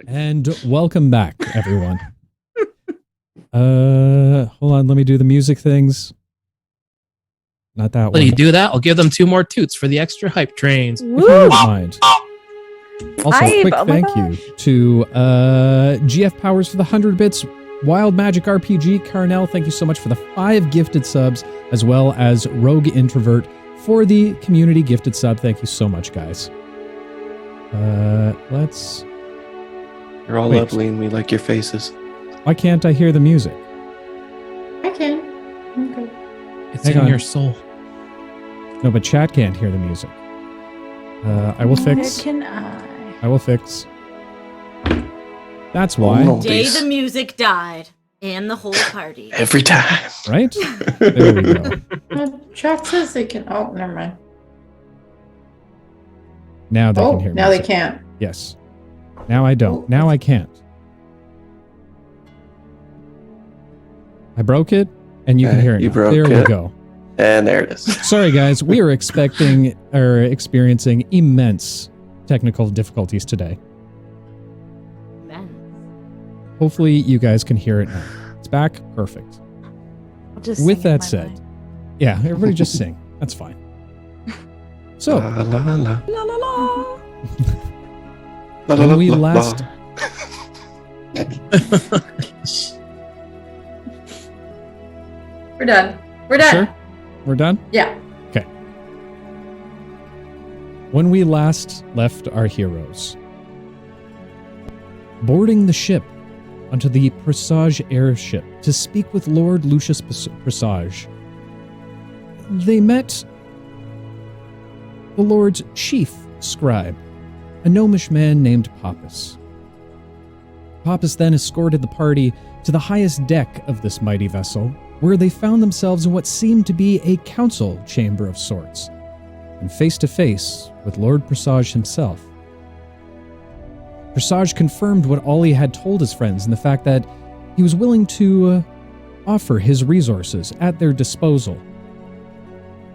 And welcome back, everyone. Hold on, let me do the music things. Not that one. When you do that, I'll give them 2 more toots for the extra hype trains. If you wouldn't mind. Also, a quick thank you to GF Powers for the 100 bits, Wild Magic RPG, Carnell, thank you so much for the 5 gifted subs, as well as Rogue Introvert for the community gifted sub. Thank you so much, guys. Let's... You're all lovely and we like your faces. Why can't I hear the music? I can. Okay. It's in your soul. No, but chat can't hear the music. I will fix. Can I? I will fix. That's why. Day the music died. And the whole party. Every time. Right? There we go. Chat says they can. Oh, never mind. Now they can hear me. Now they can't. Yes. Now I don't. Now I can't. I broke it, and you can hear it. You broke there it. we go. And there it is. Sorry, guys. We are experiencing immense technical difficulties today. Hopefully, you guys can hear it now. It's back. Perfect. With that said, yeah, everybody just sing. That's fine. So, la, la, la. La la la. When we last... We're done. We're done. Sure? We're done? Yeah. Okay. When we last left our heroes, boarding the ship onto the Presage airship to speak with Lord Lucius Presage, they met the Lord's chief scribe, a gnomish man named Pappus. Pappus then escorted the party to the highest deck of this mighty vessel, where they found themselves in what seemed to be a council chamber of sorts, and face to face with Lord Presage himself. Presage confirmed what Ollie had told his friends in the fact that he was willing to offer his resources at their disposal.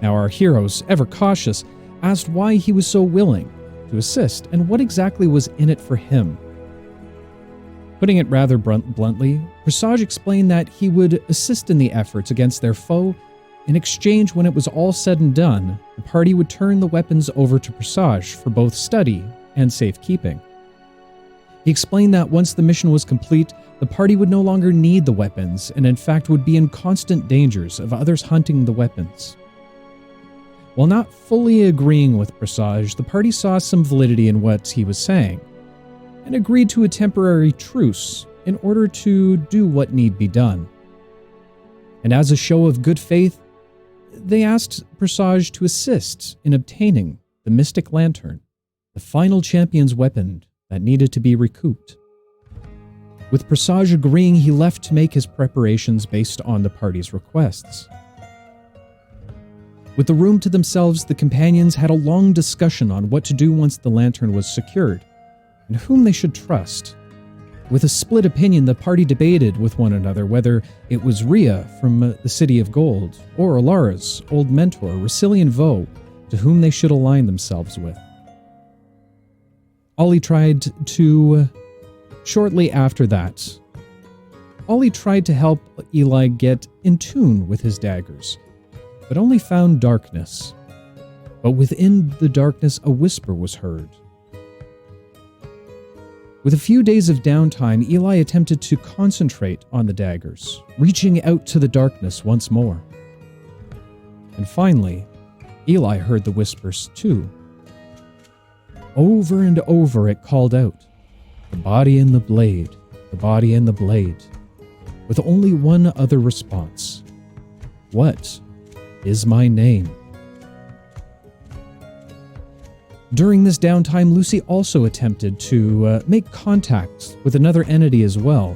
Now our heroes, ever cautious, asked why he was so willing to assist and what exactly was in it for him. Putting it rather bluntly, Presage explained that he would assist in the efforts against their foe. In exchange, when it was all said and done, the party would turn the weapons over to Presage for both study and safekeeping. He explained that once the mission was complete, the party would no longer need the weapons and in fact would be in constant dangers of others hunting the weapons. While not fully agreeing with Presage, the party saw some validity in what he was saying and agreed to a temporary truce in order to do what need be done. And as a show of good faith, they asked Presage to assist in obtaining the Mystic Lantern, the final champion's weapon that needed to be recouped. With Presage agreeing, he left to make his preparations based on the party's requests. With the room to themselves, the companions had a long discussion on what to do once the lantern was secured, and whom they should trust. With a split opinion, the party debated with one another whether it was Rhea from the City of Gold, or Alara's old mentor, Racilian Vo, to whom they should align themselves with. Ollie tried to help Eli get in tune with his daggers, but only found darkness. But within the darkness, a whisper was heard. With a few days of downtime, Eli attempted to concentrate on the daggers, reaching out to the darkness once more. And finally, Eli heard the whispers too. Over and over it called out, "The body and the blade, the body and the blade," with only one other response. "What is my name?" During this downtime, Lucy also attempted to make contact with another entity as well,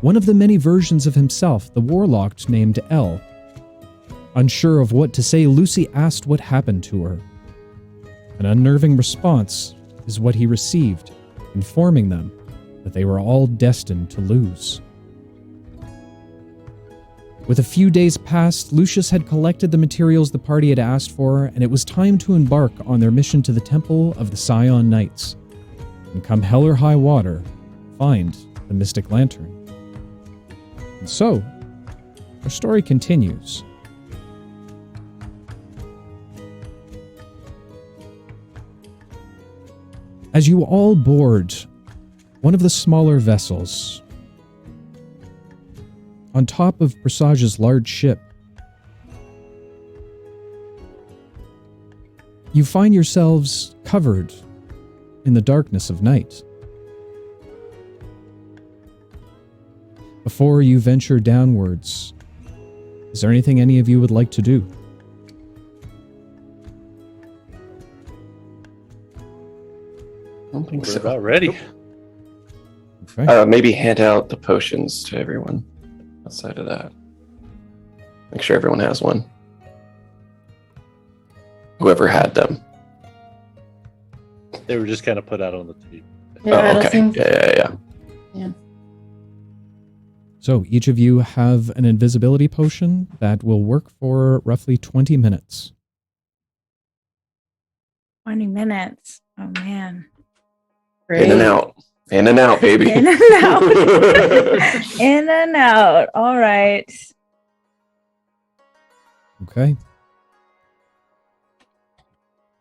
one of the many versions of himself, the warlock named L. Unsure of what to say, Lucy asked what happened to her. An unnerving response is what he received, informing them that they were all destined to lose. With a few days past, Lucius had collected the materials the party had asked for, and it was time to embark on their mission to the temple of the Psionic Knights. And come hell or high water, find the Mystic Lantern. And so, our story continues. As you all board one of the smaller vessels on top of Presage's large ship, you find yourselves covered in the darkness of night. Before you venture downwards, is there anything any of you would like to do? I don't think We're so. about ready. Okay. Maybe hand out the potions to everyone outside of that. Make sure everyone has one. Whoever had them. They were just kind of put out on the table. Yeah, I Oh, don't okay. think. Yeah. So each of you have an invisibility potion that will work for roughly 20 minutes. 20 minutes. Oh, man. In and out. In and out, baby. In and out. In and out. All right. Okay.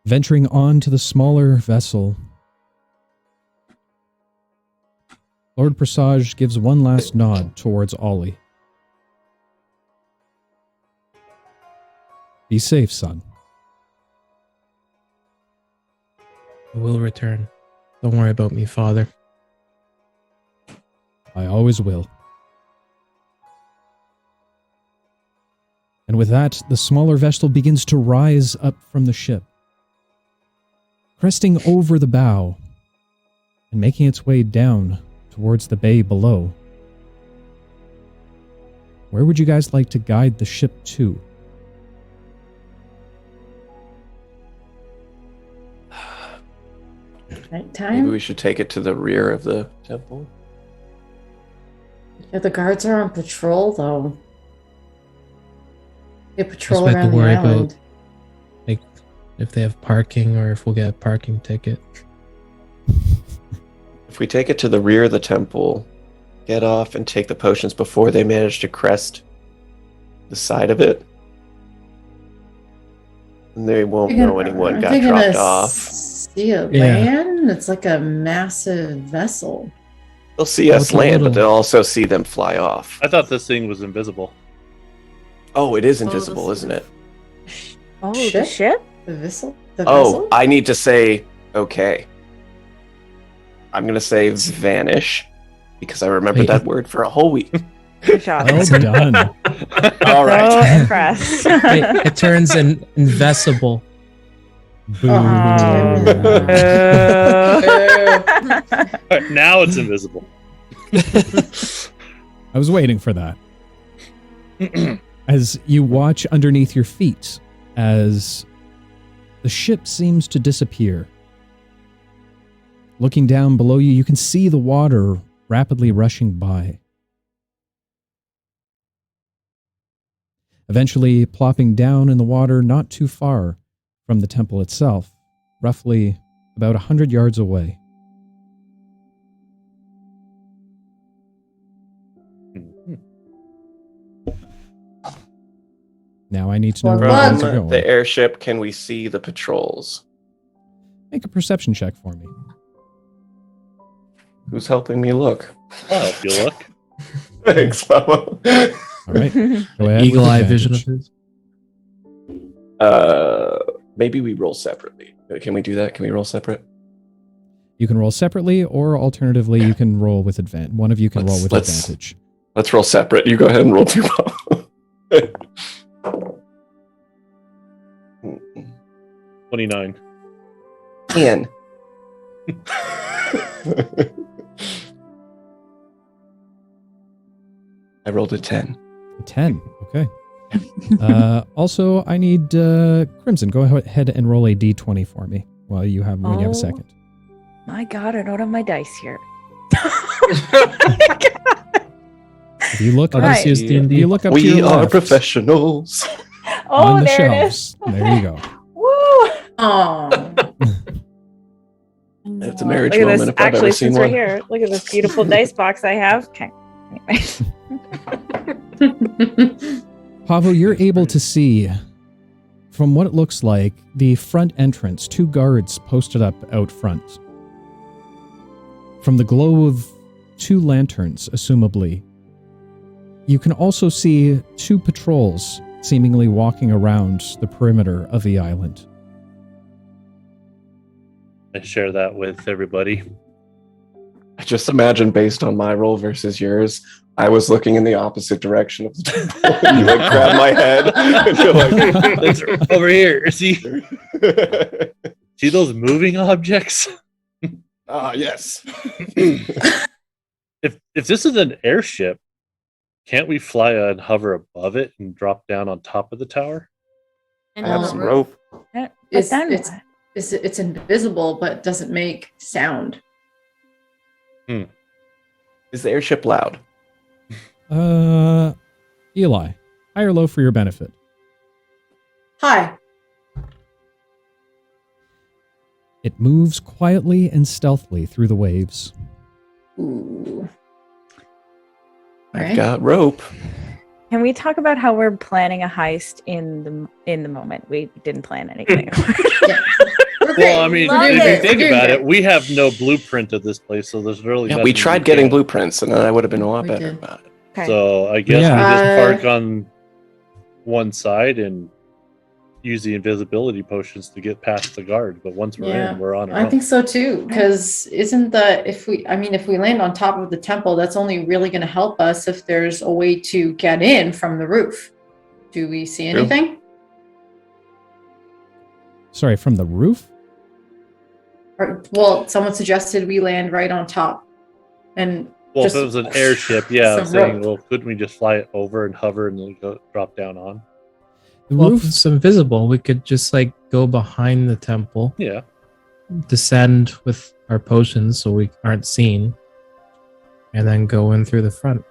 Venturing on to the smaller vessel, Lord Presage gives one last nod towards Ollie. Be safe, son. I will return. Don't worry about me, Father. I always will. And with that, the smaller vessel begins to rise up from the ship, cresting over the bow and making its way down towards the bay below. Where would you guys like to guide the ship to? Night Maybe time? we should take it to the rear of the temple. Yeah, the guards are on patrol, though. They patrol we have to around the worry about- island. Like, if they have parking or if we'll get a parking ticket. If we take it to the rear of the temple, get off and take the potions before they manage to crest the side of it, and they won't know anyone got dropped off. See a Yeah. land? It's like a massive vessel. They'll see us It's a land, but little- they'll also see them fly off. I thought this thing was invisible. Oh, it is Oh, invisible, this- isn't it? Oh, the Ship? ship? The vessel? The Oh, vessel? I need to say okay. I'm gonna say vanish because I remembered Wait. that word for a whole week. Good job. Well done. All right. So impressed. It turns invisible. Boo. Oh. Alright, now it's invisible. I was waiting for that. As you watch underneath your feet, as the ship seems to disappear. Looking down below you, you can see the water rapidly rushing by. Eventually plopping down in the water not too far from the temple itself, roughly about 100 yards away. Now I need to know where you From guys are going. the airship, can we see the patrols? Make a perception check for me. Who's helping me look? I'll help you look. Thanks, Mama. All right. Go ahead. Eagle with eye vision of advantage. his. Maybe we roll separately. Can we do that? Can we roll separate? You can roll separately, or alternatively, you can roll with advantage. One of you can roll with Let's- advantage. Let's roll separate. You go ahead and roll 2. 29. Ian. I rolled a 10. A 10. Okay. Also, I need Crimson. Go ahead and roll a d20 for me while you have when you have a Oh. second. My God, I don't have my dice here. If you look, I'll up, just use if D&D. you look up to We your are left, professionals. Oh, on the there it shelves. is. There you go. Woo! Oh. I It's a marriage Look at moment this. if I've Actually, ever seen since we're one. here, look at this beautiful dice box I have. Okay. Anyway. Pavo, you're able to see, from what it looks like, the front entrance, 2 guards posted up out front. From the glow of 2 lanterns, assumably, you can also see 2 patrols seemingly walking around the perimeter of the island. I share that with everybody. I just imagine, based on my role versus yours, I was looking in the opposite direction of the temple. And you like grab my head and you're like, It's over here. See those moving objects? yes. If this is an airship, can't we fly and hover above it and drop down on top of the tower? And I have on the some roof. rope. But It's- then it's- what? It's invisible, but doesn't make sound. Is the airship loud? Eli, high or low for your benefit? Hi. It moves quietly and stealthily through the waves. Ooh. I've Alright. got rope. Can we talk about how we're planning a heist in the moment? We didn't plan anything. We're great. Well, I mean, Love if it. you think We're doing about great. it, we have no blueprint of this place, so there's really Yeah, nothing we tried getting can- blueprints, and then I would have been a lot We better did. about it. Okay. So I guess Yeah. we just Uh, park on one side and use the invisibility potions to get past the guard. But once we're Yeah, in, we're on our I own. think so too. Because isn't that if we land on top of the temple, that's only really going to help us if there's a way to get in from the roof. Do we see True. anything? Sorry, from the roof? Or, well, someone suggested we land right on top, and Well, just if it was an airship, yeah, some saying, rope. well, couldn't we just fly it over and hover and then go drop down on? The Well, if roof? it's invisible, we could just like go behind the temple, Yeah. descend with our potions so we aren't seen, and then go in through the front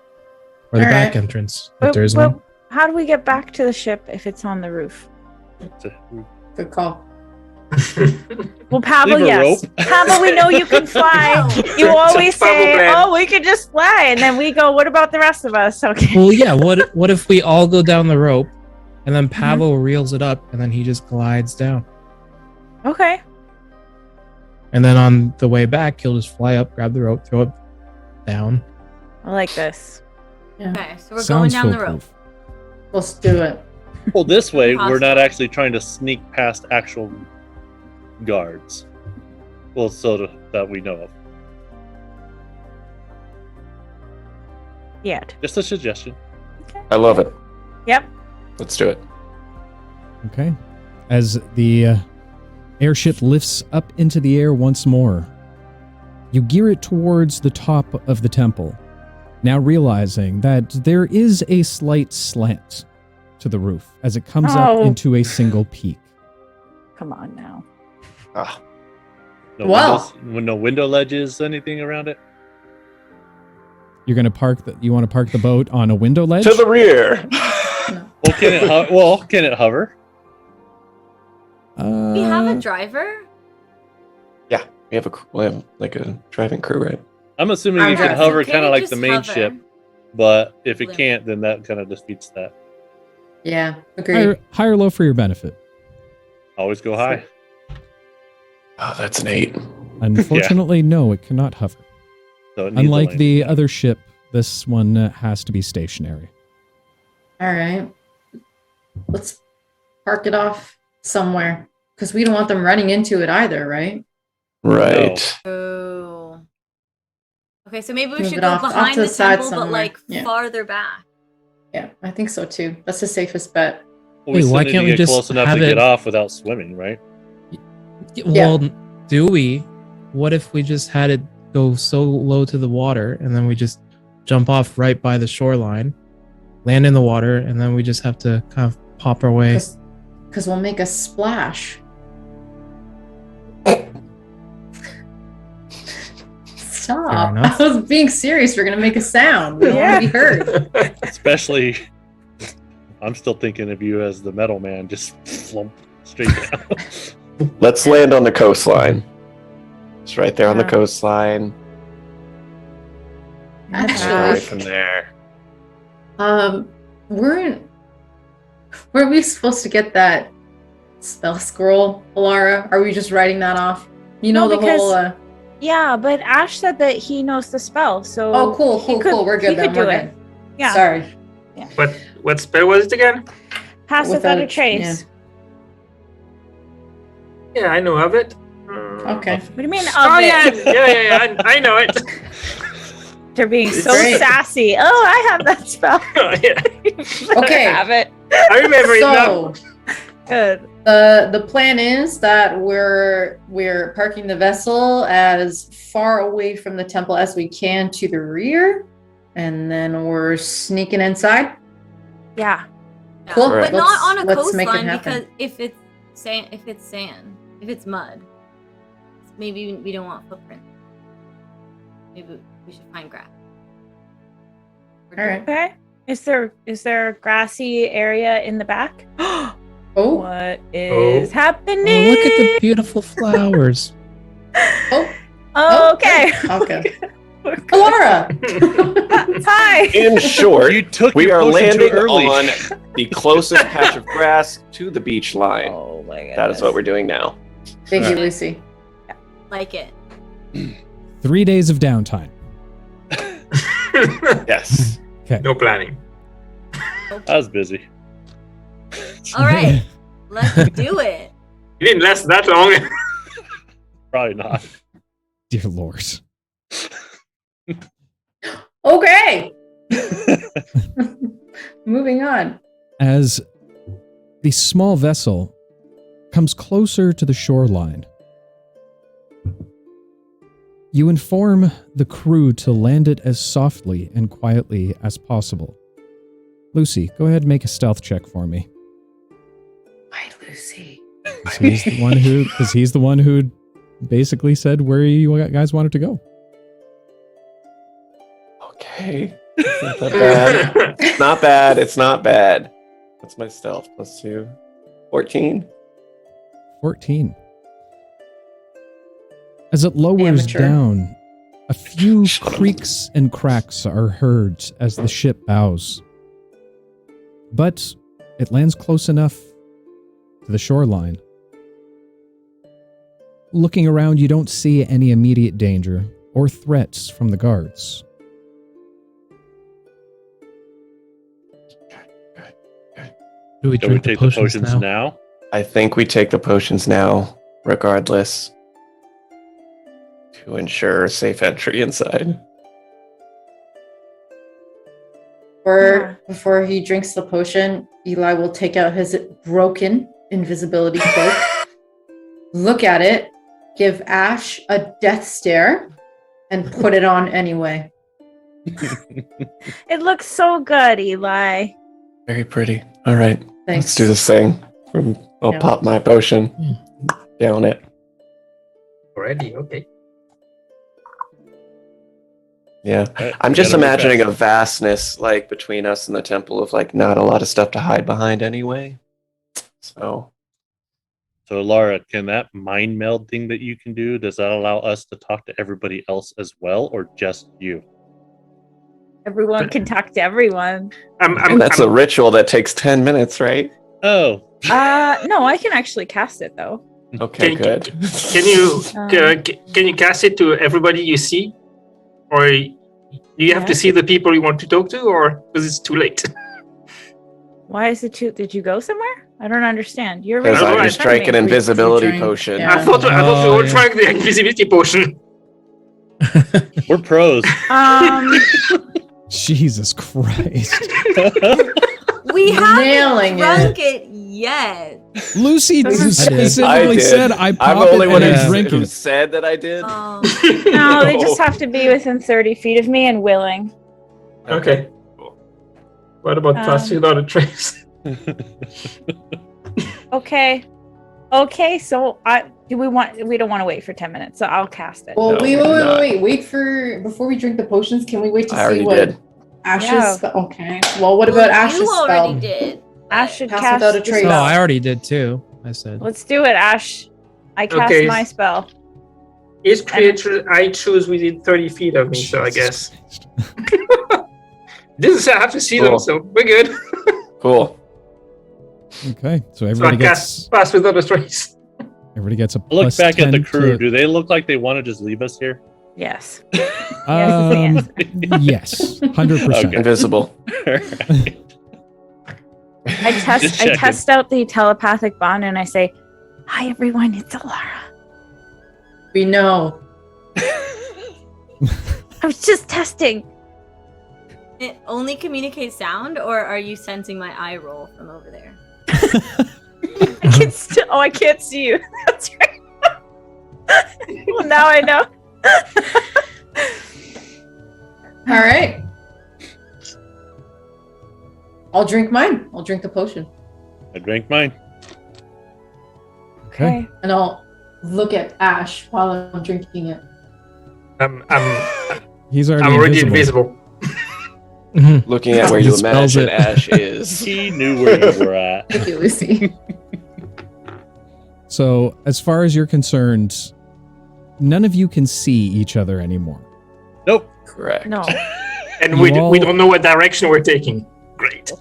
or the back Alright. entrance if there's but one. how do we get back to the ship if it's on the roof? good call. Well, Pavel, Leave a yes. rope. Pavel, we know you can fly. You always Pavel say, plan. "Oh, we could just fly," and then we go, "What about the rest of us?" Okay. Well, yeah. What if we all go down the rope, and then Pavel reels it up, and then he just glides down, Okay. and then on the way back, he'll just fly up, grab the rope, throw it down. I like this. Okay, so we're Sounds going down the rope. foolproof. Let's do it. Well, this way, we're not Possible. actually trying to sneak past actual guards. Well, that we know of. Yet. Just a suggestion. I love it. Yep. Let's do it. Okay. As the airship lifts up into the air once more, you gear it towards the top of the temple, now realizing that there is a slight slant to the roof as it comes up Oh. into a single peak. Come on now. Ah, No Wow. windows, no window ledges, anything around it. You're going to you want to park the boat on a window ledge? to the rear. Well, can it hover? We have a driver. Yeah, we have like a driving crew, right? I'm assuming I'm it can driving. hover Can kind it of like just the main hover? ship, but if it Limp. can't, then that kind of defeats that. Yeah, agreed. High or low for your benefit? Always go high. Oh, that's an 8. Unfortunately, no, it cannot hover. So it needs a Unlike lane. the other ship, this one has to be stationary. All right. Let's park it off somewhere because we don't want them running into it either, right? Right. Oh. Okay, so maybe we Move should it go off behind to the the side temple, but somewhere. like Yeah. farther back. Yeah, I think so too. That's the safest bet. Well, we Hey, still why need can't to we get just close enough have to it- get off without swimming, right? Well, do we? What if we just had it go so low to the water, and then we just jump off right by the shoreline, land in the water, and then we just have to kind of pop our way? Because we'll make a splash. Stop. enough. I was being serious. We're going to make a sound. We don't want to be heard. Especially, I'm still thinking of you as the metal man, just flump straight down. Let's land on the coastline. It's right there on the Yeah. coastline. Actually, From there. weren't we supposed to get that spell scroll, Alara? Are we just writing that off? You know No, the whole. because- Yeah, but Ash said that he knows the spell, so Oh, cool, he cool, could- cool. We're he good could then. do We're it. good. Yeah. Sorry. What spell was it again? Pass without a trace. Yeah, I know of it. Okay. What do you mean? Oh of yeah, it? yeah. I know it. They're being so Great. sassy. Oh, I have that spell. Yeah, Okay. I have it. I remember it now. So Good. the plan is that we're parking the vessel as far away from the temple as we can to the rear, and then we're sneaking inside. Yeah. Cool. Correct. But not on a Let's make it coastline happen. because if it's sand, if it's mud, maybe we don't want footprint. Maybe we should find grass. All right. Okay. Is there a grassy area in the back? Oh. What is happening? Oh, look at the beautiful flowers. Oh. Okay. Okay. We're good. Alara. Hi. In short, You took we your are potion too landing early. on the closest patch of grass to the beach line. Oh my god. That is what we're doing now. Thank you, Lucy. Like it. 3 days of downtime. Yes. No planning. I was busy. All right, let's do it. It didn't last that long. Probably not. Dear Lord. Okay. Moving on. As the small vessel comes closer to the shoreline, you inform the crew to land it as softly and quietly as possible. Lucy, go ahead and make a stealth check for me. Hi, Lucy. Because he's the one who basically said where you guys wanted to go. Okay. It's not that bad. It's not bad. It's not bad. That's my stealth plus 2. 14. 14. As it lowers Amateur. down, a few creaks and cracks are heard as the ship bows. But it lands close enough to the shoreline. Looking around, you don't see any immediate danger or threats from the guards. Do we Do we drink the take the potions potions now? now? I think we take the potions now, regardless, to ensure safe entry inside. Before he drinks the potion, Eli will take out his broken invisibility cloak, look at it, give Ash a death stare, and put it on anyway. It looks so good, Eli. Very pretty. All right. Thanks. Let's do this thing. I'll Yeah. pop my potion. Down it. Already, okay. Yeah. I I'm just gotta be imagining fast. a vastness like between us and the temple of like not a lot of stuff to hide behind anyway. So So, Laura, can that mind meld thing that you can do, does that allow us to talk to everybody else as well, or just you? Everyone can talk to everyone. and that's a ritual that takes 10 minutes, right? Oh, No, I can actually cast it though. Okay, good. Can you Um, can you cast it to everybody you see, or you have to Yeah. see the people you want to talk to, or because it's too late? Why is it too? Did you go somewhere? I don't understand. You're Because Alright. I just drank an We invisibility drank, potion. yeah. I thought we Oh, all yeah. drank the invisibility potion. we're pros. Jesus Christ. We haven't Nailing drunk it yet. Lucy I did. specifically I did. said, I I'm pop the only it one and I Yeah. drink who it. said that I did. Oh, No, they just have to be within 30 feet of me and willing. Okay. What about passing without a trace? Okay. So we don't want to wait for 10 minutes, so I'll cast it. Well, No, wait, we're not. wait for before we drink the potions. Can we wait to I see already what did. Ash's Yeah. spell? Okay. Well, what about Ash's you already spell? did. Ash should Pass cast without a the trace. Oh, spell. I already did too. I said. Let's do it, Ash. I cast Okay. my spell. Each creature I choose within 30 feet of me, so I guess. This is I have to see them, so we're good. Cool. Okay, so So I everybody cast gets pass without a trace. everybody gets a I look plus back at the 10 crew. to- Do they look like they want to just leave us here? Yes. Yes, 100%. Okay. Invisible. I Just I checking. test out the telepathic bond and I say, "Hi everyone, it's Alara." We know. I was just testing. It only communicates sound, or are you sensing my eye roll from over there? I can still. Oh, I can't see you. That's right. Well, now I know. All right. I'll drink mine. I'll drink the potion. I drank mine. Okay. And I'll look at Ash while I'm drinking it. I'm He's already, I'm already invisible. invisible. Looking at where you He spells imagine it. Ash is. He knew where you were at. Thank you, Lucy. So, as far as you're concerned, none of you can see each other anymore. Nope. Correct. No. And You we all- don't know what direction we're taking. Great.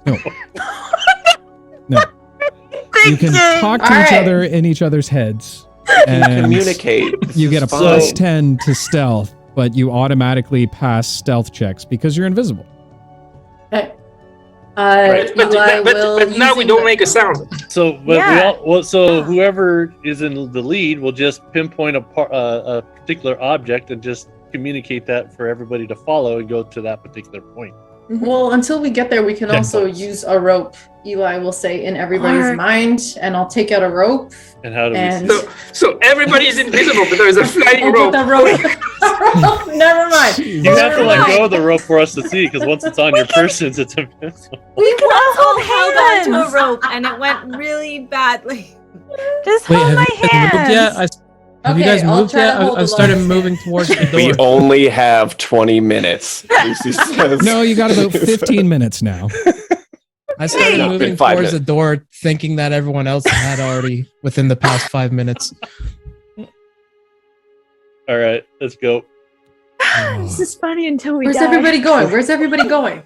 No. You can talk to All each right. other in each other's heads. And Communicate. you get a Fine. plus 10 to stealth, but you automatically pass stealth checks because you're invisible. Okay. But now we don't make a sound. So, but Yeah. so whoever is in the lead will just pinpoint a particular object and just communicate that for everybody to follow and go to that particular point. Well, until we get there, we can 10 also points. use a rope. Eli will say in everybody's Or- mind, and I'll take out a rope. And how do we And- see? So everybody is invisible, but there is a flying I'll rope. put the rope. Never mind. You have to let go of the rope for us to see, because once it's on your person, it's invisible. We can once all all held onto hands. a rope, and it went really badly. Just Wait, hold have my you guys moved hands. yet? Have you Okay, guys I'll moved try to yet? hold I've the started longest moving hand. towards the We door. only have 20 minutes. Lucy says. No, you got about 15 minutes now. I started No, moving in 5 towards the minutes. door, thinking that everyone else had already within the past 5 minutes. All right, let's go. This is funny until we Where's die. everybody going? Where's everybody going?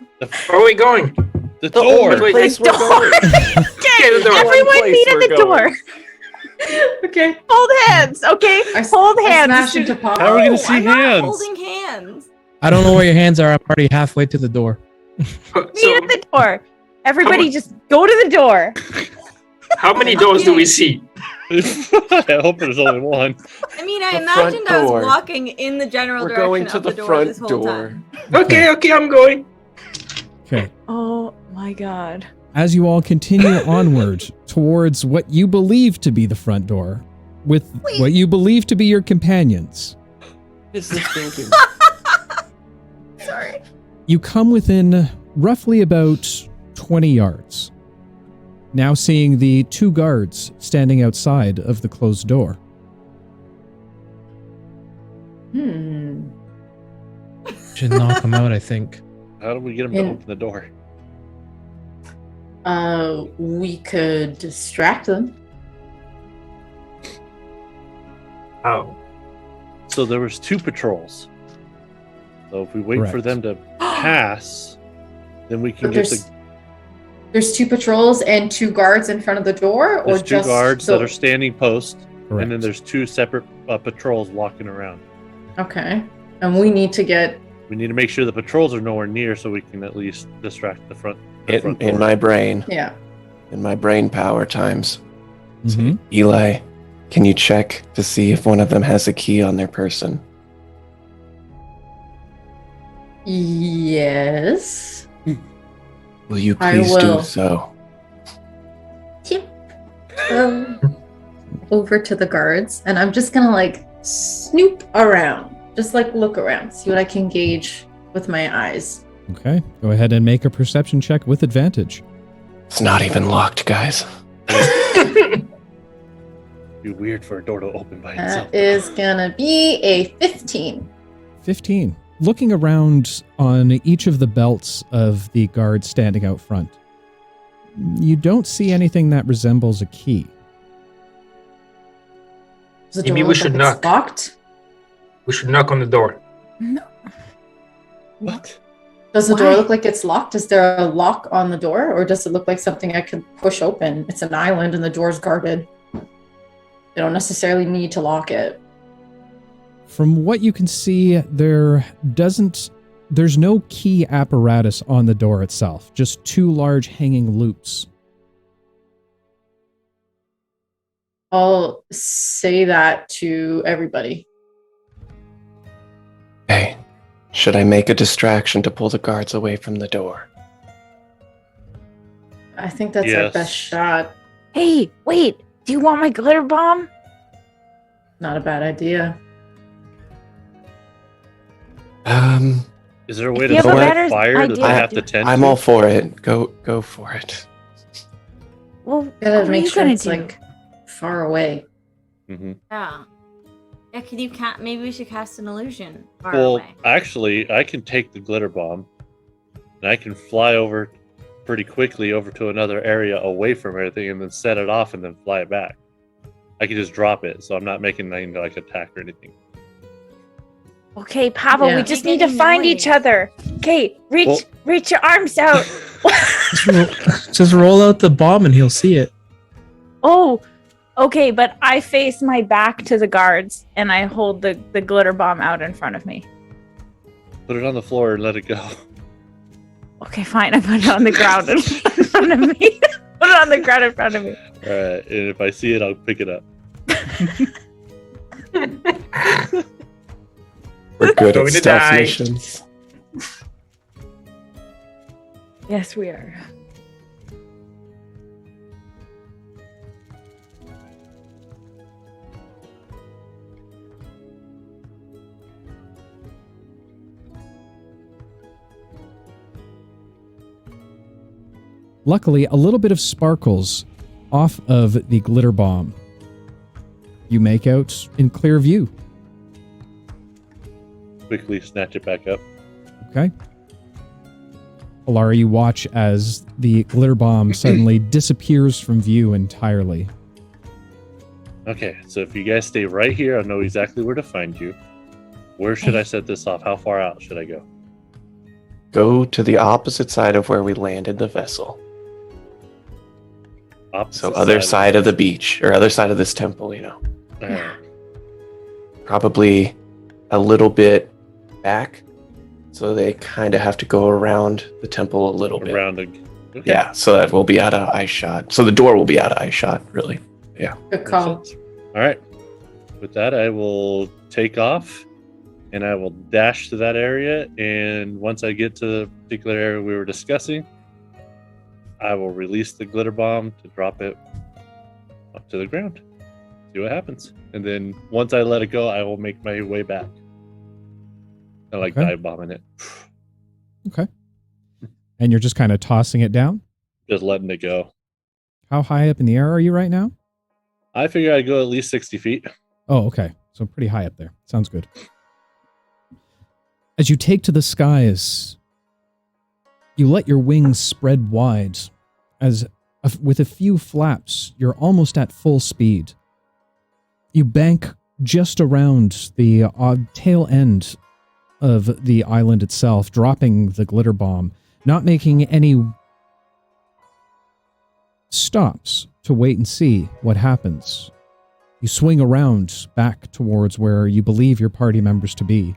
Where are we going? The The door. only place we're going. Okay, the door. Everyone place meet at we're the going. door. Okay. Hold hands, okay? Hold I hands. smash into Pop. How are we gonna see I'm not hands? holding hands. I don't know where your hands are. I'm already halfway to the door. Meet So, at the door. Everybody Come on. just go to the door. how many doors do we see? I hope there's only one. I mean, I The front imagined I was door. walking in the general We're direction going to of the the door front this whole door. time. Okay, I'm going. Okay. Oh my god. As you all continue onward towards what you believe to be the front door, with Wait. what you believe to be your companions, Is this thinking? Sorry. you come within roughly about 20 yards. Now seeing the 2 guards standing outside of the closed door. Should knock them out, I think. How do we get them to In- open the door? We could distract them. Oh. So there was 2 patrols. So if we wait for Correct. them to pass, then we can But get the there's 2 patrols and 2 guards in front of the door, or there's 2 just guards so- that are standing post, Correct. and then there's 2 separate patrols walking around. Okay, and we need to get. We need to make sure the patrols are nowhere near, so we can at least distract the front. In door. my brain. Yeah. In my brain power times. Mhm. Eli, can you check to see if one of them has a key on their person? Yes. Will you I please will. do so? Over to the guards, and I'm just gonna like snoop around, just like look around, see what I can gauge with my eyes. Okay, go ahead and make a perception check with advantage. It's not even locked, guys. Be weird for a door to open by itself. That is gonna be a 15. 15. Looking around on each of the belts of the guards standing out front, you don't see anything that resembles a key. Does the Maybe door we look should like it's knock. locked? We should knock on the door. No. What? Does the door Why? look like it's locked? Is there a lock on the door, or does it look like something I could push open? It's an island and the door's guarded. They don't necessarily need to lock it. From what you can see, there's no key apparatus on the door itself, just 2 large hanging loops. I'll say that to everybody. Hey, should I make a distraction to pull the guards away from the door? I think that's our Yes. best shot. Hey, wait. Do you want my glitter bomb? Not a bad idea. Is there a way If to you have a set better fire that idea, they have do- to tend I'm to? all for it. Go for it. Well, what Gotta are make you sure gonna it's do? like far away. Mm-hmm. Yeah. Yeah, could you maybe we should cast an illusion far Well, away. actually, I can take the glitter bomb, and I can fly over pretty quickly over to another area away from everything, and then set it off, and then fly it back. I can just drop it, so I'm not making any like attack or anything. Okay, Pavel, Yeah. we just Make need to any find noise. each other. Okay, reach your arms out. Just roll out the bomb and he'll see it. Oh, okay, but I face my back to the guards and I hold the glitter bomb out in front of me. Put it on the floor and let it go. Okay, fine. I put it on the ground in front of me. Put it on the ground in front of me. All right, and if I see it, I'll pick it up. We're good Going at to stealth die. missions. Yes, we are. Luckily, a little bit of sparkles off of the glitter bomb you make out in clear view. Quickly snatch it back up. Okay. Alara, you watch as the glitter bomb suddenly disappears from view entirely. Okay, so if you guys stay right here, I know exactly where to find you. Where should I set this off? How far out should I go? Go to the opposite side of where we landed the vessel. Opposite So other side of the beach, or other side of this temple, you know. Alright. Probably a little bit back. So they kind of have to go around the temple a little bit. Around the. Okay. Yeah, so that we'll be out of eye shot. So the door will be out of eye shot, really. Good Makes call. sense. All right. With that, I will take off and I will dash to that area. And once I get to the particular area we were discussing, I will release the glitter bomb to drop it up to the ground. See what happens. And then once I let it go, I will make my way back. I like Okay. dive bombing it. Okay. And you're just kind of tossing it down? Just letting it go. How high up in the air are you right now? I figure I'd go at least 60 feet. Oh, okay. So pretty high up there. Sounds good. As you take to the skies, you let your wings spread wide as with a few flaps, you're almost at full speed. You bank just around the tail end of the island itself, dropping the glitter bomb, not making any stops to wait and see what happens. You swing around back towards where you believe your party members to be.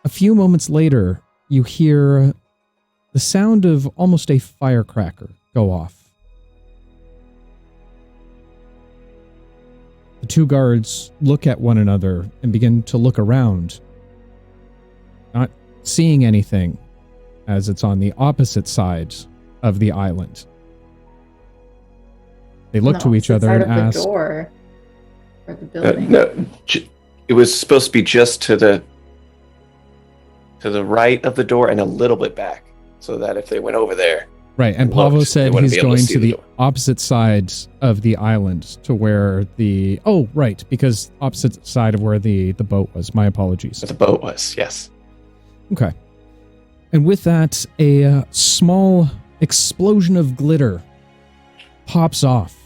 A few moments later, you hear the sound of almost a firecracker go off. The two guards look at one another and begin to look around, not seeing anything, as it's on the opposite side of the island. They look to each other and ask, Door or the building. No, it was supposed to be just to the right of the door and a little bit back, so that if they went over there, right, and looked, Pavo they said wouldn't he's be able to going see to the the door. opposite sides of the island to where the... Oh, right, because opposite side of where the boat was. My apologies. where the boat was. Yes. Okay. And with that, a small explosion of glitter pops off.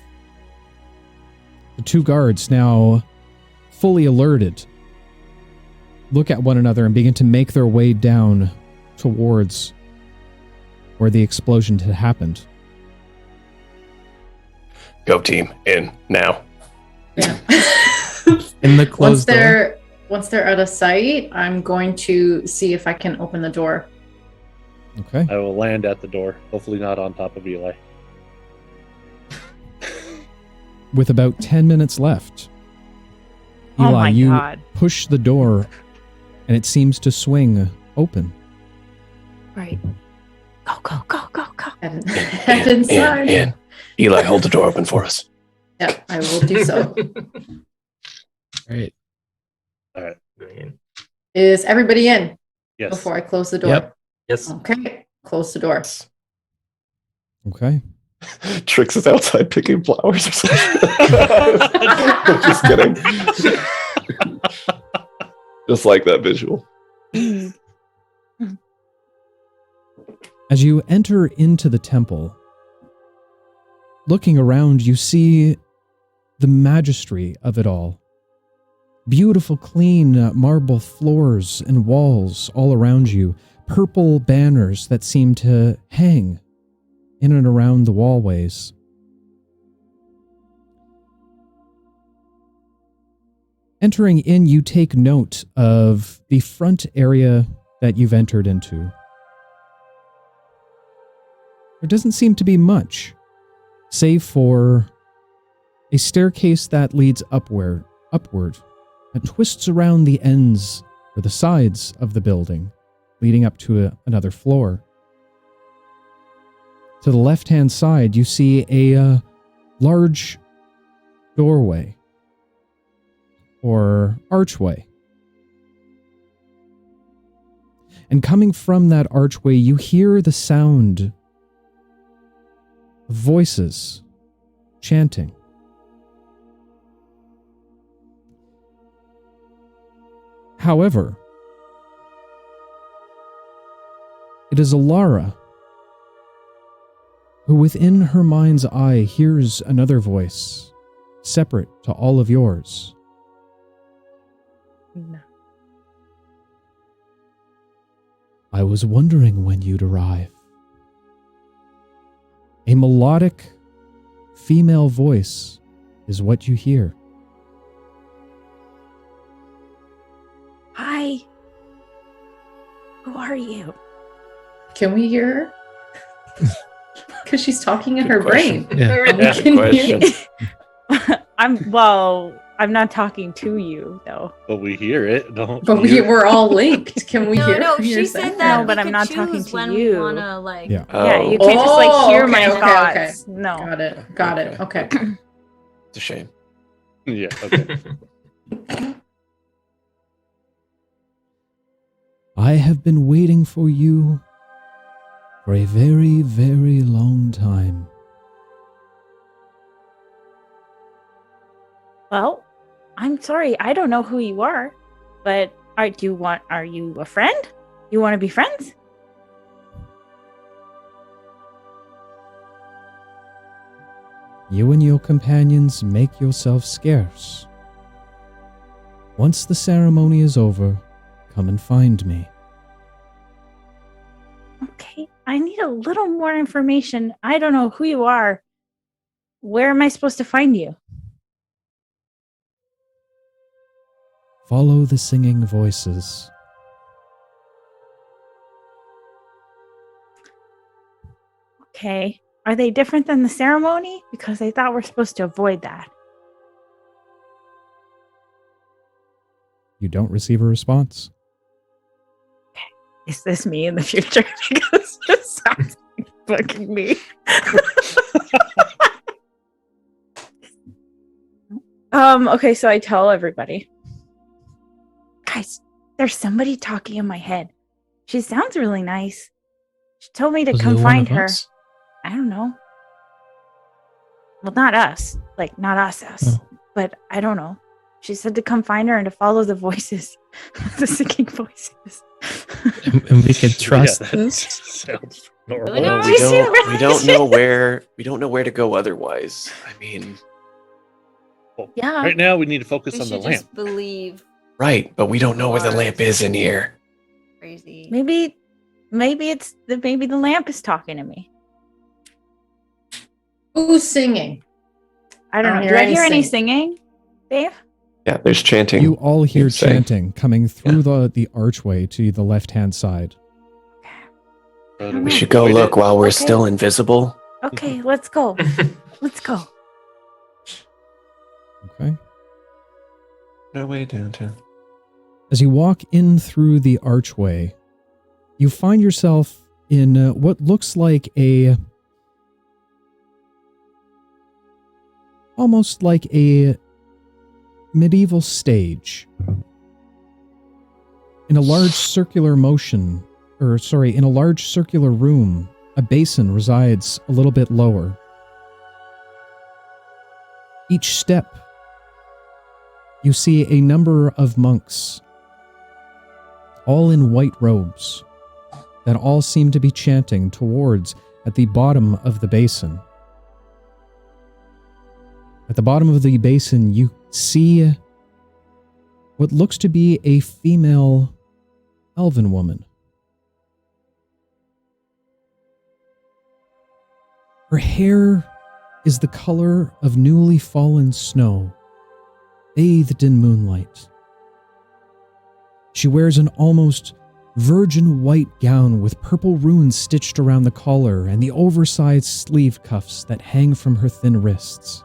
The two guards, now fully alerted, look at one another and begin to make their way down towards where the explosion had happened. Go team, in, now. Yeah. In the closed door. Once they're out of sight, I'm going to see if I can open the door. Okay. I will land at the door, hopefully not on top of Eli. With about 10 minutes left, Oh Eli, my you god. push the door and it seems to swing open. Right. Go, go, go, go, go. Head inside. In. Eli, hold the door open for us. Yeah, I will do so. Right. Is everybody in Yes. before I close the door? Yep. Yes. Okay, close the door. Okay. Trix is outside picking flowers or something. Just kidding. Just like that visual. As you enter into the temple, looking around, you see the majesty of it all. Beautiful, clean marble floors and walls all around you. Purple banners that seem to hang in and around the wallways. Entering in, you take note of the front area that you've entered into. There doesn't seem to be much, save for a staircase that leads upward, that twists around the ends or the sides of the building, leading up to another floor. To the left-hand side, you see a large doorway or archway. And coming from that archway, you hear the sound of voices chanting. However, it is Alara who within her mind's eye hears another voice, separate to all of yours. No. I was wondering when you'd arrive. A melodic female voice is what you hear. Hi. Who are you? Can we hear her? Because she's talking in her question. brain. Yeah. And we Yeah, can hear question. I'm not talking to you though. But we hear it, don't But you? we're all linked. Can we hear? No, hear she saying said that. No, but we I'm could not choose talking to when you. We wanna, like, Yeah. Yeah, you Oh, can't just like hear okay, my okay, thoughts. okay. No. Got it. Okay. It's a shame. Yeah, okay. I have been waiting for you for a very, very long time. Well, I'm sorry, I don't know who you are, but are you a friend? You want to be friends? You and your companions make yourselves scarce. Once the ceremony is over, come and find me. Okay, I need a little more information. I don't know who you are. Where am I supposed to find you? Follow the singing voices. Okay. Are they different than the ceremony? Because I thought we're supposed to avoid that. You don't receive a response. Is this me in the future? Because it sounds like fucking me. Okay, so I tell everybody. Guys, there's somebody talking in my head. She sounds really nice. She told me to Was it come one find of her. us? I don't know. Well, not us. Like, not us. Oh. But I don't know. She said to come find her and to follow the voices. The singing voices. And we could trust Yeah, that this? sounds normal. Really? Well, We seem we don't know where to go otherwise. I mean, Well, Yeah. right now, we need to focus We on the should lamp. just believe Right, but we don't know where the lamp is in here. crazy. Maybe the lamp is talking to me. Who's singing? I don't I know. don't Do I hear hear any any singing, Dave? Yeah, there's chanting. You all hear being sang. chanting coming through the archway to the left-hand side. We should go Avoid look it. while we're Okay. still invisible. Okay, let's go. Let's go. Okay. No way downtown. As you walk in through the archway, you find yourself in what looks like almost like a medieval stage. In a large circular room, a basin resides a little bit lower. Each step, you see a number of monks, all in white robes, that all seem to be chanting towards at the bottom of the basin. At the bottom of the basin, you see what looks to be a female elven woman. Her hair is the color of newly fallen snow, bathed in moonlight. She wears an almost virgin white gown with purple runes stitched around the collar and the oversized sleeve cuffs that hang from her thin wrists.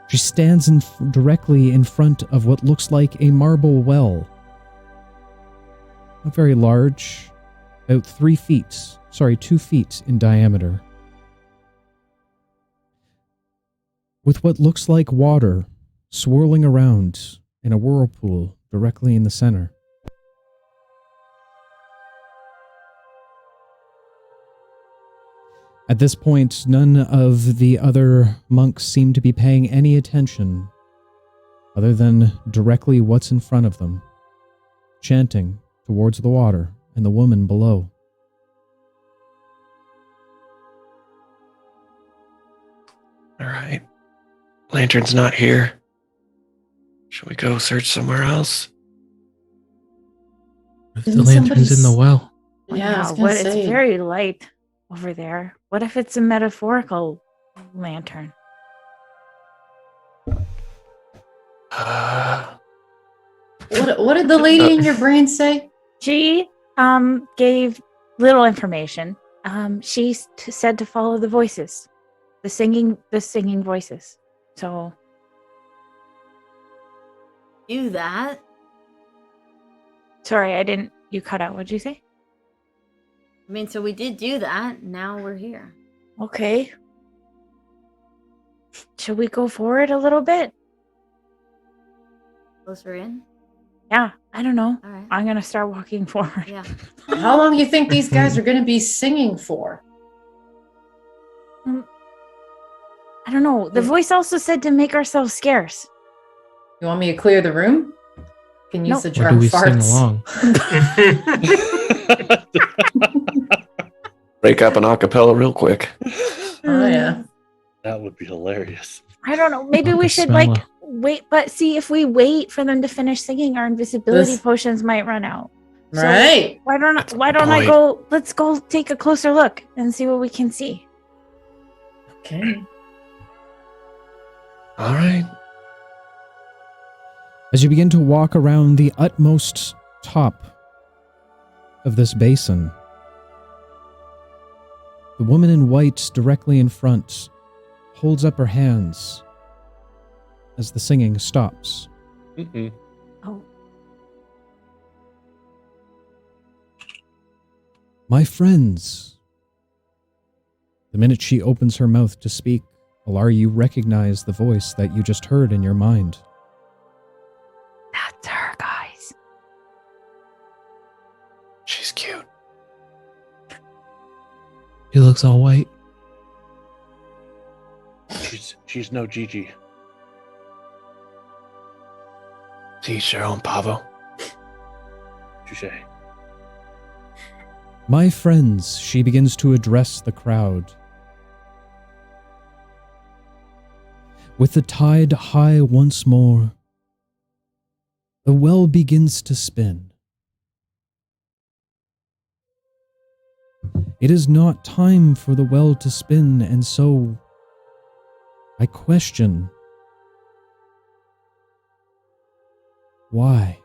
She stands directly in front of what looks like a marble well. Not very large, about 2 feet in diameter. With what looks like water swirling around in a whirlpool directly in the center. At this point, none of the other monks seem to be paying any attention other than directly what's in front of them, chanting towards the water and the woman below. All right. Lantern's not here. Should we go search somewhere else? If the Isn't lantern's in the somebody's- well. Yeah, I was Wow, gonna it's say. very light over there. What if it's a metaphorical lantern? What did the lady in your brain say? She gave little information. She said to follow the voices, the singing voices. So Do that. sorry, I didn't. You cut out. What'd you say? I mean, so we did do that. Now we're here. Okay. Should we go forward a little bit? Closer in. Yeah, I don't know. All right. I'm gonna start walking forward. Yeah. How long do you think these guys are going to be singing for? I don't know. The voice also said to make ourselves scarce. You want me to clear the room? Can use Nope. the Or jar do of we sing farts. along? Break up an acapella real quick. Oh yeah. That would be hilarious. I don't know. Maybe we should Acapella. like wait, but see if we wait for them to finish singing, our invisibility This- potions might run out. So Right. Why don't That's a I good go? Let's go take a closer look and see what we can see. Okay. All right. As you begin to walk around the utmost top of this basin, the woman in white directly in front holds up her hands as the singing stops. Mm-mm. Oh, My friends. The minute she opens her mouth to speak, Alar, you recognize the voice that you just heard in your mind. that's her, guys. She's cute. He looks all white. She's no Gigi. To each their own, Pavo. Touche. My friends, she begins to address the crowd. With the tide high once more, the well begins to spin. It is not time for the well to spin, and so I question why.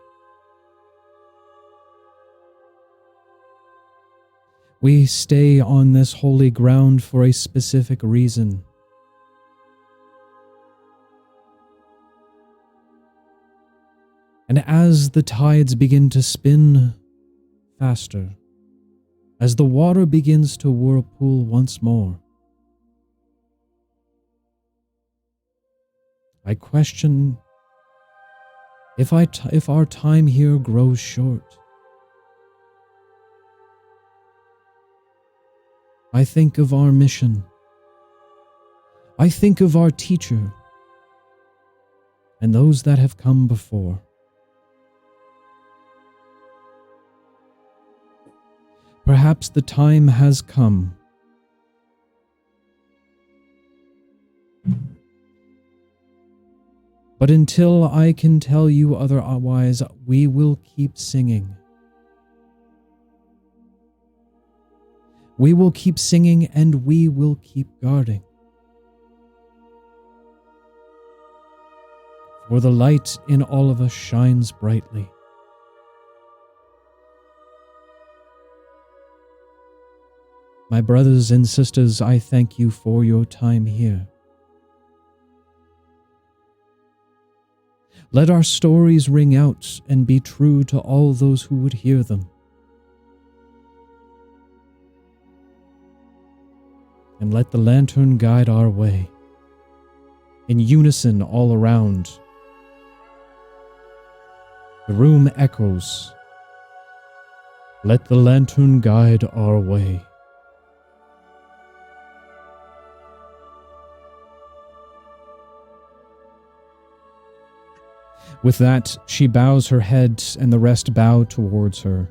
We stay on this holy ground for a specific reason. And as the tides begin to spin faster, as the water begins to whirlpool once more, I question if our time here grows short. I think of our mission. I think of our teacher and those that have come before. Perhaps the time has come. But until I can tell you otherwise, we will keep singing. We will keep singing and we will keep guarding. For the light in all of us shines brightly. My brothers and sisters, I thank you for your time here. Let our stories ring out and be true to all those who would hear them. And let the lantern guide our way, in unison all around. The room echoes. Let the lantern guide our way. With that, she bows her head and the rest bow towards her.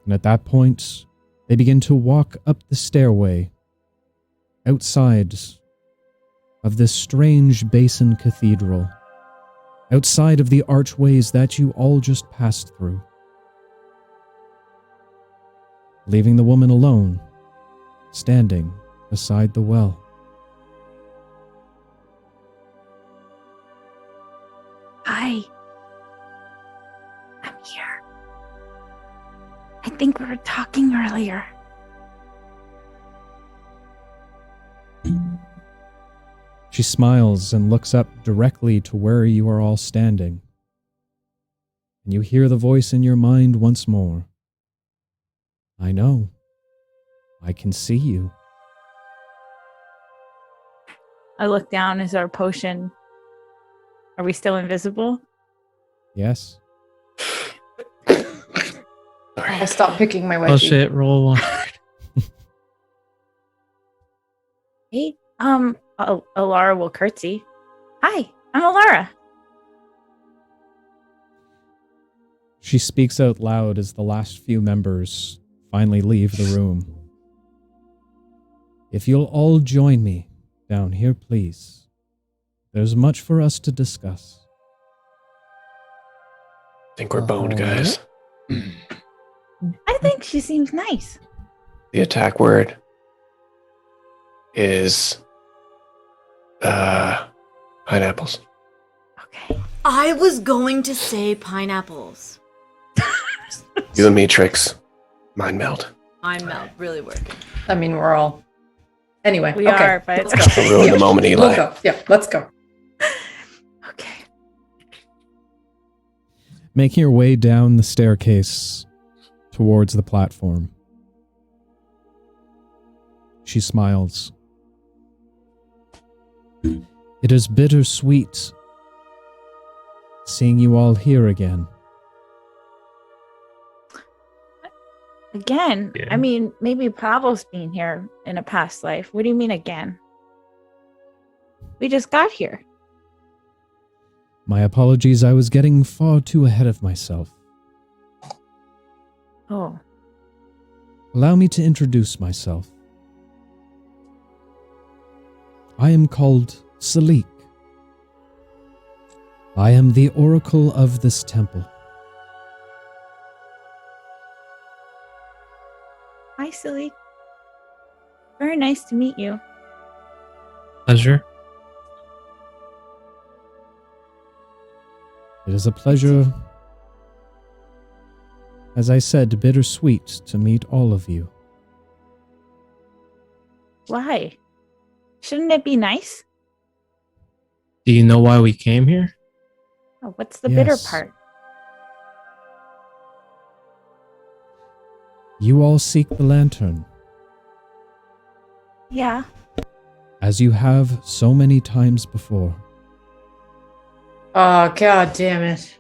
And at that point, they begin to walk up the stairway outside of this strange basin cathedral, outside of the archways that you all just passed through, leaving the woman alone, standing beside the well. Hi. I'm here. I think we were talking earlier. She smiles and looks up directly to where you are all standing. And you hear the voice in your mind once more. I know. I can see you. I look down. Is our potion... Are we still invisible? Yes. I stopped picking my wedgie. Oh shit, roll one. Hey, Alara will curtsy. Hi, I'm Alara. She speaks out loud as the last few members finally leave the room. If you'll all join me down here, please. There's much for us to discuss. I think we're boned, guys. I think she seems nice. The attack word is pineapples. Okay. I was going to say pineapples. You and me, Trix. Mind meld. Mind meld, really working. I mean, we're all... Anyway, We okay. are, but- Let's go. Don't ruin the moment, Eli. We'll go. Yeah, let's go. Okay. Making your way down the staircase towards the platform. She smiles. It is bittersweet seeing you all here again. Again? Yeah. I mean, maybe Pablo's been here in a past life. What do you mean again? We just got here. My apologies, I was getting far too ahead of myself. Oh. Allow me to introduce myself. I am called Salik. I am the oracle of this temple. Hi, Silly. Very nice to meet you. Pleasure. It is a pleasure, as I said, bittersweet to meet all of you. Why? Shouldn't it be nice? Do you know why we came here? Oh, what's the bitter Yes. part? You all seek the lantern, Yeah. as you have so many times before. Oh, god damn it.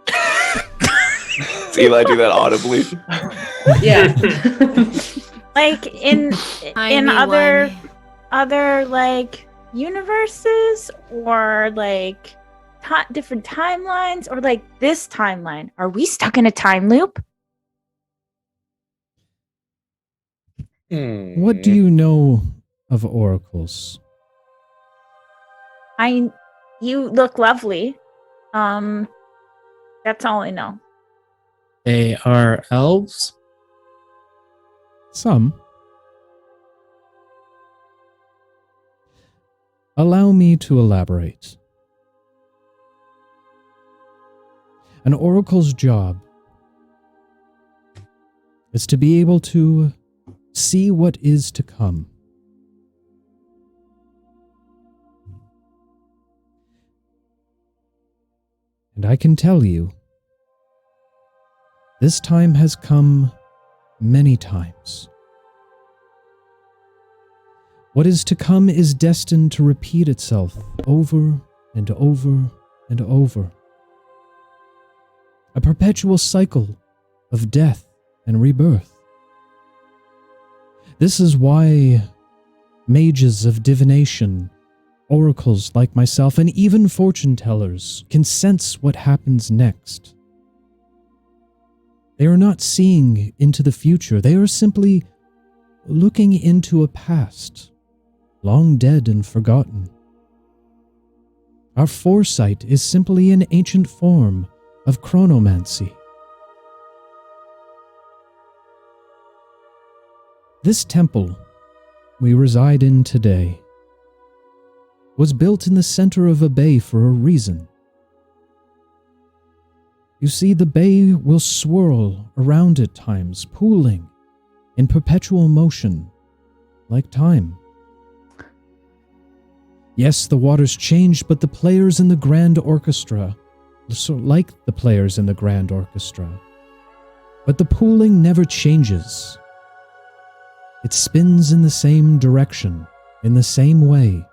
Does Eli do that audibly? Yeah. Like in Tiny other like universes or like different timelines or like this timeline. Are we stuck in a time loop? What do you know of oracles? You look lovely. That's all I know. They are elves? Some. Allow me to elaborate. An oracle's job is to be able to see what is to come. And I can tell you, this time has come many times. What is to come is destined to repeat itself over and over and over. A perpetual cycle of death and rebirth. This is why mages of divination, oracles like myself, and even fortune tellers can sense what happens next. They are not seeing into the future, they are simply looking into a past, long dead and forgotten. Our foresight is simply an ancient form of chronomancy. This temple we reside in today was built in the center of a bay for a reason. You see, the bay will swirl around at times, pooling in perpetual motion, like time. Yes, the waters change, but the players in the grand orchestra, like the players in the grand orchestra. But the pooling never changes. It spins in the same direction, in the same way,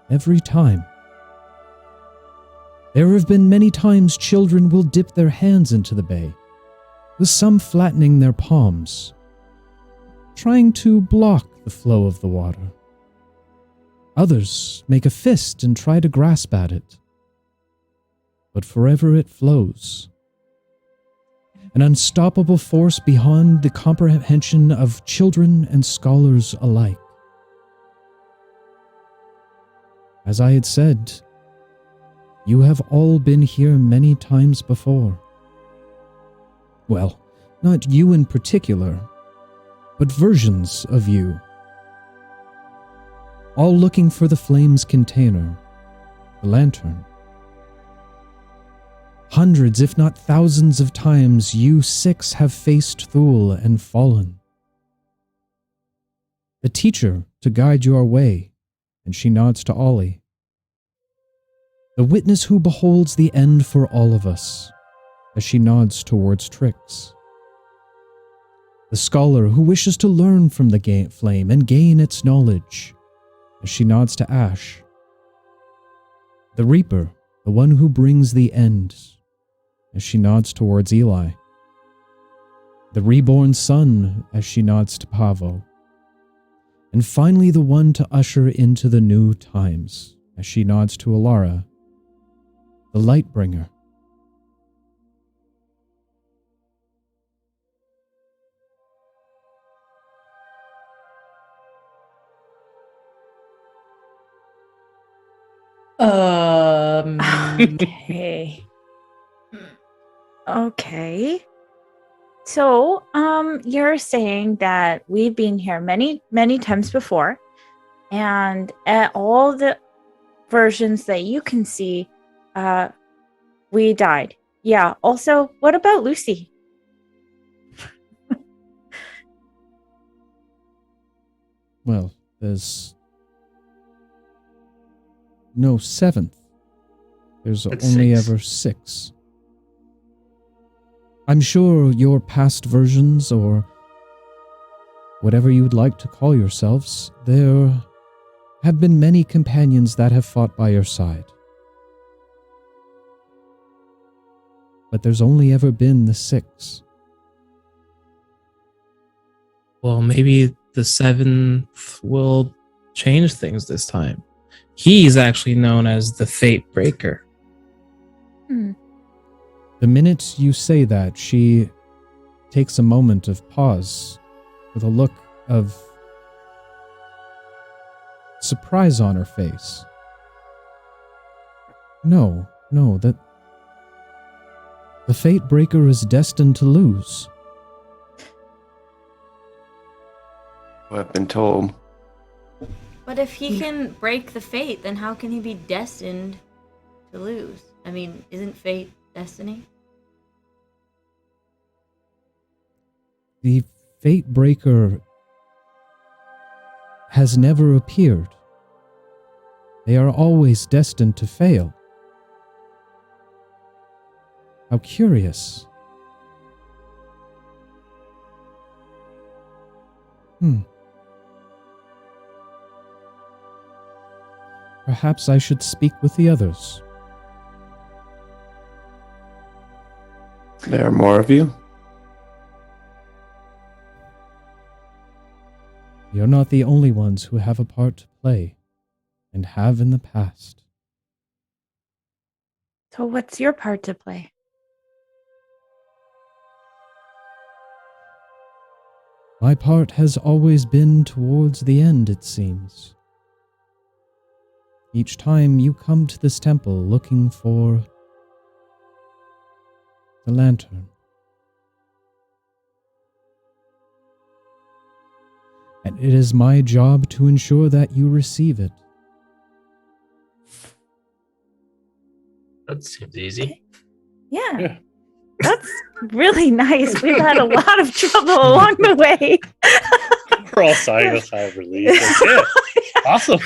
every time. There have been many times children will dip their hands into the bay, with some flattening their palms, trying to block the flow of the water. Others make a fist and try to grasp at it. But forever it flows. An unstoppable force beyond the comprehension of children and scholars alike. As I had said, you have all been here many times before. Well, not you in particular, but versions of you. All looking for the flame's container, the lantern. Hundreds, if not thousands of times, you six have faced Thule and fallen. The teacher to guide your way, and she nods to Ollie. The witness who beholds the end for all of us, as she nods towards Trix. The scholar who wishes to learn from the flame and gain its knowledge, as she nods to Ash. The reaper, the one who brings the end, as she nods towards Eli. The reborn son, as she nods to Pavo. And finally the one to usher into the new times, as she nods to Alara, the Lightbringer. Okay. Okay. So, you're saying that we've been here many, many times before, and at all the versions that you can see, we died. Yeah. Also, what about Lucy? Well, there's no 7th. There's That's only 6. ever 6. I'm sure your past versions, or whatever you'd like to call yourselves, there have been many companions that have fought by your side. But there's only ever been the 6. Well, maybe the 7th will change things this time. He's actually known as the Fate Breaker. The minute you say that, she takes a moment of pause with a look of surprise on her face. No, that the Fate Breaker is destined to lose. I've been told. But if he can break the fate, then how can he be destined to lose? I mean, isn't fate destiny? The Fate Breaker has never appeared. They are always destined to fail. How curious. Perhaps I should speak with the others. There are more of you? You're not the only ones who have a part to play, and have in the past. So what's your part to play? My part has always been towards the end, it seems. Each time you come to this temple looking for the lantern. And it is my job to ensure that you receive it. That seems easy. Yeah. That's really nice. We've had a lot of trouble along the way. We're all sighing a sigh of relief. Like, yeah, awesome.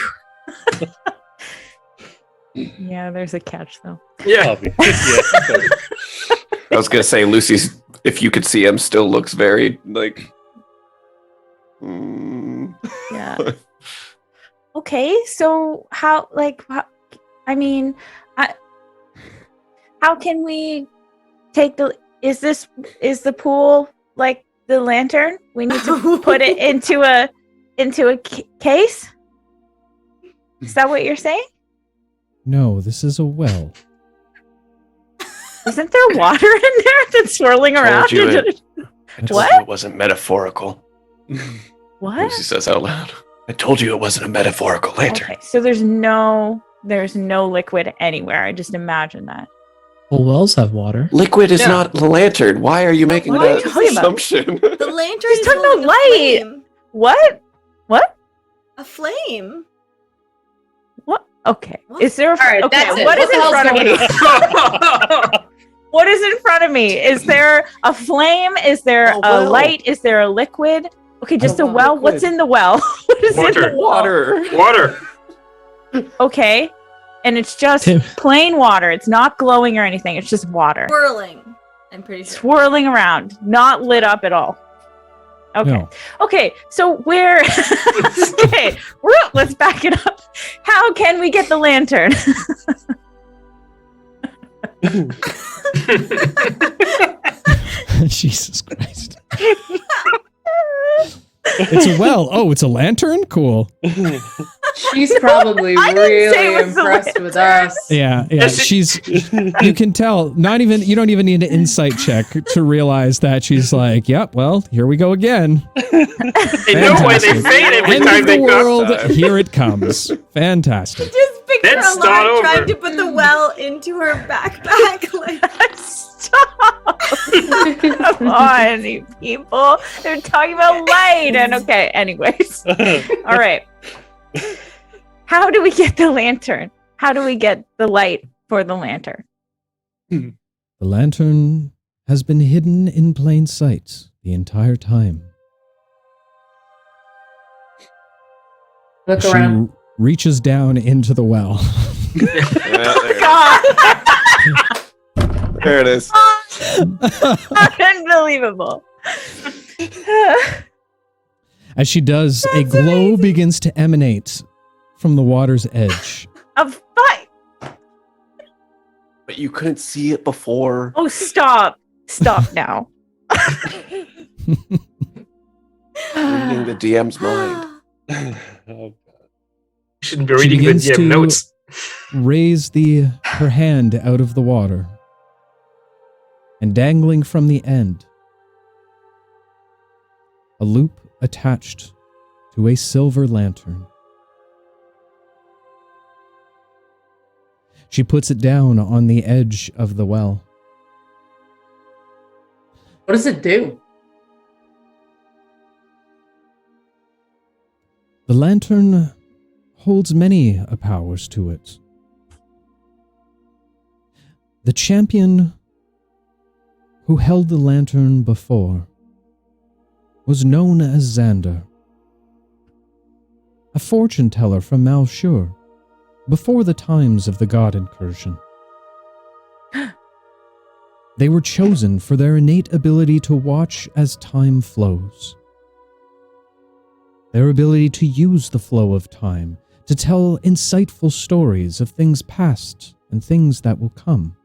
Yeah, there's a catch though. Yeah. I was gonna say Lucy's. If you could see him, still looks very like. Yeah. Okay, so how can we take is the pool like the lantern? We need to put it into a case? Is that what you're saying? No, this is a well. Isn't there water in there that's swirling around? I told What? you it wasn't metaphorical. What? Lucy says out loud. I told you it wasn't a metaphorical lantern. Okay, so there's no liquid anywhere. I just imagine that. Well, wells have water. Liquid is not the lantern. Why are you making What are that you talking about? assumption? The lantern He's is talking holding about a light. flame. What? A flame. What? Okay. What? Is there? All right, okay. that's it. What What is the in hell's front of going me? What is in front of me? Is there a flame? Is there A a well. light? Is there a liquid? Okay, just a well. liquid. What's in the well? What is in Water. the well? Water. Okay. And it's just Tim. plain water. It's not glowing or anything. It's just water. Swirling. I'm pretty sure. Swirling around. Not lit up at all. Okay. No. Okay, so let's back it up. How can we get the lantern? Jesus Christ. It's a well. Oh, it's a lantern? Cool. She's probably I didn't say it really was the impressed with us. Yeah. Yes, it- She's, you can tell, you don't even need an insight check to realize that she's like, yep, well, here we go again. They know why they Fantastic. say it every End time of they the come. world, here it comes. Fantastic. Just picture Let's start Alara over. trying to put the well into her backpack. Like, Stop! Come on, you people. They're talking about light. And okay, anyways. All right. How do we get the lantern? How do we get the light for the lantern? The lantern has been hidden in plain sight the entire time. Look She around. reaches down into the well. There it is. Unbelievable. As she does, a glow begins to emanate from the water's edge. A fight. But you couldn't see it before. Oh, stop. Stop now. Reading the DM's mind. Oh, You shouldn't be She reading the begins DM to notes. raise her hand out of the water, and dangling from the end, a loop attached to a silver lantern. She puts it down on the edge of the well. What does it do? The lantern holds many powers to it. The champion who held the lantern before was known as Xander, a fortune teller from Malshur, before the times of the god incursion. They were chosen for their innate ability to watch as time flows. Their ability to use the flow of time to tell insightful stories of things past and things that will come.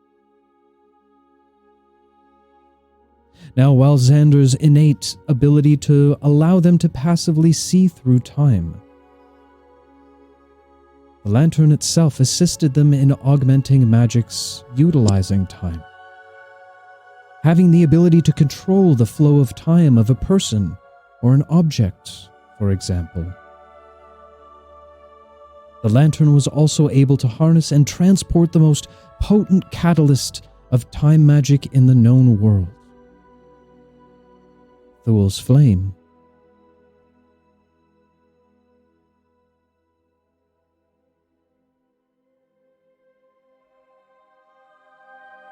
Now, while Xander's innate ability to allow them to passively see through time, the lantern itself assisted them in augmenting magics utilizing time. Having the ability to control the flow of time of a person or an object, for example. The lantern was also able to harness and transport the most potent catalyst of time magic in the known world, Thul's flame.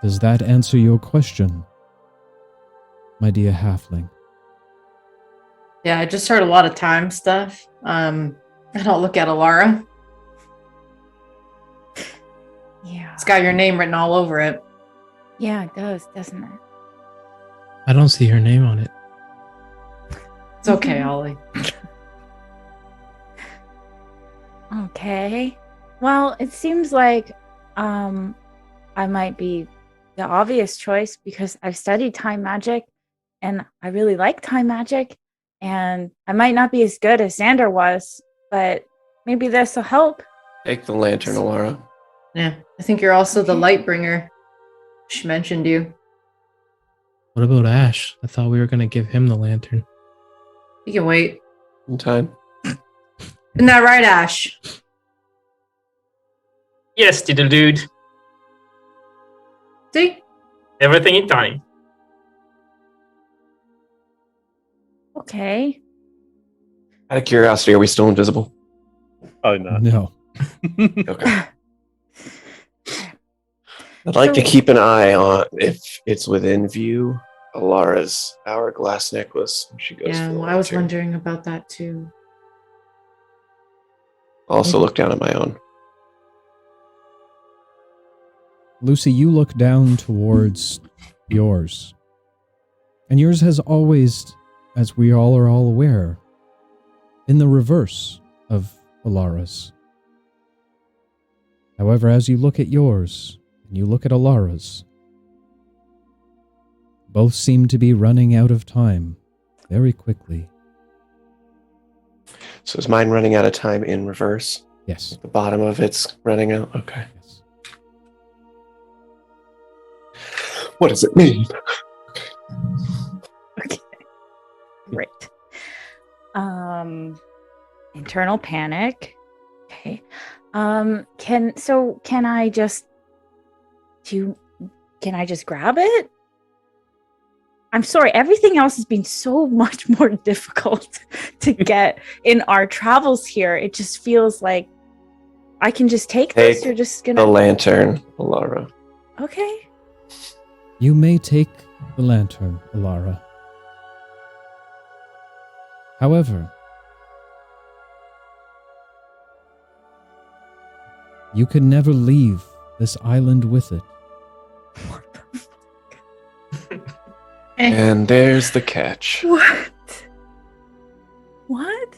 Does that answer your question, my dear halfling? Yeah, I just heard a lot of time stuff. I don't look at Alara. Yeah. It's got your name written all over it. Yeah, it does, doesn't it? I don't see her name on it. It's okay, Ollie. Okay. Well, it seems like I might be the obvious choice because I've studied time magic and I really like time magic, and I might not be as good as Xander was, but maybe this will help. Take the lantern, Alara. Yeah, I think you're also the light bringer. She mentioned you. What about Ash? I thought we were going to give him the lantern. You can wait. In time. Isn't that right, Ash? Yes, diddle dude. See? Everything in time. Okay. Out of curiosity, are we still invisible? probably not. No. Okay. I'd like to keep an eye on if it's within view. Alara's hourglass necklace when she goes Yeah, for the well, I was lantern. wondering about that too. Also look down at my own. Lucy, you look down towards yours. And yours has always, as we all are all aware, in the reverse of Alara's. However, as you look at yours, and you look at Alara's, both seem to be running out of time very quickly. So is mine running out of time in reverse? Yes. The bottom of it's running out? Okay. Yes. What does it mean? Okay. Great. Internal panic. Okay. Can I just grab it? I'm sorry, everything else has been so much more difficult to get in our travels here. It just feels like I can just take this. Take You're just the gonna. lantern, Alara. Okay. You may take the lantern, Alara. However, you can never leave this island with it. And there's the catch. What? What?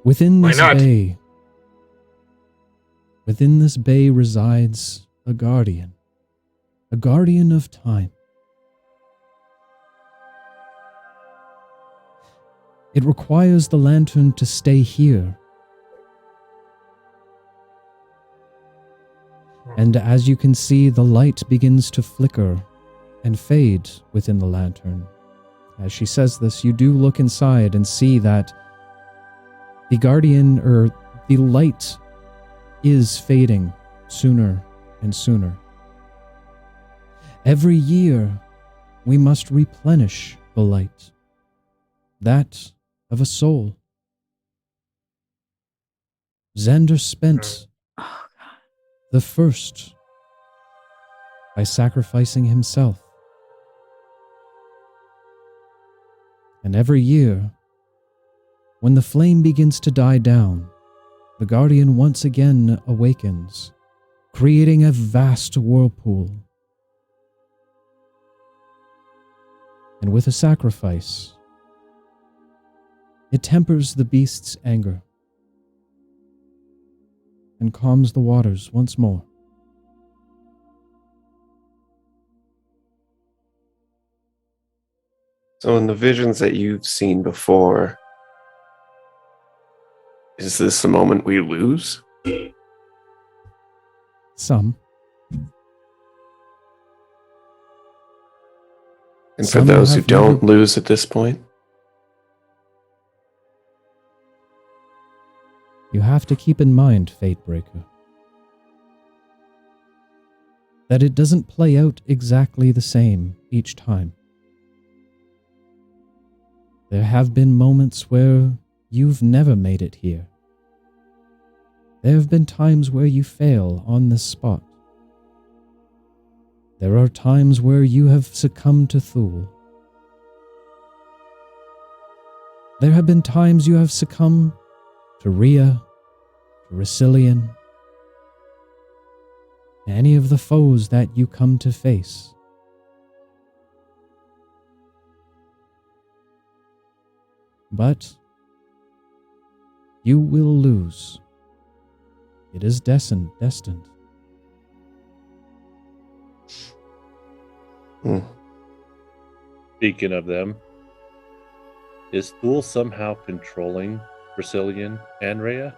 Within Why this not? bay, resides a guardian of time. It requires the lantern to stay here. And as you can see, the light begins to flicker and fade within the lantern. As she says this, you do look inside and see that the guardian, or the light, is fading sooner and sooner. Every year, we must replenish the light, that of a soul. Xander spent the first by sacrificing himself. And every year, when the flame begins to die down, the guardian once again awakens, creating a vast whirlpool. And with a sacrifice, it tempers the beast's anger and calms the waters once more. So in the visions that you've seen before, is this the moment we lose? Some. And for Some those who have don't never- lose at this point? You have to keep in mind, Fatebreaker, that it doesn't play out exactly the same each time. There have been moments where you've never made it here. There have been times where you fail on this spot. There are times where you have succumbed to Thule. There have been times you have succumbed to Rhea, to Racilian, any of the foes that you come to face. But you will lose. It is destined. Speaking of them, is Thule somehow controlling Brazilian and Rhea?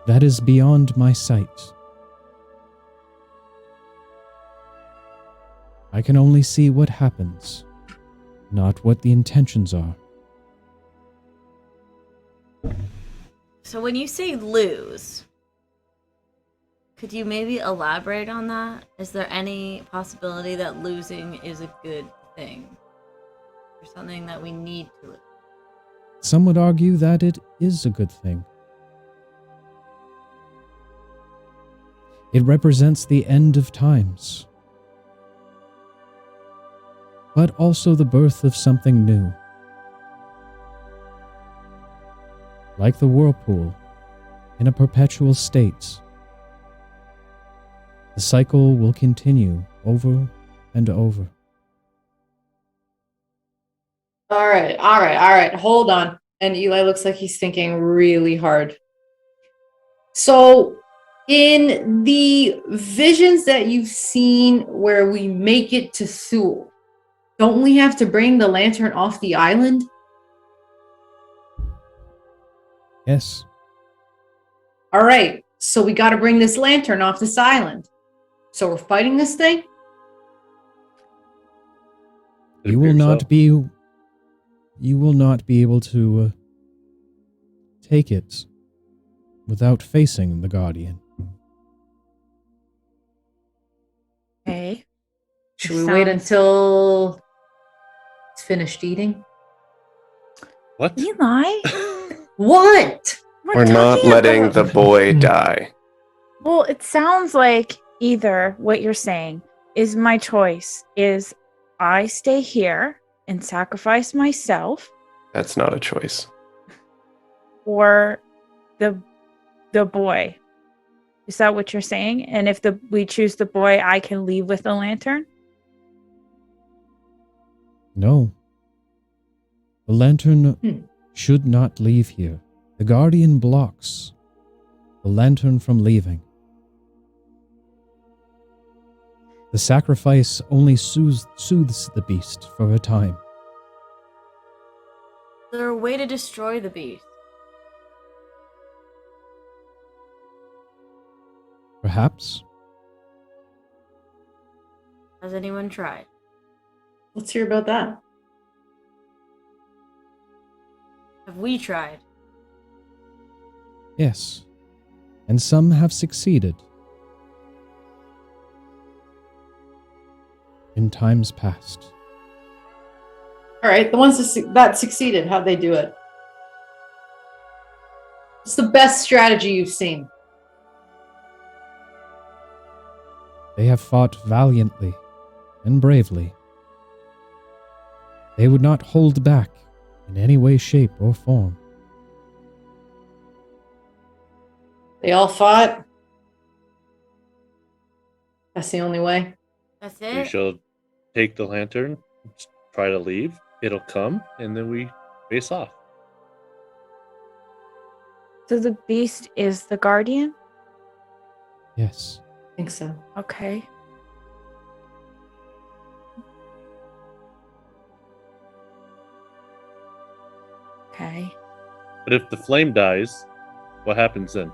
That is beyond my sight. I can only see what happens, not what the intentions are. So when you say lose, could you maybe elaborate on that? Is there any possibility that losing is a good thing? Or something that we need to lose? Some would argue that it is a good thing. It represents the end of times, but also the birth of something new. Like the whirlpool, in a perpetual state, the cycle will continue over and over. All right. Hold on. And Eli looks like he's thinking really hard. So, in the visions that you've seen where we make it to Thule, don't we have to bring the lantern off the island? Yes. All right. So we got to bring this lantern off this island. So we're fighting this thing? You will not be able to take it without facing the Guardian. Okay. Should we wait until it's finished eating? What? Eli? What? We're not talking letting about- the boy die. Well, it sounds like either what you're saying is my choice is I stay here and sacrifice myself, That's not a choice. or the boy. Is that what you're saying? And if we choose the boy, I can leave with the lantern? No. The lantern should not leave here. The Guardian blocks the lantern from leaving. The sacrifice only soothes the beast for a time. Is there a way to destroy the beast? Perhaps. Has anyone tried? Let's hear about that. Have we tried? Yes. And some have succeeded. In times past. All right, the ones that succeeded, how'd they do it? What's the best strategy you've seen? They have fought valiantly and bravely. They would not hold back in any way, shape, or form. They all fought. That's the only way. That's We it? shall take the lantern, try to leave. It'll come, and then we face off. So the beast is the guardian? Yes. I think so. Okay. Okay. But if the flame dies, what happens then?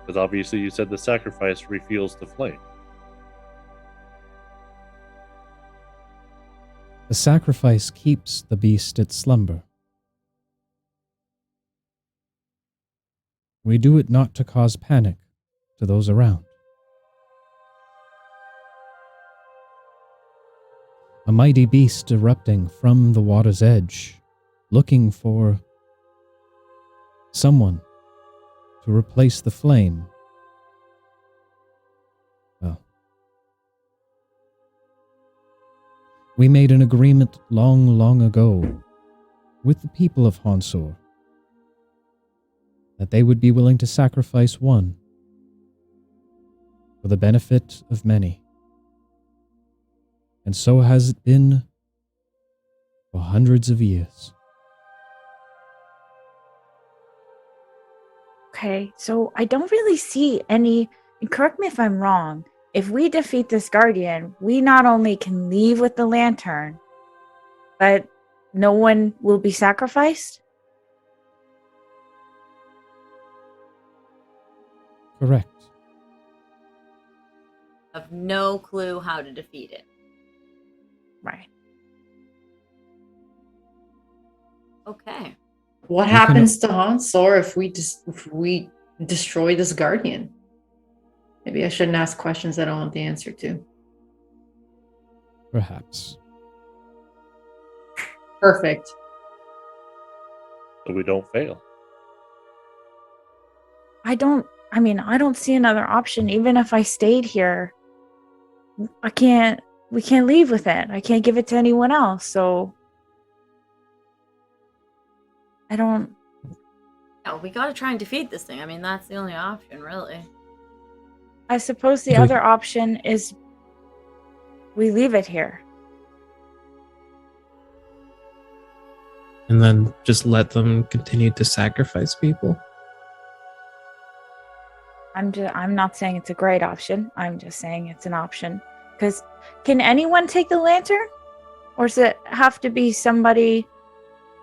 Because obviously you said the sacrifice refuels the flame. The sacrifice keeps the beast at slumber. We do it not to cause panic to those around. A mighty beast erupting from the water's edge, looking for someone to replace the flame. Well, we made an agreement long, long ago with the people of Hansor that they would be willing to sacrifice one for the benefit of many. And so has it been for hundreds of years. Okay, so I don't really see any, and correct me if I'm wrong, if we defeat this guardian, we not only can leave with the lantern, but no one will be sacrificed? Correct. Have no clue how to defeat it. Right. Okay. What happens to Hansor if we destroy this guardian? Maybe I shouldn't ask questions I don't want the answer to. Perhaps. Perfect. So we don't fail. I don't see another option. Even if I stayed here, we can't leave with it. I can't give it to anyone else. So I don't. No, we gotta try and defeat this thing. I mean, that's the only option, really. I suppose the other option is we leave it here. And then just let them continue to sacrifice people. I'm not saying it's a great option. I'm just saying it's an option. Because can anyone take the lantern? Or does it have to be somebody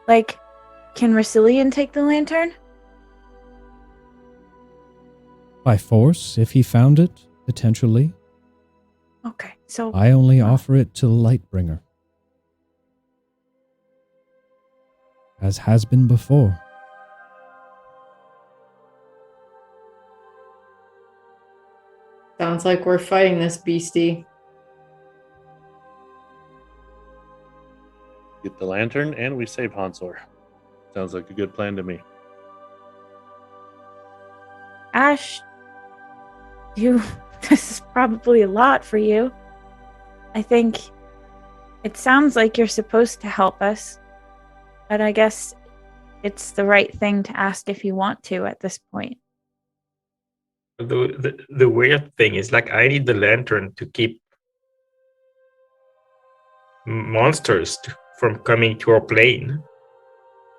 like, can Rasilian take the lantern? By force, if he found it, potentially. Okay, so I only offer it to the Lightbringer, as has been before. Sounds like we're fighting this beastie. Get the lantern and we save Hansor. Sounds like a good plan to me. Ash, this is probably a lot for you. I think it sounds like you're supposed to help us, but I guess it's the right thing to ask if you want to at this point. The weird thing is, like, I need the lantern to keep monsters from coming to our plane.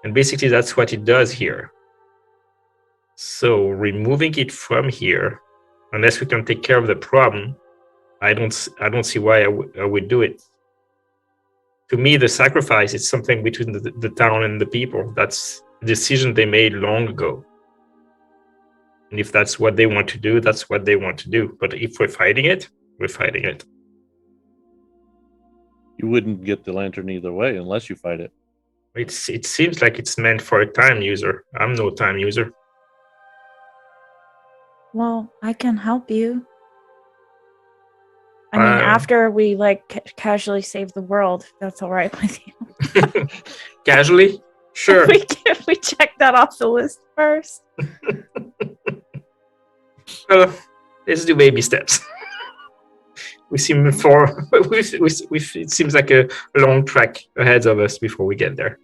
And basically that's what it does here. So removing it from here, unless we can take care of the problem, I don't see why I would do it. To me, the sacrifice is something between the town and the people. That's a decision they made long ago. And if that's what they want to do, that's what they want to do. But if we're fighting it, we're fighting it. You wouldn't get the lantern either way unless you fight it. It seems like it's meant for a time user. I'm no time user. Well, I can help you. I mean, after we casually save the world, if that's all right with you. Casually? Sure. we check that off the list first. Let's do baby steps. It seems like a long track ahead of us before we get there.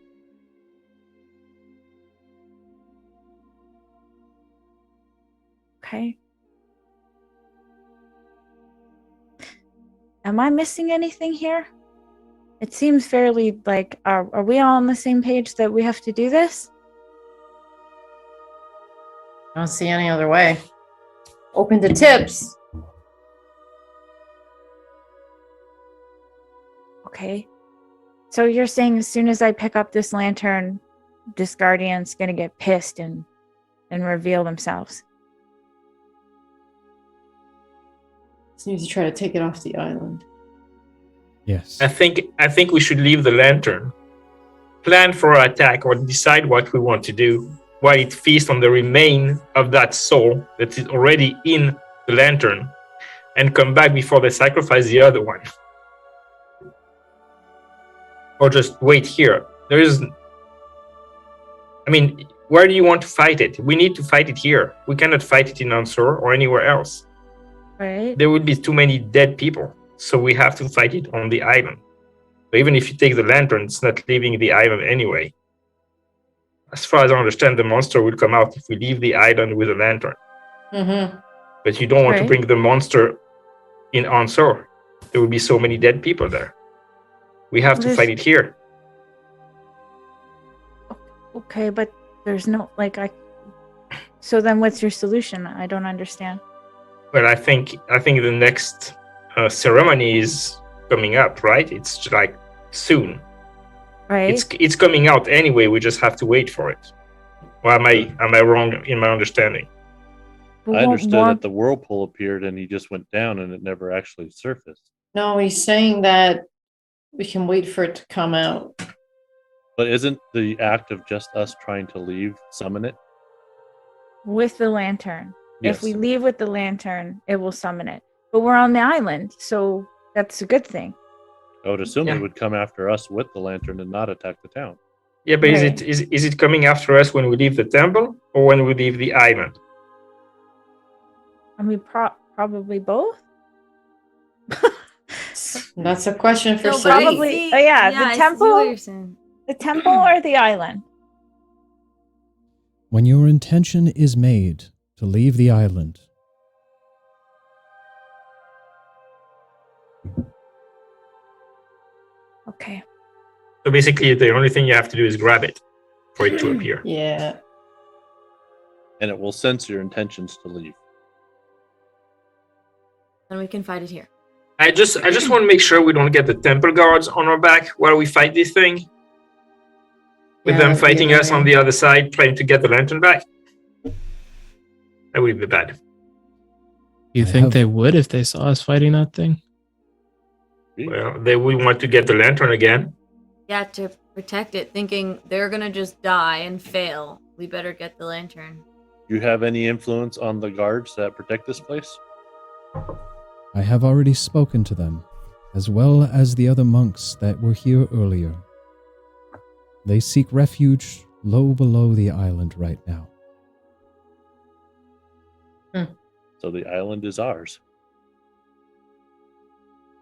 Okay. Am I missing anything here? It seems fairly are we all on the same page that we have to do this? I don't see any other way. Open to tips. Okay. So you're saying as soon as I pick up this lantern, this guardian's gonna get pissed and reveal themselves. As soon as you try to take it off the island. Yes. I think we should leave the lantern, plan for our attack, or decide what we want to do while it feasts on the remain of that soul that is already in the lantern, and come back before they sacrifice the other one. Or just wait here. Where do you want to fight it? We need to fight it here. We cannot fight it in Ansur or anywhere else. Right. There would be too many dead people, so we have to fight it on the island. So even if you take the lantern, it's not leaving the island anyway. As far as I understand, the monster will come out if we leave the island with a lantern. Mm-hmm. But you don't want to bring the monster in Ansur. There will be so many dead people there. We have to fight it here. Okay, but there's no so then what's your solution? I don't understand. Well, I think the next ceremony is coming up, right? It's soon. Right. It's coming out anyway. We just have to wait for it. Or am I wrong in my understanding? I understood that the whirlpool appeared and he just went down and it never actually surfaced. No, he's saying that we can wait for it to come out. But isn't the act of just us trying to leave summon it? With the lantern. Yes. If we leave with the lantern, it will summon it. But we're on the island, so that's a good thing. I would assume it would come after us with the lantern and not attack the town. Yeah, but is it coming after us when we leave the temple or when we leave the island? I mean, probably both. That's a question for probably. The temple. The temple or the island. When your intention is made to leave the island, okay. So basically, the only thing you have to do is grab it for it to appear. Yeah. And it will sense your intentions to leave. Then we can fight it here. I just want to make sure we don't get the temple guards on our back while we fight this thing. With them fighting us on the other side, trying to get the lantern back. That would be bad. Do you think they would if they saw us fighting that thing? Well, they will want to get the lantern again. Yeah, to protect it, thinking they're gonna just die and fail. We better get the lantern. You have any influence on the guards that protect this place? I have already spoken to them, as well as the other monks that were here earlier. They seek refuge low below the island right now. So the island is ours.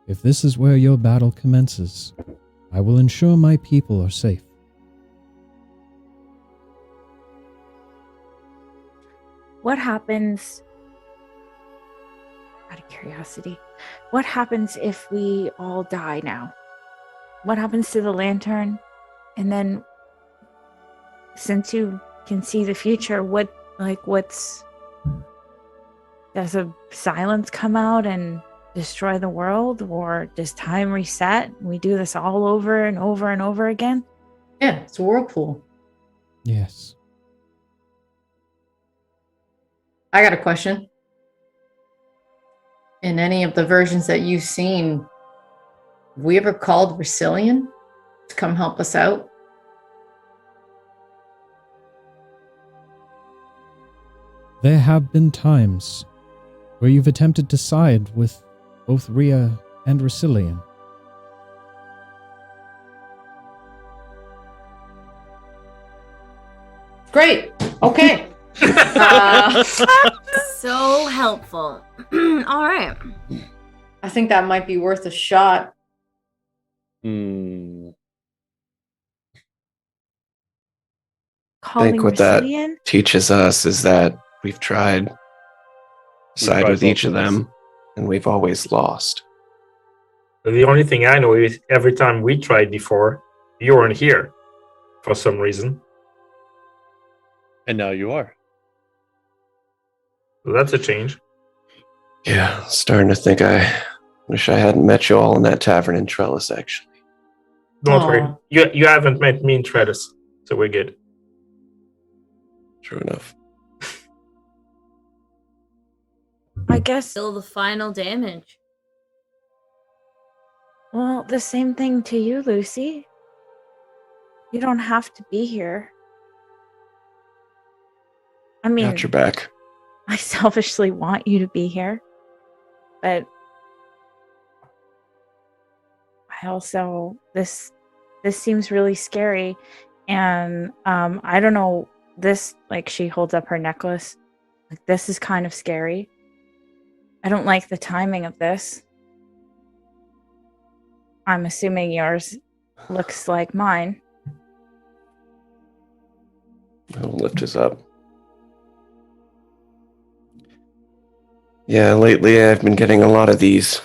If this is where your battle commences, I will ensure my people are safe. What happens, out of curiosity, what happens if we all die now? What happens to the lantern? And then, since you can see the future, does a silence come out and destroy the world, or does time reset? We do this all over and over and over again? Yeah, it's a whirlpool. Yes. I got a question. In any of the versions that you've seen, have we ever called Resilient to come help us out? There have been times where you've attempted to side with both Rhea and Resilient. Great. Okay. So helpful. All right. I think that might be worth a shot. Hmm. I Calling think what that Resilient? teaches us is that we've tried to side tried with each both of ways. them, and we've always lost. The only thing I know is every time we tried before, you weren't here for some reason. And now you are. So that's a change. Yeah, starting to think I wish I hadn't met you all in that tavern in Trellis, actually. Don't Aw. worry. You haven't met me in Treadis, so we're good. True enough. I guess, Still the final damage. well, the same thing to you, Lucy. You don't have to be here. I mean, Got your back. I selfishly want you to be here, but I also this seems really scary, and I don't know, this, like, she holds up her necklace, like, this is kind of scary. I don't like the timing of this. I'm assuming yours looks like mine. I'll lift us up. Yeah, lately I've been getting a lot of these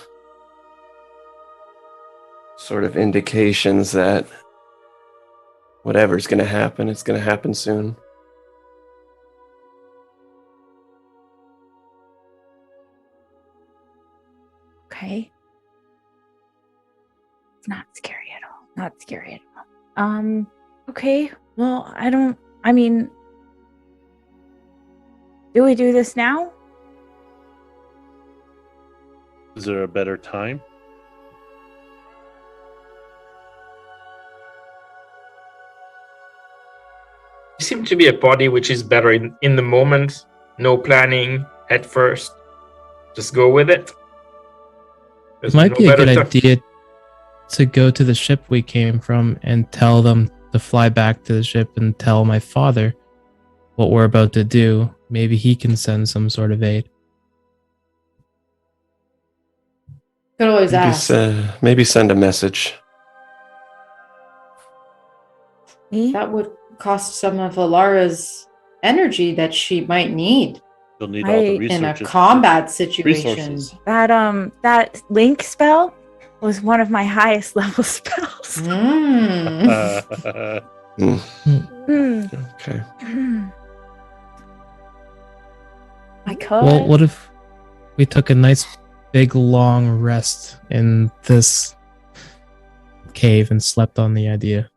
sort of indications that whatever's going to happen, it's going to happen soon. Okay. It's not scary at all. Not scary at all. Okay. Well, I mean, do we do this now? Is there a better time? You seem to be a party which is better in the moment, no planning, head first. Just go with it. It might be a good idea to go to the ship we came from and tell them to fly back to the ship and tell my father what we're about to do. Maybe he can send some sort of aid. Could always ask. Maybe send a message. Me? That would cost some of Alara's energy that she might need You'll need all the in a research. combat situation. Resources. That link spell was one of my highest level spells. Mm. Hmm. Okay. I could. Well, what if we took a nice big long rest in this cave and slept on the idea?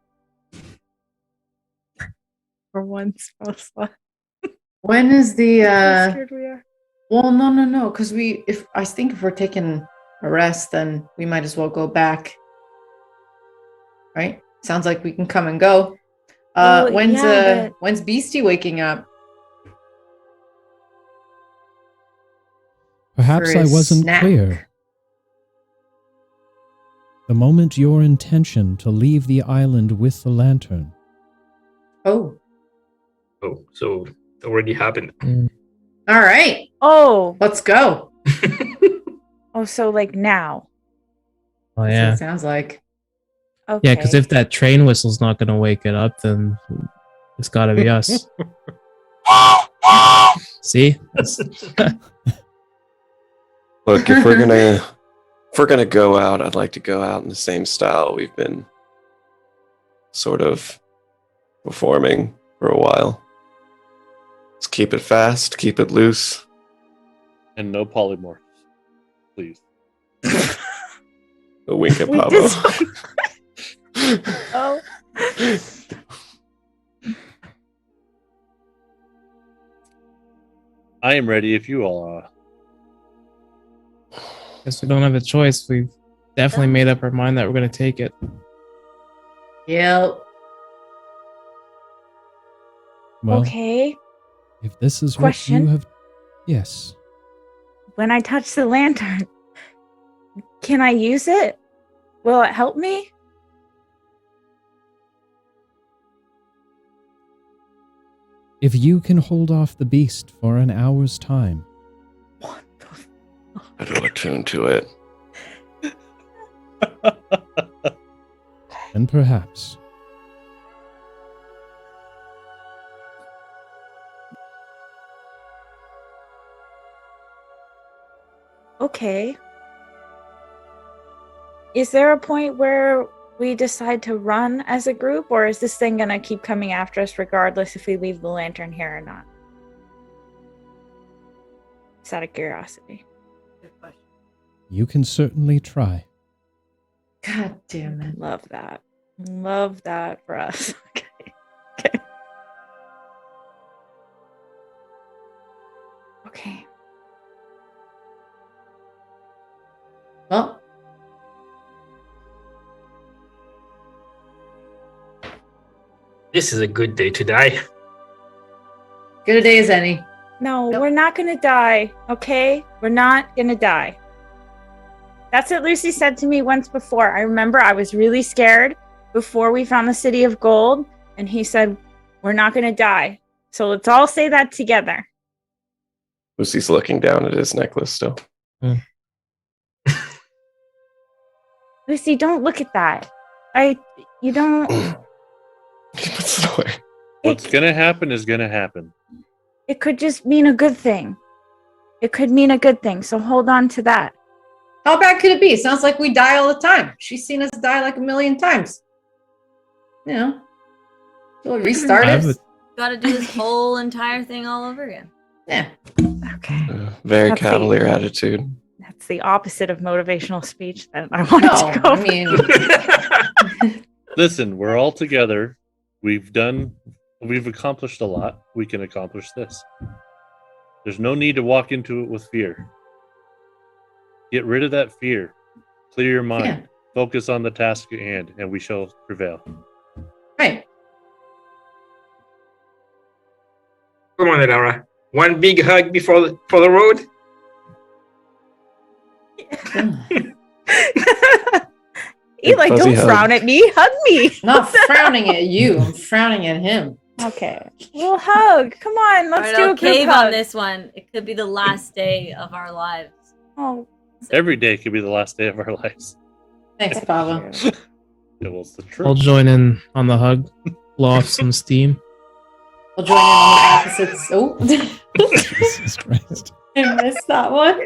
For once, When is the how scared we are. well, no, because if we're taking a rest, then we might as well go back. Right? Sounds like we can come and go. Well, yeah, but- When's Beastie waking up? Perhaps For I his wasn't snack. clear. The moment your intention to leave the island with the lantern, Oh. Oh, so it already happened. All right. Oh, Let's go. oh, so like now. Oh That's what yeah. it sounds like. Okay. Yeah, because if that train whistle's not gonna wake it up, then it's gotta be us. See? Look, if we're gonna go out, I'd like to go out in the same style we've been sort of performing for a while. Let's keep it fast, keep it loose. And no polymorphs, please. A wink at We Pablo. just- Oh. I am ready if you all are. Guess we don't have a choice. We've definitely made up our mind that we're gonna take it. Yep. well, Okay. if this is Question? what you have... Yes. When I touch the lantern, can I use it? Will it help me? If you can hold off the beast for an hour's time, I do attune to it. then perhaps. Okay. Is there a point where we decide to run as a group, or is this thing gonna keep coming after us regardless if we leave the lantern here or not? It's out of curiosity. Good question. You can certainly try. God damn it. Love that. Love that for us. Okay. Okay. Okay. Well, This is a good day to die. good a day as any. No, Nope. we're not gonna die, okay? We're not gonna die. That's what Lucy said to me once before. I remember I was really scared before we found the City of Gold, and he said, we're not gonna die. So let's all say that together. Lucy's looking down at his necklace still. Lucy, don't look at that. You don't. He puts it away. What's gonna happen is gonna happen. It could just mean a good thing. It could mean a good thing. So hold on to that. How bad could it be? Sounds like we die all the time. She's seen us die like a million times. You know, we'll restart I it. would- Got to do this whole entire thing all over again. Yeah. Okay. Very That's cavalier attitude. That's the opposite of motivational speech that I wanted No, to go. I mean, Listen, we're all together. We've accomplished a lot. We can accomplish this. There's no need to walk into it with fear. Get rid of that fear. Clear your mind. Yeah. Focus on the task at hand, and we shall prevail. right. Come on, Elara. One big hug for the road. Eli, Fuzzy don't hug. frown at me. Hug me. Not frowning at you. I'm frowning at him. Okay. We'll hug. Come on. All Let's right, do I'll a group cave hug. on this one. It could be the last day of our lives. Oh, Every day could be the last day of our lives. Thanks, Pablo. It was the I'll truth. join in on the hug. Blow off some steam. We'll join in on the opposites. Oh, Jesus Christ. I missed that one.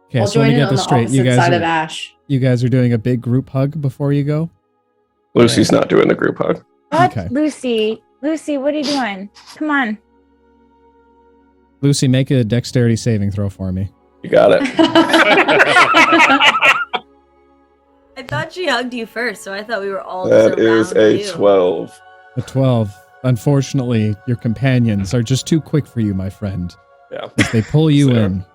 Okay, I'll so let join me in get on the this straight. You opposite side of guys, Ash. you guys are doing a big group hug before you go? Lucy's not doing the group hug. what? Okay. Lucy, what are you doing? Come on. Lucy, make a dexterity saving throw for me. You got it. I thought she hugged you first, so I thought we were all That just is around a you. 12. A 12. Unfortunately, your companions are just too quick for you, my friend. Yeah. As they pull you Fair. in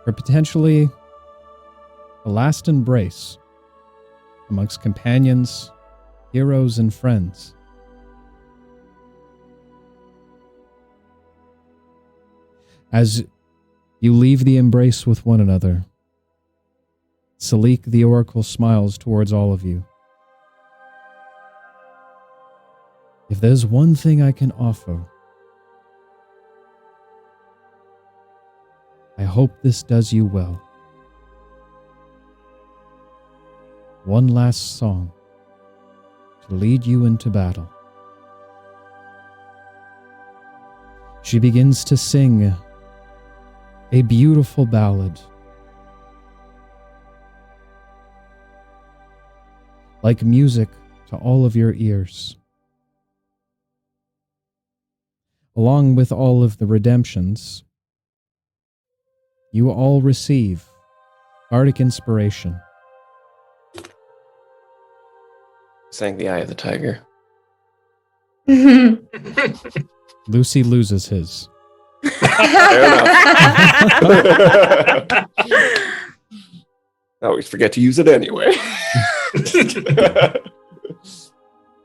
for potentially a last embrace amongst companions, heroes, and friends. As you leave the embrace with one another, Salik the Oracle smiles towards all of you. If there's one thing I can offer, I hope this does you well. One last song to lead you into battle. She begins to sing a beautiful ballad. Like music to all of your ears. Along with all of the redemptions, you all receive bardic inspiration. Sang the Eye of the Tiger. Lucy loses his. Fair enough. I always forget to use it anyway.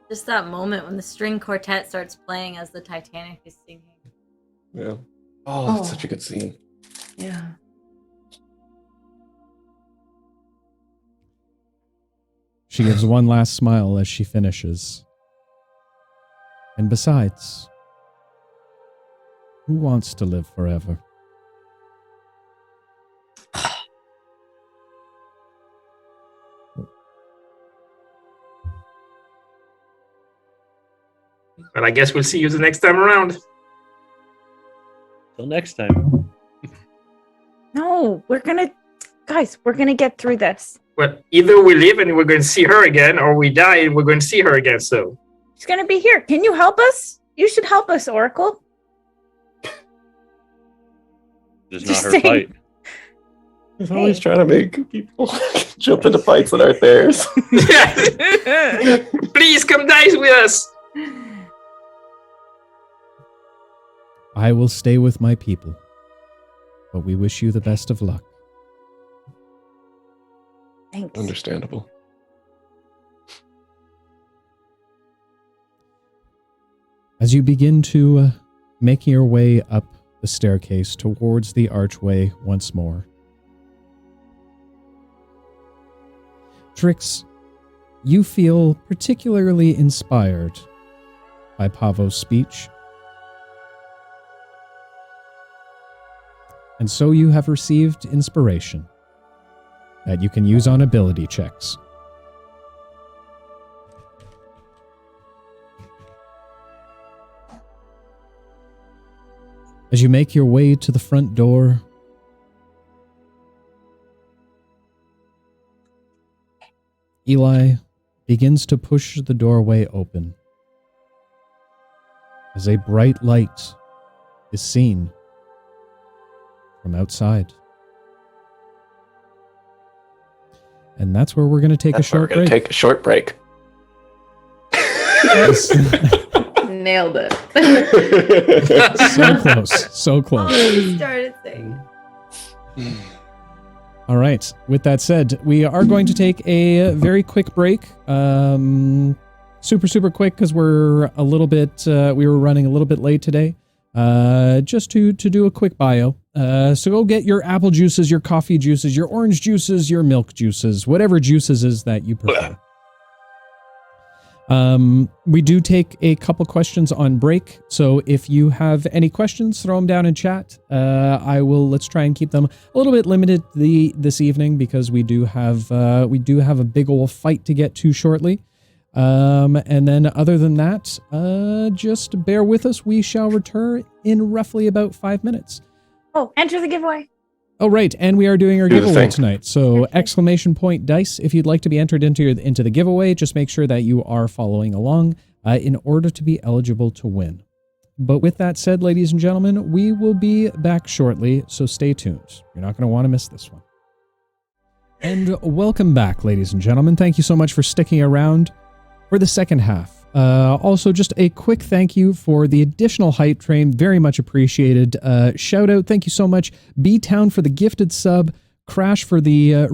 Just that moment when the string quartet starts playing as the Titanic is singing. Yeah. Oh, that's such a good scene. Yeah. She gives one last smile as she finishes. And besides, who wants to live forever? Well, I guess we'll see you the next time around. Till next time. No, we're gonna get through this. Well, either we live and we're going to see her again, or we die and we're going to see her again, so. She's gonna be here. Can you help us? You should help us, Oracle. This is Just not her saying. fight. He's always trying to make people jump into fights that aren't theirs. Please come dice with us. I will stay with my people, but we wish you the best of luck. Thanks. Understandable. As you begin to make your way up the staircase towards the archway once more, Trix, you feel particularly inspired by Pavo's speech. And so you have received inspiration that you can use on ability checks. As you make your way to the front door, Eli begins to push the doorway open as a bright light is seen from outside. And that's where we're going to take a short break. Take a short break. Nailed it. So close. So close. Already started saying. All right. With that said, we are going to take a very quick break. Super quick because we're a little bit, we were running a little bit late today. Just to do a quick bio. So go get your apple juices, your coffee juices, your orange juices, your milk juices, whatever juices is that you prefer. We do take a couple questions on break. So if you have any questions, throw them down in chat. Let's try and keep them a little bit limited this evening because we do have a big old fight to get to shortly. And then other than that, just bear with us. We shall return in roughly about 5 minutes. Oh, enter the giveaway. Oh, right. And we are doing our Do the giveaway thing. tonight. So exclamation point dice. If you'd like to be entered into the giveaway, just make sure that you are following along in order to be eligible to win. But with that said, ladies and gentlemen, we will be back shortly. So stay tuned. You're not going to want to miss this one. And welcome back, ladies and gentlemen. Thank you so much for sticking around for the second half Also, just a quick thank you for the additional hype train. Very much appreciated. Shout out. Thank you so much. B-Town for the gifted sub. Crash for the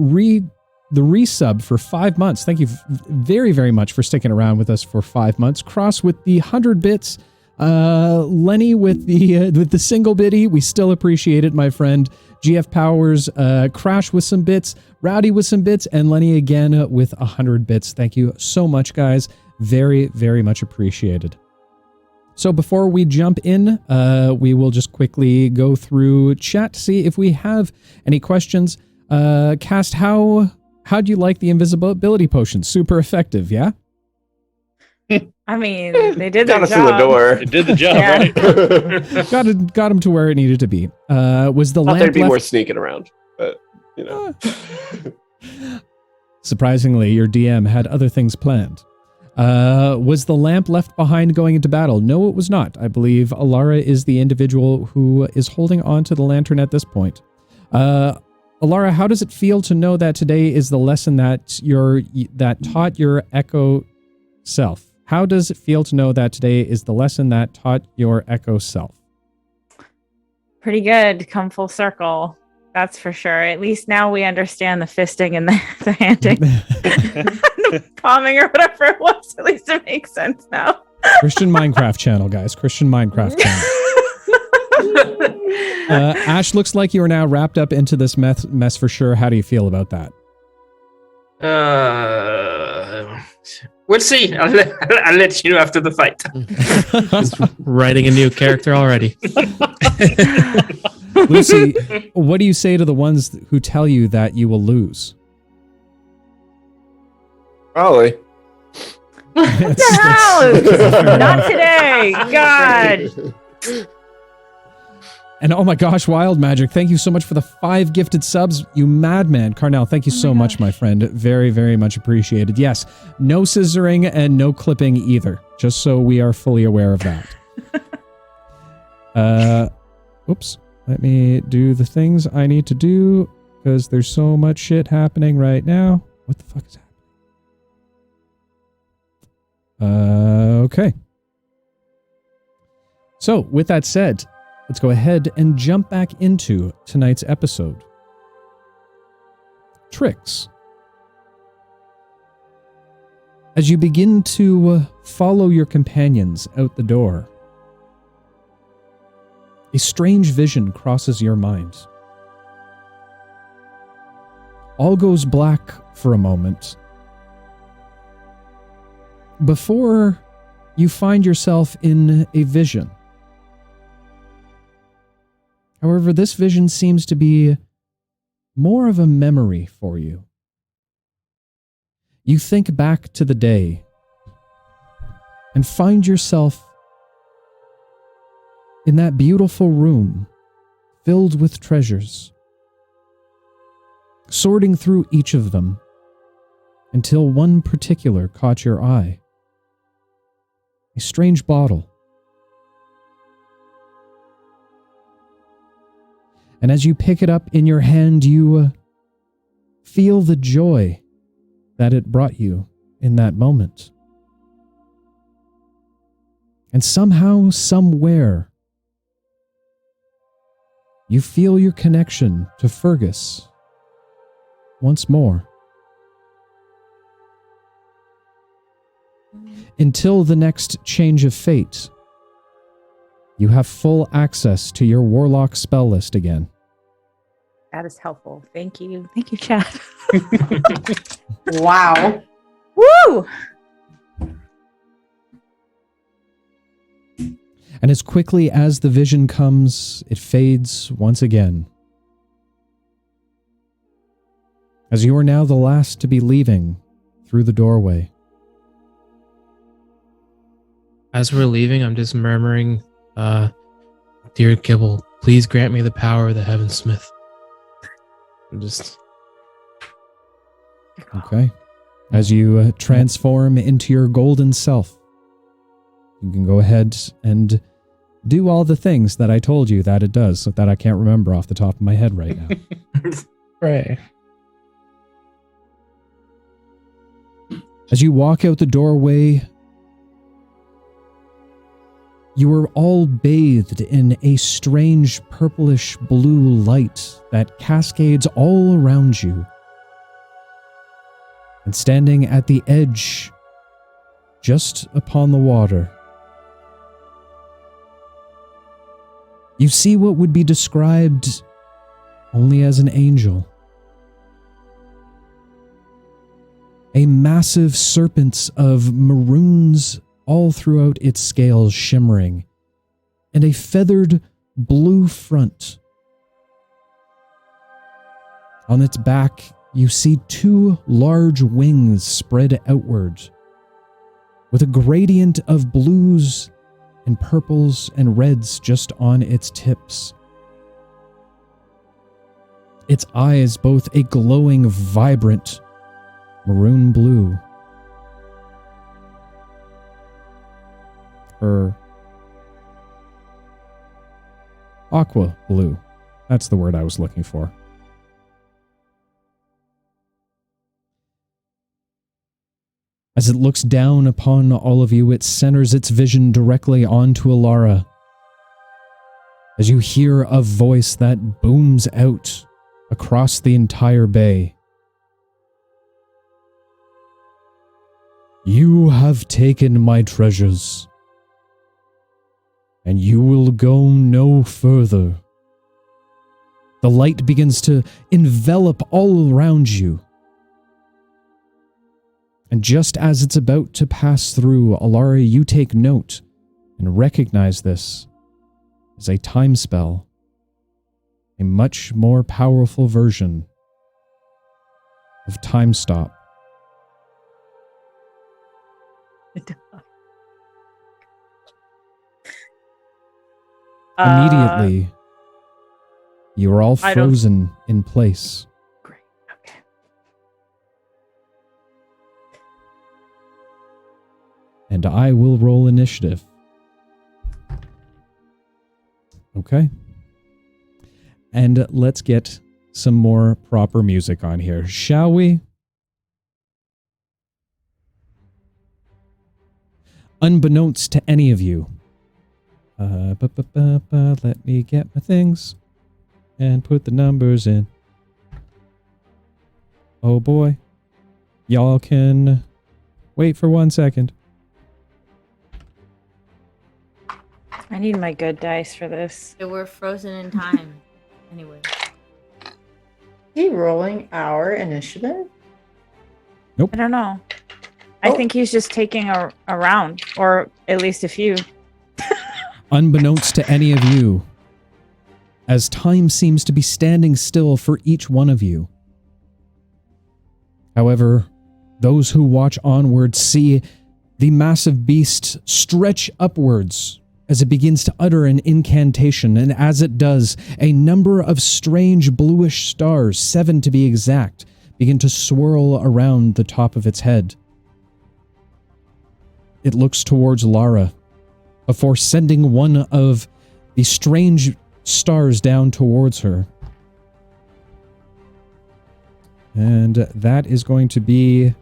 resub for 5 months. Thank you very, very much for sticking around with us for 5 months. Cross with the 100 bits. Lenny with the single bitty. We still appreciate it, my friend. GF Powers, Crash with some bits, Rowdy with some bits, and Lenny again with 100 bits. Thank you so much, guys. Very, very much appreciated. So before we jump in, we will just quickly go through chat to see if we have any questions. Cast, how do you like the invisibility potion? Super effective, yeah? I mean, they did Got their us job. in the door. It did the job, Yeah. right? got him to where it needed to be. Was the Thought lamp there'd be left? more sneaking around, but you know. Surprisingly, your DM had other things planned. Was the lamp left behind going into battle? No, it was not. I believe Alara is the individual who is holding on to the lantern at this point. Alara, how does it feel to know that today is the lesson that taught your echo self? How does it feel to know that today is the lesson that taught your echo self? Pretty good. Come full circle. That's for sure. At least now we understand the fisting and the handing. The palming or whatever it was. At least it makes sense now. Christian Minecraft channel, guys. Christian Minecraft channel. Ash, looks like you are now wrapped up into this mess for sure. How do you feel about that? We'll see. I'll let you know after the fight. Just writing a new character already. Lucy, what do you say to the ones who tell you that you will lose? Probably. What the hell? Not today. God. And oh my gosh, Wild Magic, thank you so much for the 5 gifted subs, you madman. Carnell, thank you so much, my friend. Very, very much appreciated. Yes, no scissoring and no clipping either, just so we are fully aware of that. Oops. Let me do the things I need to do, because there's so much shit happening right now. What the fuck is happening? Okay. So, with that said, let's go ahead and jump back into tonight's episode. Tricks. As you begin to follow your companions out the door, a strange vision crosses your mind. All goes black for a moment before you find yourself in a vision. However, this vision seems to be more of a memory for you. You think back to the day and find yourself in that beautiful room filled with treasures, sorting through each of them until one particular caught your eye. A strange bottle. And as you pick it up in your hand, you feel the joy that it brought you in that moment. And somehow, somewhere, you feel your connection to Fergus once more. Until the next change of fate, you have full access to your Warlock spell list again. That is helpful. Thank you. Thank you, chat. Wow. Woo! And as quickly as the vision comes, it fades once again. As you are now the last to be leaving through the doorway. As we're leaving, I'm just murmuring, Dear Gibble, please grant me the power of the Heavensmith. I'm just... Okay. As you transform into your golden self, you can go ahead and do all the things that I told you that it does, that I can't remember off the top of my head right now. Right. As you walk out the doorway, you are all bathed in a strange purplish blue light that cascades all around you. And standing at the edge, just upon the water, you see what would be described only as an angel. A massive serpent of maroons all throughout its scales shimmering, and a feathered blue front. On its back, you see two large wings spread outward, with a gradient of blues and purples and reds just on its tips. Its eyes both a glowing, vibrant maroon blue. Or aqua blue. That's the word I was looking for. As it looks down upon all of you, it centers its vision directly onto Alara. As you hear a voice that booms out across the entire bay. You have taken my treasures, and you will go no further. The light begins to envelop all around you. And just as it's about to pass through, Alara, you take note and recognize this as a time spell, a much more powerful version of Time Stop. Immediately, you are all frozen in place. Great. Okay. And I will roll initiative. Okay. And let's get some more proper music on here, shall we? Unbeknownst to any of you, let me get my things and put the numbers in. Oh boy. Y'all can wait for 1 second. I need my good dice for this. So we're frozen in time. Anyway. He rolling our initiative? Nope. I don't know. I think he's just taking a round, or at least a few. Unbeknownst to any of you, as time seems to be standing still for each one of you. However, those who watch onward see the massive beast stretch upwards as it begins to utter an incantation, and as it does, a number of strange bluish stars, 7 to be exact, begin to swirl around the top of its head. It looks towards Lara, before sending one of the strange stars down towards her. And that is going to be...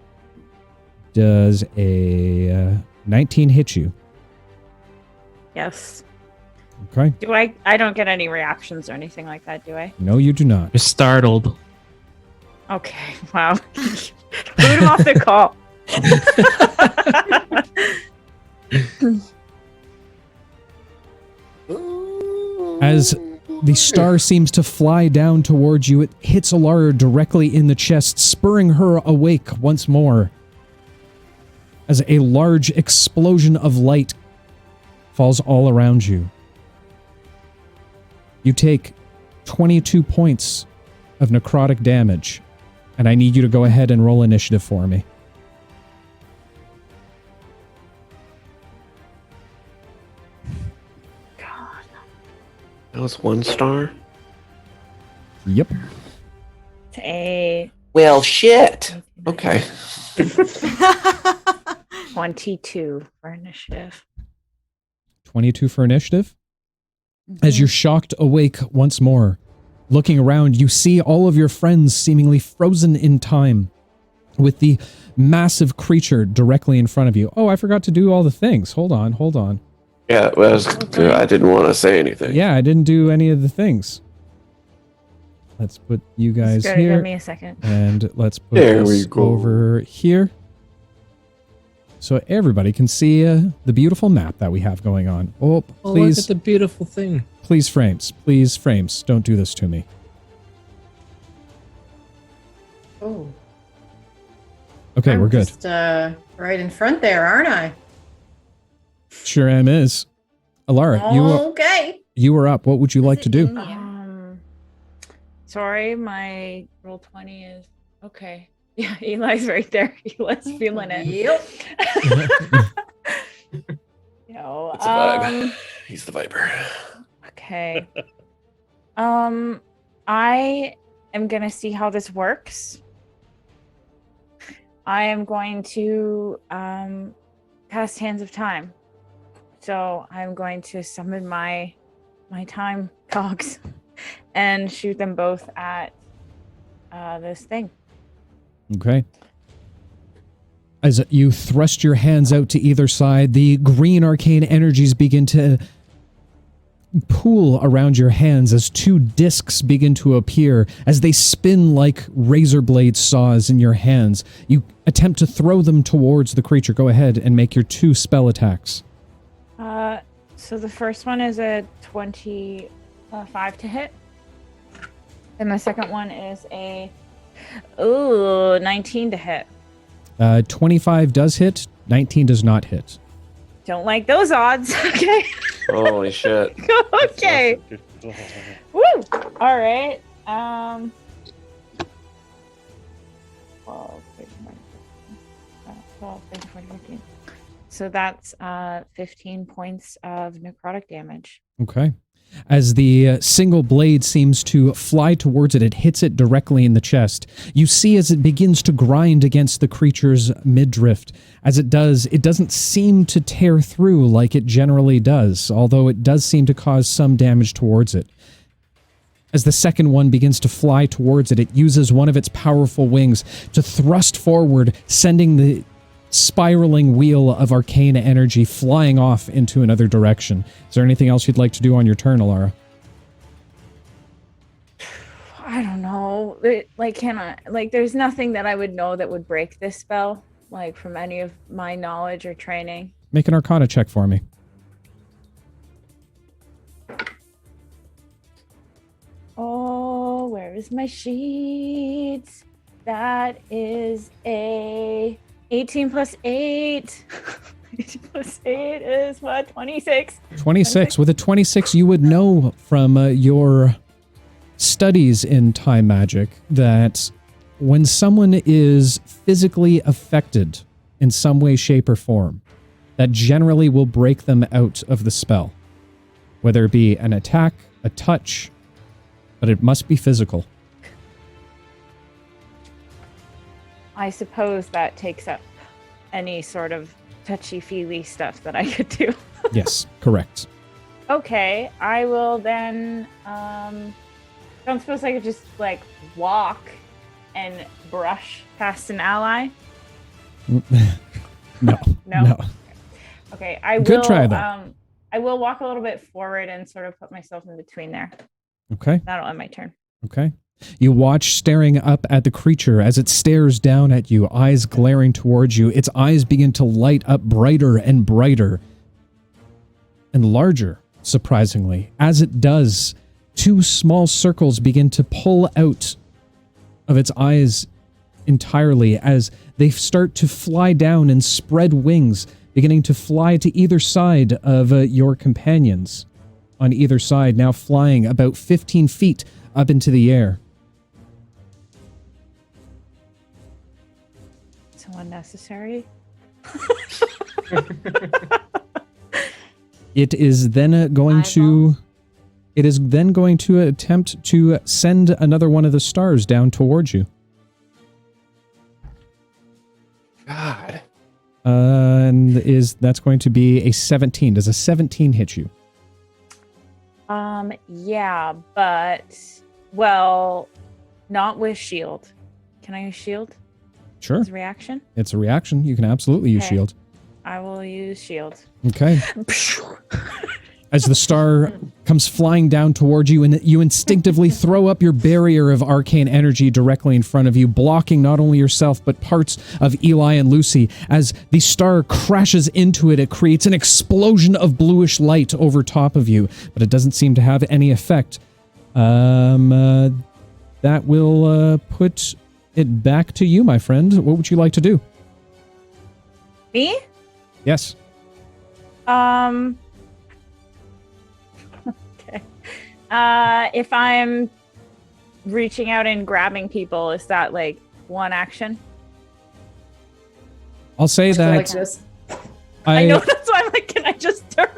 Does a 19 hit you? Yes. Okay. Do I don't get any reactions or anything like that, do I? No, you do not. You're startled. Okay. Wow. Boot him off the call. As the star seems to fly down towards you, it hits Alara directly in the chest, spurring her awake once more. As a large explosion of light falls all around you. You take 22 points of necrotic damage, and I need you to go ahead and roll initiative for me. God. That was 1 star? Yep. It's a Well, shit. Okay. 22 for initiative. 22 for initiative. As you're shocked awake once more, looking around, you see all of your friends seemingly frozen in time with the massive creature directly in front of you. Oh, I forgot to do all the things. Hold on. Yeah, well, I didn't want to say anything. Yeah, I didn't do any of the things. Let's put you guys Give here. me a second. And let's put There we this go. over here. So everybody can see the beautiful map that we have going on. Oh, Oh, look please, at the beautiful thing. please frames. Please frames. Don't do this to me. Oh, Okay, I'm we're good. Just, right in front there, aren't I? Sure am is. Alara, Okay. you were up. What would you like to do? Sorry, my roll 20 is okay. Yeah, Eli's right there. Eli's feeling it. Yep. Yo, It's a vibe. He's the Viper. okay. I am gonna see how this works. I am going to cast Hands of Time. So I'm going to summon my time cogs and shoot them both at this thing. Okay. As you thrust your hands out to either side, the green arcane energies begin to pool around your hands as two discs begin to appear as they spin like razor blade saws in your hands. You attempt to throw them towards the creature. Go ahead and make your 2 spell attacks. So the first one is a 25 to hit. And the second one is a 19 to hit. 25 does hit, 19 does not hit. Don't like those odds. Okay. Holy shit. Okay. Woo! All right. 12, 13, 14, 15. So that's 15 points of necrotic damage. Okay. As the single blade seems to fly towards it, it hits it directly in the chest. You see as it begins to grind against the creature's midriff. As it does, it doesn't seem to tear through like it generally does, although it does seem to cause some damage towards it. As the second one begins to fly towards it, it uses one of its powerful wings to thrust forward, sending the spiraling wheel of arcane energy flying off into another direction. Is there anything else you'd like to do on your turn, Alara? I don't know. There's nothing that I would know that would break this spell, like from any of my knowledge or training. Make an Arcana check for me. Oh, where is my sheets? That is a 18 plus 8. 18 plus 8 is what? 26. 26. With a 26, you would know from your studies in time magic that when someone is physically affected in some way, shape, or form, that generally will break them out of the spell. Whether it be an attack, a touch, but it must be physical. I suppose that takes up any sort of touchy-feely stuff that I could do. Yes, correct. Okay, I will then, don't suppose I could just, walk and brush past an ally? No. No? Okay, I will... Good try, though. I will walk a little bit forward and sort of put myself in between there. Okay. That'll end my turn. Okay. You watch staring up at the creature as it stares down at you, eyes glaring towards you. Its eyes begin to light up brighter and brighter and larger, surprisingly. As it does, 2 small circles begin to pull out of its eyes entirely as they start to fly down and spread wings, beginning to fly to either side of your companions. On either side, now flying about 15 feet up into the air. So unnecessary. It is then going to attempt to send another one of the stars down towards you. God. And that's going to be a 17. Does a 17 hit you? Yeah, but, well, not with shield. Can I use shield Sure. as a reaction? It's a reaction. You can absolutely use Okay. shield. I will use shield. Okay. As the star comes flying down towards you, and you instinctively throw up your barrier of arcane energy directly in front of you, blocking not only yourself, but parts of Eli and Lucy. As the star crashes into it, it creates an explosion of bluish light over top of you, but it doesn't seem to have any effect. That will put it back to you, my friend. What would you like to do? Me? Yes. Okay. If I'm reaching out and grabbing people, is that like one action? I'll say Just go that like this. I know, that's why I'm like, can I just turn?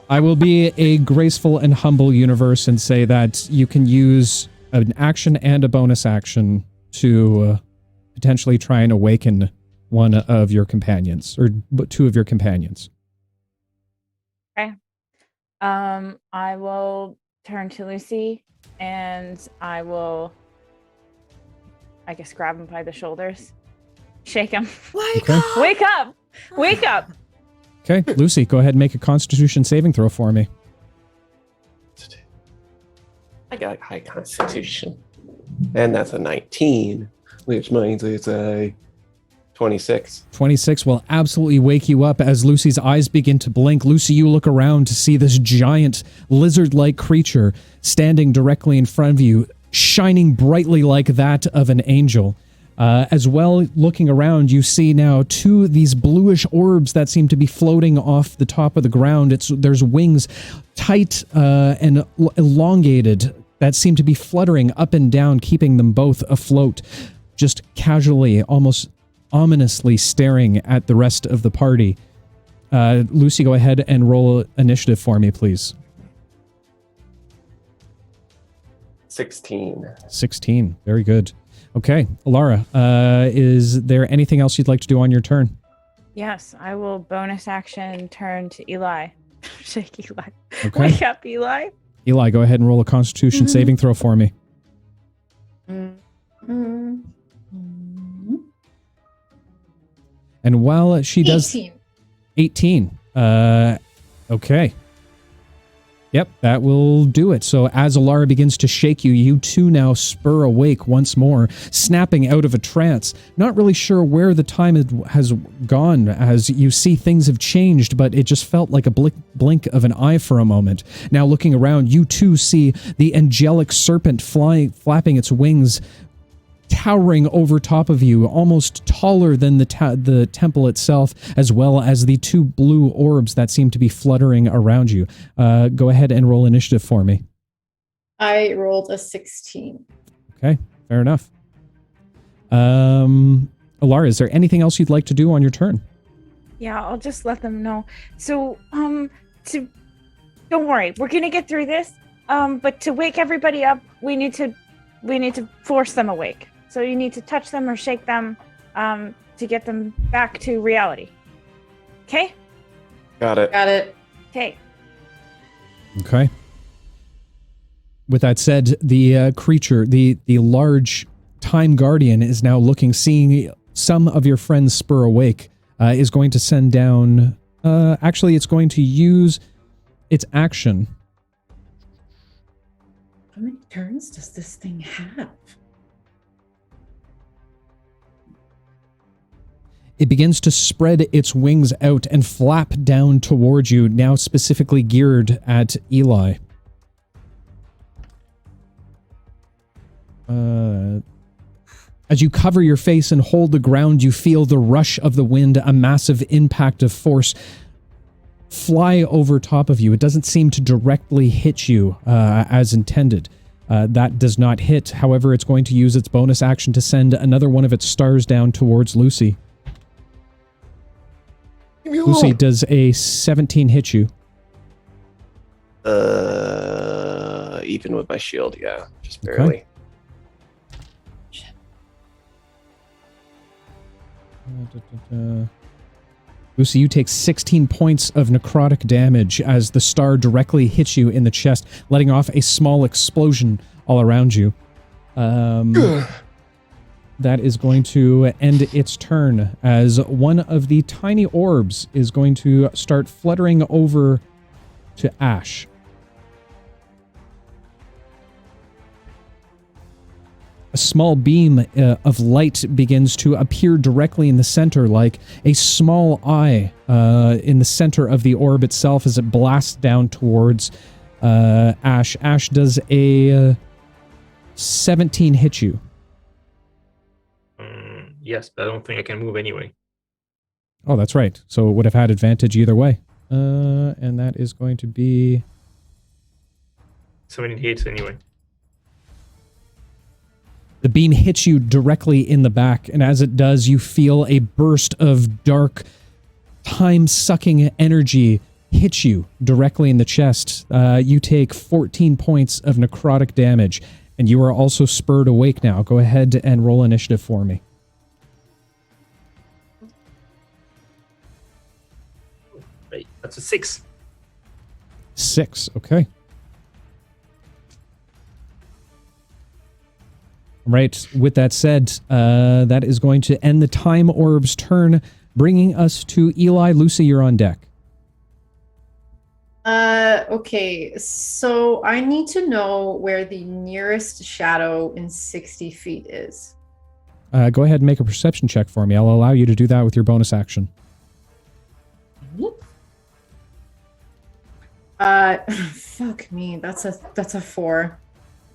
I will be a graceful and humble universe and say that you can use an action and a bonus action to potentially try and awaken one of your companions, or two of your companions. Okay. I will turn to Lucy and I will, I guess, grab him by the shoulders, shake him. Wake Okay. up! Wake up! Wake up! Okay, Lucy, go ahead and make a Constitution saving throw for me. I got high constitution. And that's a 19, which means it's a 26. 26 will absolutely wake you up as Lucy's eyes begin to blink. Lucy, you look around to see this giant lizard-like creature standing directly in front of you, shining brightly like that of an angel. As well, looking around, you see now two of these bluish orbs that seem to be floating off the top of the ground. There's wings tight and elongated that seem to be fluttering up and down, keeping them both afloat, just casually, almost ominously staring at the rest of the party. Lucy, go ahead and roll initiative for me, please. 16. 16. Very good. Okay, Alara, is there anything else you'd like to do on your turn? Yes, I will bonus action turn to Eli. Shake Eli. Okay. Wake up, Eli. Eli, go ahead and roll a Constitution saving throw for me. Mm-hmm. And while she does... 18. 18. Okay. Yep, that will do it. So as Alara begins to shake you, you two now spur awake once more, snapping out of a trance. Not really sure where the time has gone, as you see things have changed, but it just felt like a blink of an eye for a moment. Now looking around, you too see the angelic serpent flapping its wings, towering over top of you, almost taller than the temple itself, as well as the two blue orbs that seem to be fluttering around you. Go ahead and roll initiative for me. I rolled a 16. Okay, fair enough. Alara, is there anything else you'd like to do on your turn? Yeah, I'll just let them know. So, don't worry, we're gonna get through this. But to wake everybody up, we need to force them awake. So you need to touch them or shake them to get them back to reality. Okay? Got it. Got it. Okay. Okay. With that said, the creature, the large time guardian, is now seeing some of your friends spur awake, is going to send down... actually, it's going to use its action. How many turns does this thing have? It begins to spread its wings out and flap down towards you, now specifically geared at Eli. As you cover your face and hold the ground, you feel the rush of the wind, a massive impact of force fly over top of you. It doesn't seem to directly hit you as intended. That does not hit. However, it's going to use its bonus action to send another one of its stars down towards Lucy. Lucy, does a 17 hit you? Even with my shield, yeah. Just barely. Okay. Lucy, you take 16 points of necrotic damage as the star directly hits you in the chest, letting off a small explosion all around you. that is going to end its turn as one of the tiny orbs is going to start fluttering over to Ash. A small beam of light begins to appear directly in the center, like a small eye in the center of the orb itself as it blasts down towards Ash. Ash, does a 17 hit you? Yes, but I don't think I can move anyway. Oh, that's right. So it would have had advantage either way. And that is going to be... 17 hits anyway. The beam hits you directly in the back, and as it does, you feel a burst of dark, time-sucking energy hit you directly in the chest. You take 14 points of necrotic damage, and you are also spurred awake now. Go ahead and roll initiative for me. Right, that's a 6. 6, okay. Right, with that said, that is going to end the time orb's turn, bringing us to Eli. Lucy, you're on deck. Okay, so I need to know where the nearest shadow in 60 feet is. Go ahead and make a perception check for me. I'll allow you to do that with your bonus action. Fuck me, that's a 4.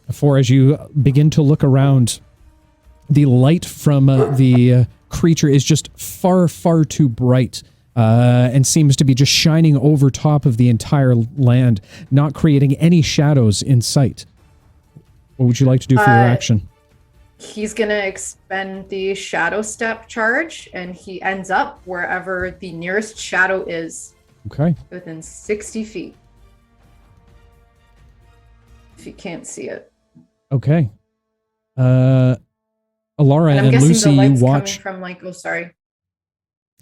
A 4, as you begin to look around, the light from the creature is just far, far too bright. And seems to be just shining over top of the entire land, not creating any shadows in sight. What would you like to do for your action? He's going to expend the shadow step charge, and he ends up wherever the nearest shadow is. Okay. Within 60 feet. If you can't see it. Okay. Alara and Lucy, you watch. From like, oh, sorry.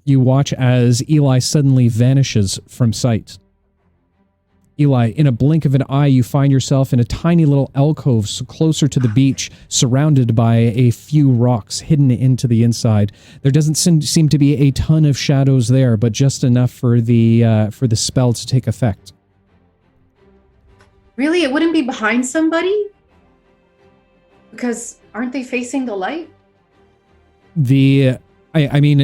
You watch as Eli suddenly vanishes from sight. Eli, in a blink of an eye, you find yourself in a tiny little alcove closer to the beach, surrounded by a few rocks hidden into the inside. There doesn't seem to be a ton of shadows there, but just enough for the spell to take effect. Really? It wouldn't be behind somebody? Because aren't they facing the light? I mean,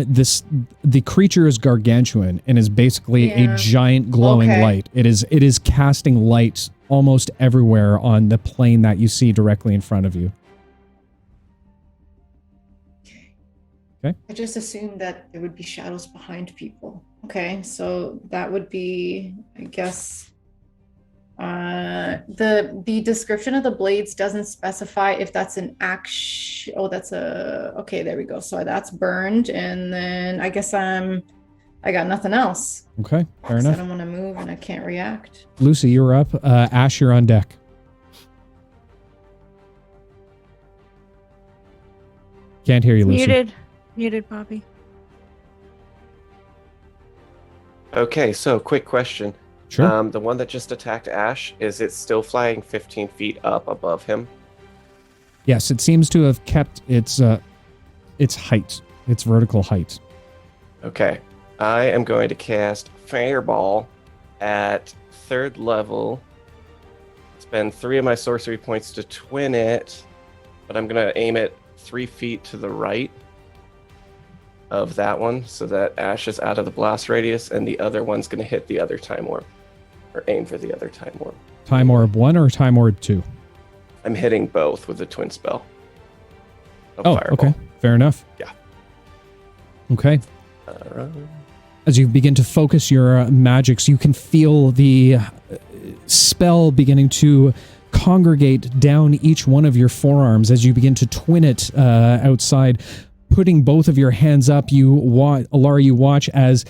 the creature is gargantuan and is basically a giant glowing light. It is casting light almost everywhere on the plane that you see directly in front of you. Okay. I just assumed that there would be shadows behind people. Okay, so that would be, I guess, the description of the blades doesn't specify if that's an action. Oh, that's a, okay, there we go. So that's burned, and then I guess I got nothing else. Okay, fair enough. I don't want to move and I can't react. Lucy, you're up. Ash, you're on deck. Can't hear you, Lucy. Muted, Bobby. Okay, so quick question. Sure. The one that just attacked Ash, is it still flying 15 feet up above him? Yes, it seems to have kept its height, its vertical height. Okay. I am going to cast Fireball at 3rd level. Spend 3 of my sorcery points to twin it, but I'm going to aim it 3 feet to the right of that one so that Ash is out of the blast radius, and the other one's going to hit the other time orb. Or aim for the other time orb. Time orb 1 or time orb 2? I'm hitting both with the twin spell. Fireball. Okay. Fair enough. Yeah. Okay. As you begin to focus your magics, you can feel the spell beginning to congregate down each one of your forearms as you begin to twin it outside. Putting both of your hands up, Alara, you watch as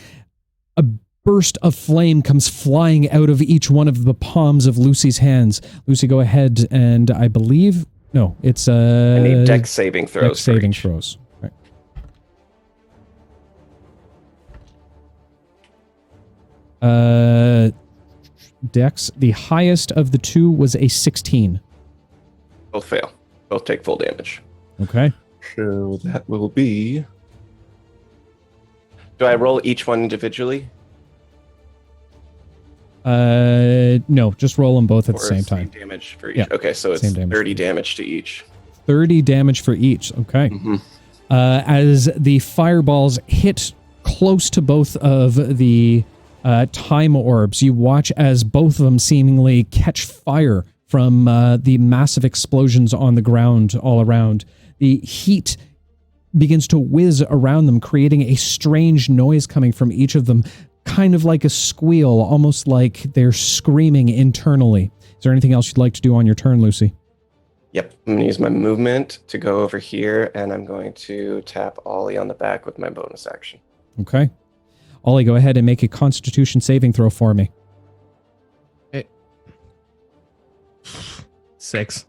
a burst of flame comes flying out of each one of the palms of Lucy's hands. Lucy, go ahead, and I believe... No, it's... I need dex saving throws. Dex saving throws. Right. Dex, the highest of the two was a 16. Both fail. Both take full damage. Okay. So that will be. Do I roll each one individually? No, just roll them both at the Or same time. Damage for each. Yeah, Okay, so it's same damage. 30 damage to each. 30 damage for each. Okay. Mm-hmm. As the fireballs hit close to both of the time orbs, you watch as both of them seemingly catch fire from the massive explosions on the ground all around. The heat begins to whiz around them, creating a strange noise coming from each of them, kind of like a squeal, almost like they're screaming internally. Is there anything else you'd like to do on your turn, Lucy? Yep, I'm going to use my movement to go over here, and I'm going to tap Ollie on the back with my bonus action. Okay. Ollie, go ahead and make a Constitution saving throw for me. Okay. 6.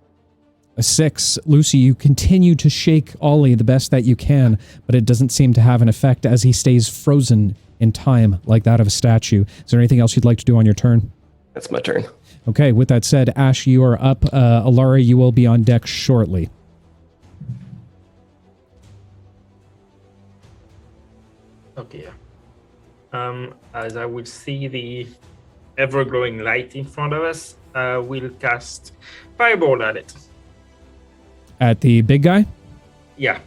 A 6. Lucy, you continue to shake Ollie the best that you can, but it doesn't seem to have an effect as he stays frozen in time like that of a statue. Is there anything else you'd like to do on your turn? That's my turn. Okay, with that said, Ash, you are up. Alara, you will be on deck shortly. Okay. As I will see the ever-glowing light in front of us, we'll cast Fireball at it. At the big guy? Yeah.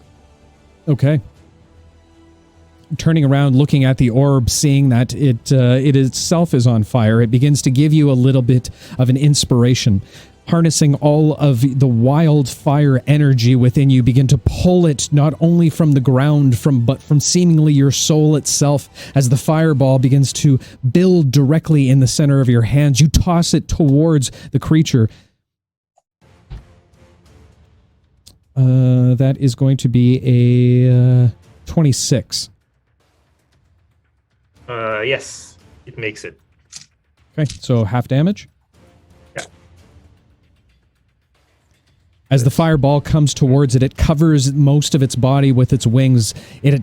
Okay. Turning around, looking at the orb, seeing that it itself is on fire, it begins to give you a little bit of an inspiration. Harnessing all of the wildfire energy within you, begin to pull it not only from the ground, but from seemingly your soul itself. As the fireball begins to build directly in the center of your hands, you toss it towards the creature. That is going to be a 26. Yes, it makes it. Okay, so half damage. Yeah. As the fireball comes towards it, it covers most of its body with its wings. It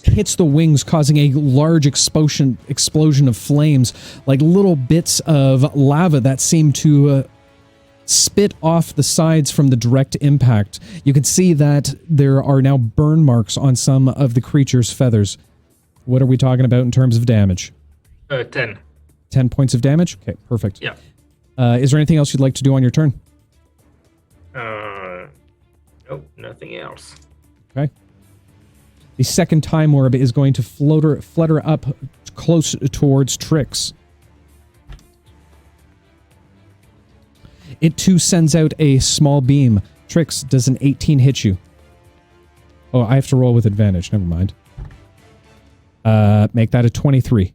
hits the wings, causing a large explosion of flames, like little bits of lava that seem to spit off the sides from the direct impact. You can see that there are now burn marks on some of the creature's feathers. What are we talking about in terms of damage? 10. 10 points of damage? Okay, perfect. Yeah. Is there anything else you'd like to do on your turn? No, nothing else. Okay. The second time orb is going to flutter up close towards Trix. It too sends out a small beam. Trix, does an 18 hit you? Oh, I have to roll with advantage. Never mind. Make that a 23.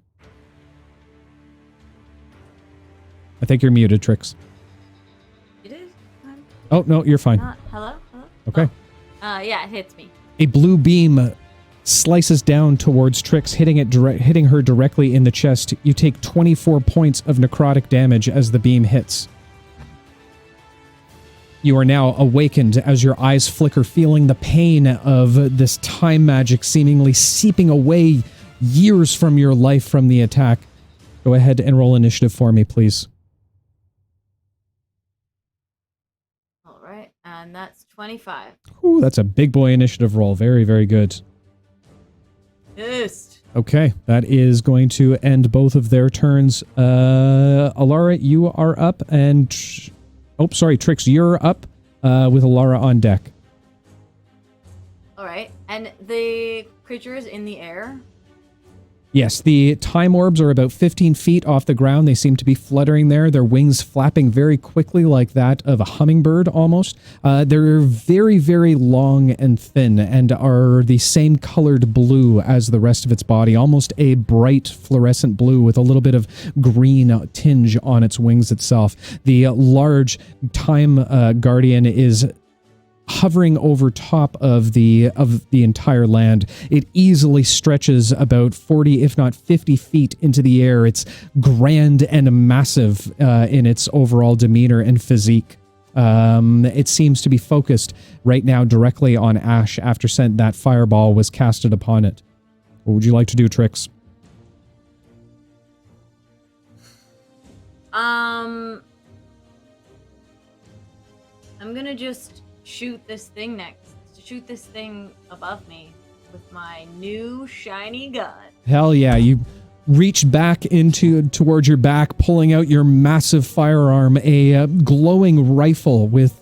I think you're muted, Trix. It is? Oh, no, you're fine. Hello? Hello? Okay. Yeah, it hits me. A blue beam slices down towards Trix, hitting her directly in the chest. You take 24 points of necrotic damage as the beam hits. You are now awakened as your eyes flicker, feeling the pain of this time magic seemingly seeping away years from your life from the attack. Go ahead and roll initiative for me, please. All right, and that's 25. Ooh, that's a big boy initiative roll. Very, very good. Boost. Okay, that is going to end both of their turns. Alara, you are up, and... Oh, sorry, Trix, you're up with Alara on deck. All right, and the creature is in the air? Yes, the time orbs are about 15 feet off the ground. They seem to be fluttering there, their wings flapping very quickly like that of a hummingbird almost. They're very, very long and thin and are the same colored blue as the rest of its body, almost a bright fluorescent blue with a little bit of green tinge on its wings itself. The large time guardian is hovering over top of the entire land. It easily stretches about 40, if not 50 feet into the air. It's grand and massive in its overall demeanor and physique. It seems to be focused right now directly on Ash after that fireball was casted upon it. What would you like to do, Trix? I'm gonna just shoot this thing next to shoot this thing above me with my new shiny gun. Hell yeah, you reach back towards your back, pulling out your massive firearm, a glowing rifle with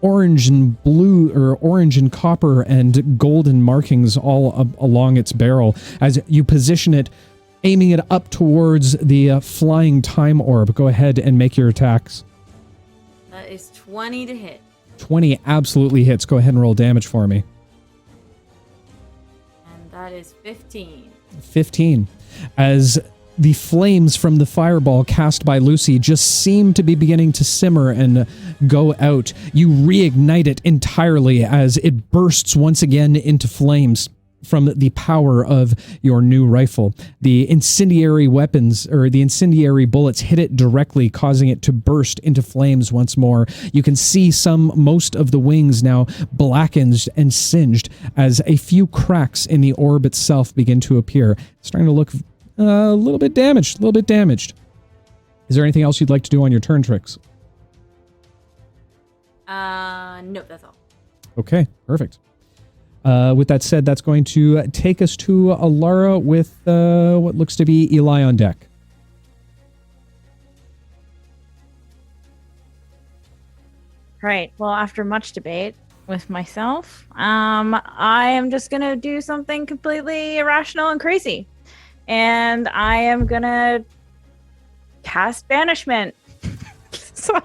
orange and blue, or orange and copper and golden markings all along its barrel as you position it, aiming it up towards the flying time orb. Go ahead and make your attacks. That is 20 to hit. 20 absolutely hits. Go ahead and roll damage for me. And that is 15. 15. As the flames from the fireball cast by Lucy just seem to be beginning to simmer and go out, you reignite it entirely as it bursts once again into flames from the power of your new rifle. The incendiary weapons, or the incendiary bullets, hit it directly, causing it to burst into flames once more. You can see most of the wings now blackened and singed as a few cracks in the orb itself begin to appear. It's starting to look a little bit damaged, Is there anything else you'd like to do on your turn, Trix? Nope, that's all. Okay, perfect. With that said, that's going to take us to Alara with what looks to be Eli on deck. Right. Well, after much debate with myself, I am just going to do something completely irrational and crazy. And I am going to cast Banishment. So,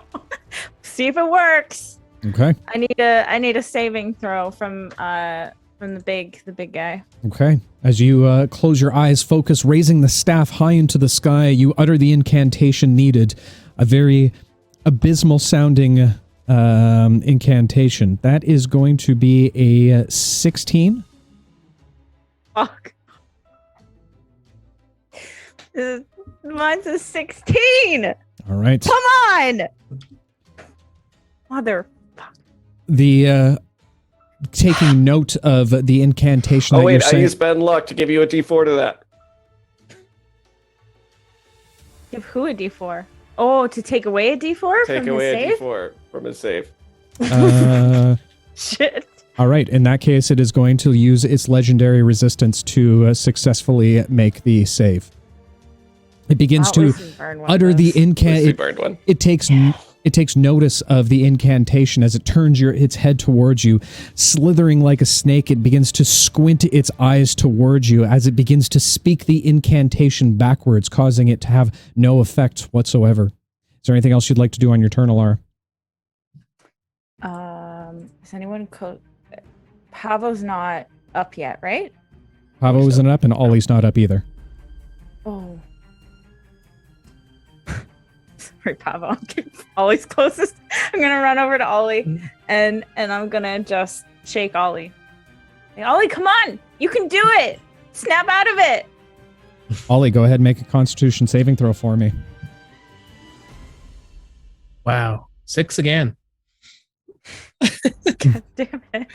see if it works. Okay. I need a saving throw from the big guy. Okay. As you close your eyes, focus, raising the staff high into the sky, you utter the incantation needed. A very abysmal sounding incantation. That is going to be a 16. Fuck. Mine's a 16. All right. Come on. Mother. The taking note of the incantation. Oh that wait, you're I saying, used bad luck to give you a D4 to that. Give who a D4? Oh, to take away a D4 Take from away his a save? D4 from his save. Shit. All right. In that case, it is going to use its legendary resistance to successfully make the save. It begins to utter the incantation. It takes notice of the incantation as it turns its head towards you. Slithering like a snake, it begins to squint its eyes towards you as it begins to speak the incantation backwards, causing it to have no effect whatsoever. Is there anything else you'd like to do on your turn, Alara? Is anyone Pavo's not up yet, right? Pavo isn't up, and Ollie's not up either. Oh. Sorry, Pavo. Ollie's closest. I'm gonna run over to Ollie and I'm gonna just shake Ollie. Hey, Ollie, come on! You can do it! Snap out of it! Ollie, go ahead and make a Constitution saving throw for me. Wow. 6 again. God damn it.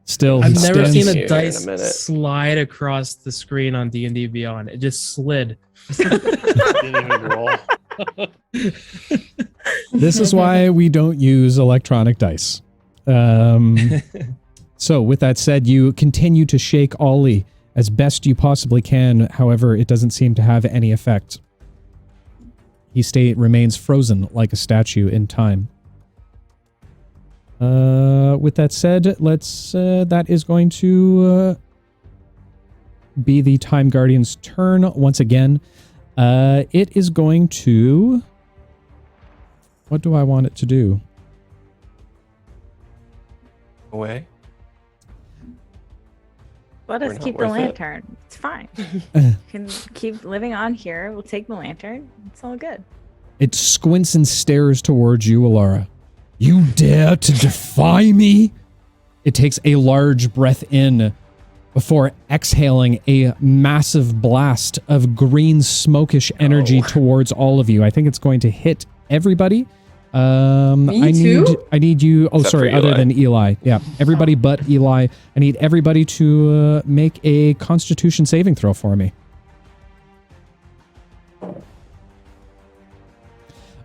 Still, I've never seen a here dice in a minute. slide across the screen on D&D Beyond. It just slid. Didn't even roll. This is why we don't use electronic dice. So with that said, you continue to shake Ollie as best you possibly can. However, it doesn't seem to have any effect. He remains frozen like a statue in time. With that said, that is going to be the Time Guardian's turn once again. It is going to... What do I want it to do? Away. Let We're us not keep the worth it. lantern. It's fine. You can keep living on here. We'll take the lantern. It's all good. It squints and stares towards you, Alara. You dare to defy me? It takes a large breath in before exhaling a massive blast of green smokish energy towards all of you. I think it's going to hit everybody. Me too? I need you. Oh, Except sorry, for other Eli. than Eli. Yeah, everybody but Eli. I need everybody to make a Constitution saving throw for me.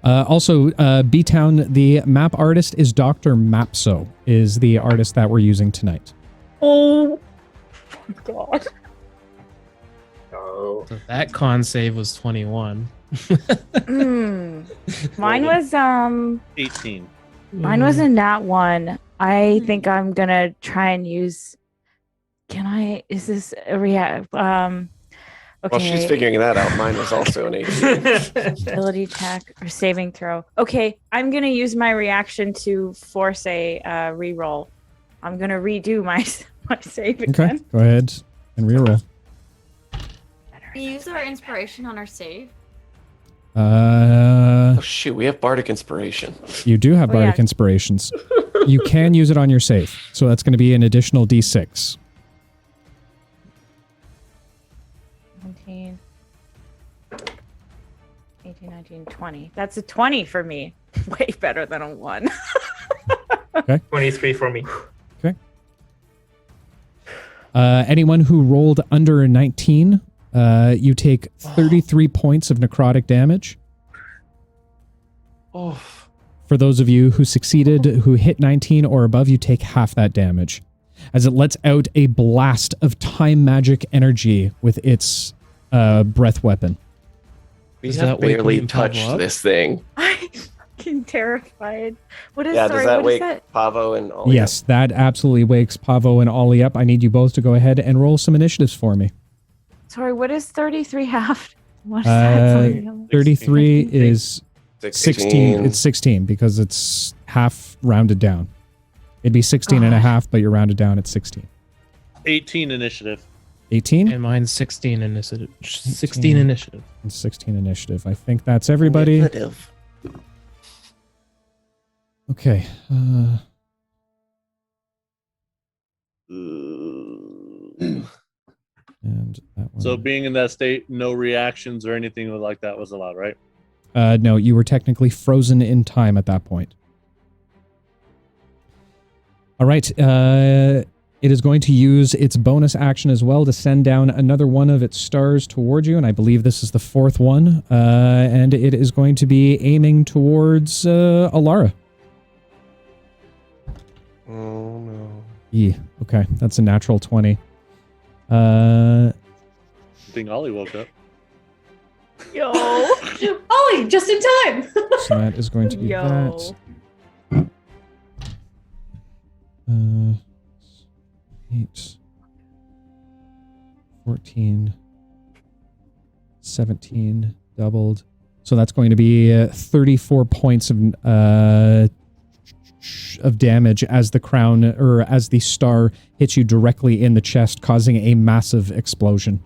Also, B-Town, the map artist is Dr. Mapso, is the artist that we're using tonight. Oh my god. Oh. So that con save was 21. Mine was 18. Mine was in that one. I think I'm gonna try and use. Can I? Is this a react? Okay. While she's figuring that out, mine was also an 18. Ability check or saving throw. Okay, I'm gonna use my reaction to force a reroll. I'm gonna redo my save again. Okay, go ahead and reroll. Can you use our inspiration on our save? Oh shoot, we have Bardic Inspiration. You do have Oh, Bardic yeah. Inspirations. You can use it on your save, so that's going to be an additional D6. 17, 18, 19, 20. That's a 20 for me. Way better than a 1. 23 for me. Anyone who rolled under a 19, you take 33 points of necrotic damage. Oh, For those of you who succeeded, who hit 19 or above, you take half that damage, as it lets out a blast of time magic energy with its breath weapon. we Does have that wake barely me and Pavo touched up? this thing. I'm fucking terrified. What is Yeah, sorry, does that what is wake that? Pavo and Ollie? Yes, that absolutely wakes Pavo and Ollie up. I need you both to go ahead and roll some initiatives for me. Sorry, what is 33 half? What is that? Sorry. 33 is 16. 16. It's 16 because it's half rounded down. It'd be 16 and a Gosh. half, but you're rounded down at 16. 18 initiative. 18 And mine's 16 initiative. 16 initiative. and 16 initiative. I think that's everybody. Initiative. Okay. And that one. So being in that state, no reactions or anything like that was allowed, right? No, you were technically frozen in time at that point. All right. It is going to use its bonus action as well to send down another one of its stars towards you, and I believe this is the fourth one. And it is going to be aiming towards Alara. Oh no. Yeah. Okay, that's a natural 20. I think Ollie woke up. Yo. Ollie, just in time. So that is going to be Yo. that. 8, 14, 17, doubled. So that's going to be 34 points of damage as the crown, or as the star hits you directly in the chest, causing a massive explosion.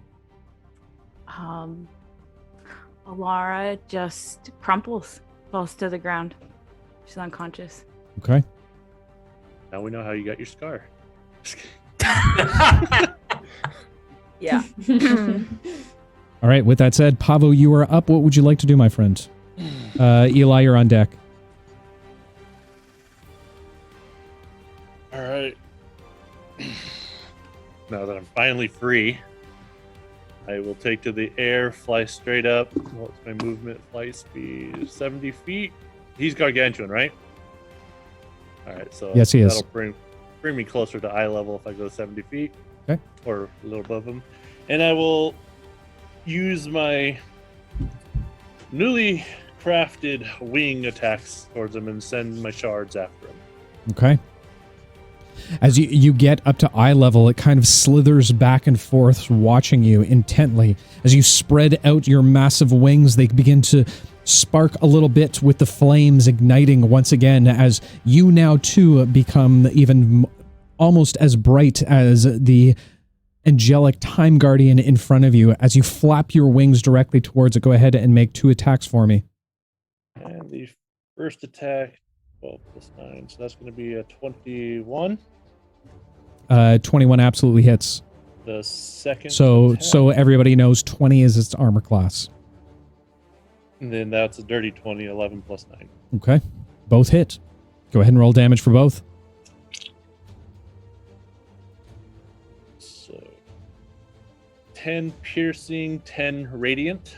Alara just crumples, falls to the ground. She's unconscious. Okay. Now we know how you got your scar. Yeah. All right. With that said, Pavo, you are up. What would you like to do, my friend? Eli, you're on deck. All right. Now that I'm finally free, I will take to the air, fly straight up. What's my movement? Flight speed 70 feet. He's gargantuan, right? All right, so Yes, he is. that'll bring me closer to eye level if I go 70 feet. Okay. Or a little above him. And I will use my newly crafted wing attacks towards him and send my shards after him. Okay. As you get up to eye level, it kind of slithers back and forth, watching you intently. As you spread out your massive wings, they begin to spark a little bit with the flames igniting once again, as you now too become even almost as bright as the angelic time guardian in front of you. As you flap your wings directly towards it, go ahead and make 2 attacks for me. And the first attack, 12 plus 9, so that's going to be a 21. 21 absolutely hits. The second So attack, everybody knows 20 is its armor class. and then that's a dirty 20, 11 plus 9. Okay. Both hit. Go ahead and roll damage for both. So 10 piercing, 10 radiant.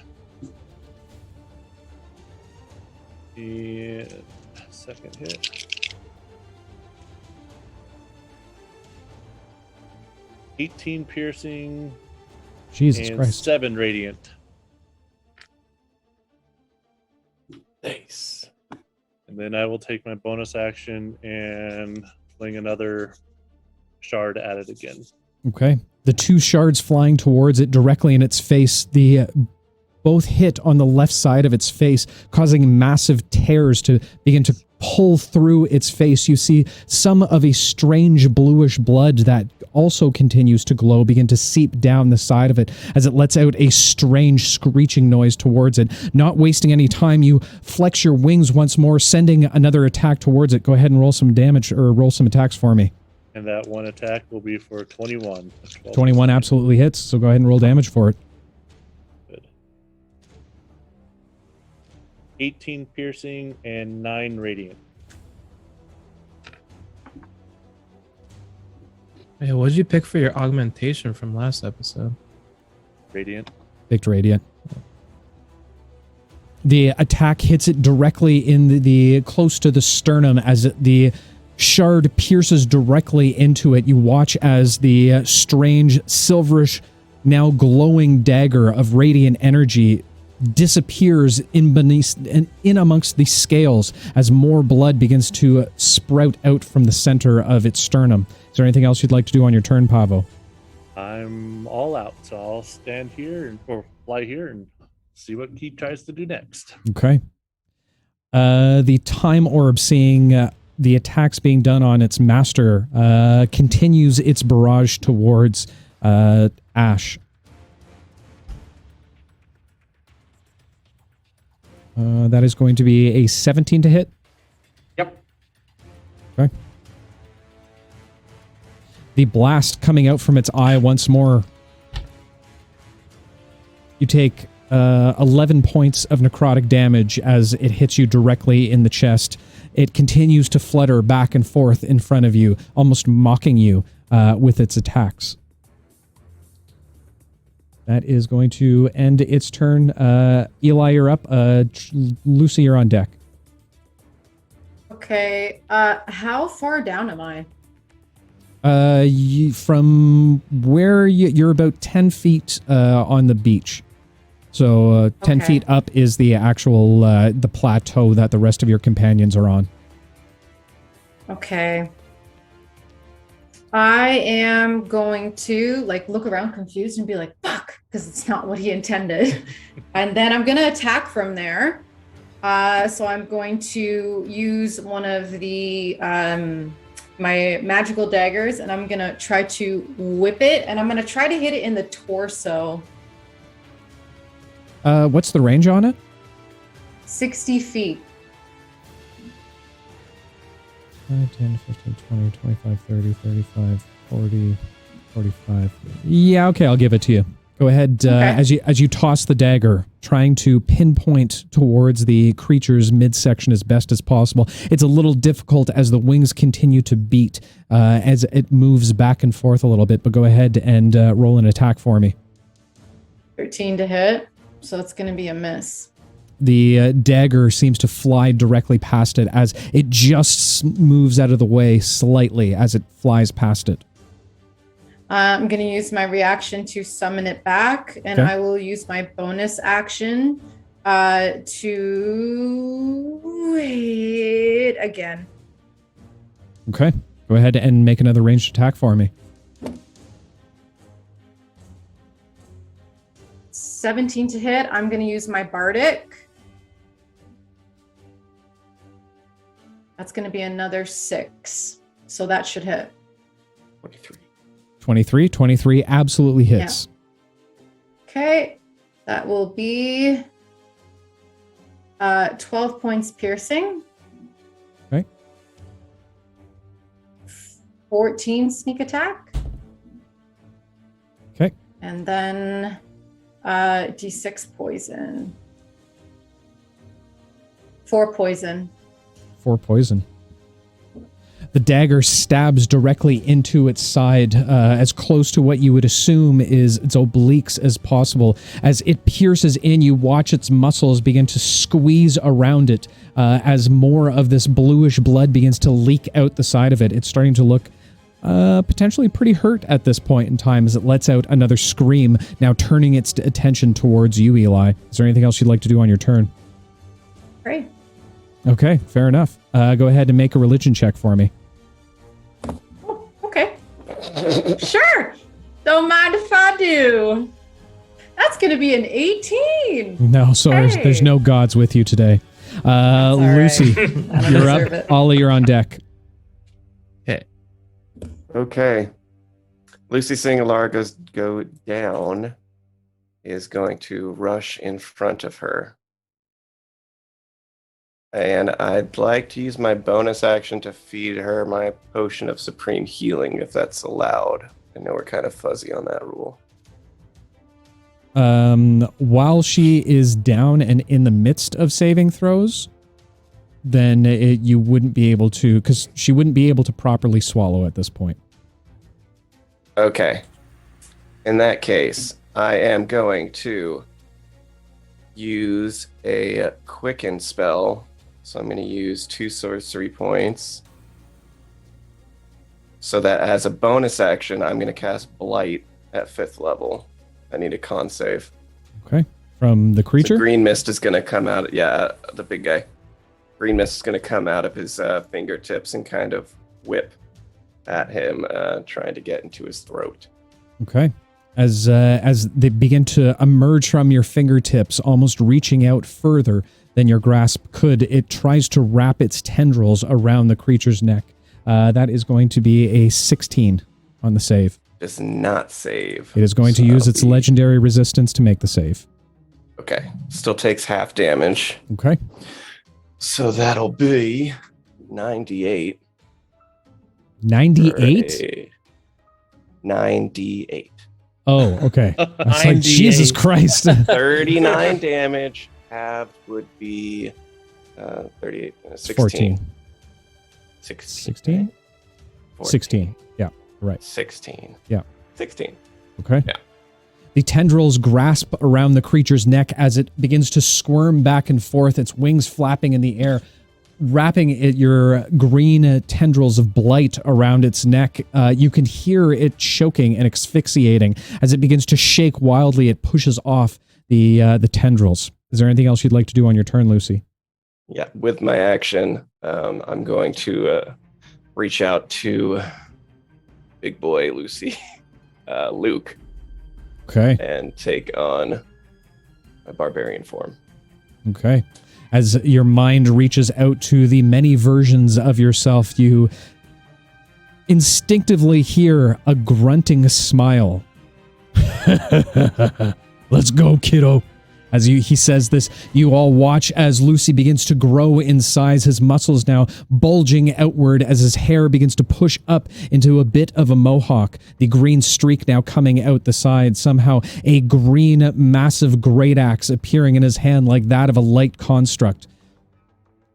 And second hit. 18 piercing Jesus and Christ. 7 radiant. Nice. And then I will take my bonus action and fling another shard at it again. Okay. The two shards flying towards it directly in its face. The both hit on the left side of its face, causing massive tears to begin to pull through its face. You see some of a strange bluish blood that also continues to glow begin to seep down the side of it as it lets out a strange screeching noise towards it. Not wasting any time, you flex your wings once more, sending another attack towards it. Go ahead and roll some damage, or roll some attacks for me. And that one attack will be for 21. 21 absolutely hits, so go ahead and roll damage for it. Good. 18 piercing and 9 radiant. Hey, what did you pick for your augmentation from last episode? Radiant. Picked radiant. The attack hits it directly in the close to the sternum as the shard pierces directly into it. You watch as the strange silverish, now glowing dagger of radiant energy disappears in amongst the scales as more blood begins to sprout out from the center of its sternum. Is there anything else you'd like to do on your turn, Pavo? I'm all out, so I'll stand here or fly here and see what he tries to do next. Okay. The time orb, seeing the attacks being done on its master, continues its barrage towards Ash. That is going to be a 17 to hit. Yep. Okay. The blast coming out from its eye once more. You take 11 points of necrotic damage as it hits you directly in the chest. It continues to flutter back and forth in front of you, almost mocking you with its attacks. That is going to end its turn. Eli, you're up. Lucy, you're on deck. Okay. How far down am I? From where you're about 10 feet on the beach. So 10 Okay. feet up is the actual the plateau that the rest of your companions are on. Okay. I am going to look around confused and be like, fuck, because it's not what he intended. And then I'm going to attack from there. So I'm going to use one of the my magical daggers, and I'm going to try to whip it, and I'm going to try to hit it in the torso. What's the range on it? 60 feet. 5, 10, 15, 20, 25, 30, 35, 40, 45. Yeah, okay, I'll give it to you. Go ahead, Okay. as you toss the dagger, trying to pinpoint towards the creature's midsection as best as possible. It's a little difficult as the wings continue to beat as it moves back and forth a little bit, but go ahead and roll an attack for me. 13 to hit. So it's going to be a miss. The dagger seems to fly directly past it as it just moves out of the way slightly as it flies past it. I'm going to use my reaction to summon it back, and Okay. I will use my bonus action to hit again. Okay, go ahead and make another ranged attack for me. 17 to hit. I'm going to use my bardic. That's going to be another 6. So that should hit. 23. 23 absolutely hits. Okay. That will be 12 points piercing. Okay. 14 sneak attack. Okay. And then D6 poison. 4 poison. 4 poison. The dagger stabs directly into its side, as close to what you would assume is its obliques as possible. As it pierces in, you watch its muscles begin to squeeze around it as more of this bluish blood begins to leak out the side of it. It's starting to look potentially pretty hurt at this point in time as it lets out another scream, now turning its attention towards you, Eli. Is there anything else you'd like to do on your turn? Great. Okay, fair enough. Go ahead and make a religion check for me. Oh, okay. Sure. Don't mind if I do. That's going to be an 18. No, sorry, Hey. there's no gods with you today. all Lucy, right. I don't you're deserve up. it. Ollie, you're on deck. Okay. Okay. Lucy seeing Alara go down is going to rush in front of her. And I'd like to use my bonus action to feed her my potion of supreme healing, if that's allowed. I know we're kind of fuzzy on that rule. While she is down and in the midst of saving throws, then you wouldn't be able to, because she wouldn't be able to properly swallow at this point. Okay. In that case, I am going to use a quicken spell. So I'm going to use 2 sorcery points. So that as a bonus action, I'm going to cast Blight at 5th level. I need a con save. Okay. From the creature? So green mist is going to come out. The big guy. Green mist is going to come out of his fingertips and kind of whip at him, trying to get into his throat. Okay. As they begin to emerge from your fingertips, almost reaching out further than your grasp could, it tries to wrap its tendrils around the creature's neck. That is going to be a 16 on the save. Does not save. It is going to use its legendary resistance to make the save. Okay. Still takes half damage. Okay. So that'll be 98. 98? 98. Oh, okay. I was like, 98. Jesus Christ. 39 damage. Halved would be 38. 16. 14. 16. 16? 14. 16. Yeah, right. 16. Yeah. 16. Okay. Yeah. The tendrils grasp around the creature's neck as it begins to squirm back and forth, its wings flapping in the air, wrapping your green tendrils of blight around its neck. You can hear it choking and asphyxiating. As it begins to shake wildly, it pushes off the tendrils. Is there anything else you'd like to do on your turn, Lucy? Yeah. With my action, I'm going to reach out to big boy Lucy, Luke. Okay. And take on a barbarian form. Okay. As your mind reaches out to the many versions of yourself, you instinctively hear a grunting smile. Let's go, kiddo. As he says this, you all watch as Lucy begins to grow in size, his muscles now bulging outward as his hair begins to push up into a bit of a mohawk, the green streak now coming out the side, somehow a green, massive great axe appearing in his hand like that of a light construct.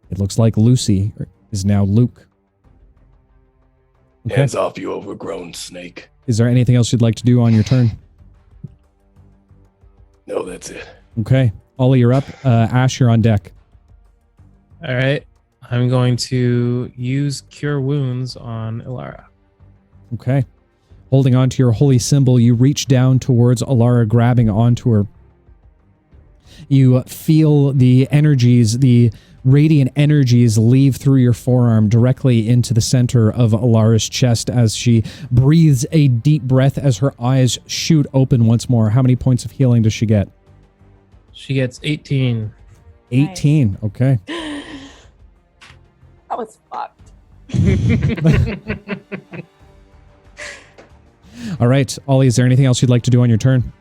It looks like Lucy is now Luke. Okay. Hands off, you overgrown snake. Is there anything else you'd like to do on your turn? No, that's it. Okay. Ollie, you're up. Ash, you're on deck. All right. I'm going to use Cure Wounds on Ilara. Okay. Holding on to your holy symbol, you reach down towards Alara, grabbing onto her. You feel the energies, the radiant energies leave through your forearm directly into the center of Alara's chest as she breathes a deep breath as her eyes shoot open once more. How many points of healing does she get? She gets 18. 18. Nice. Okay. That was fucked. All right. Ollie, is there anything else you'd like to do on your turn?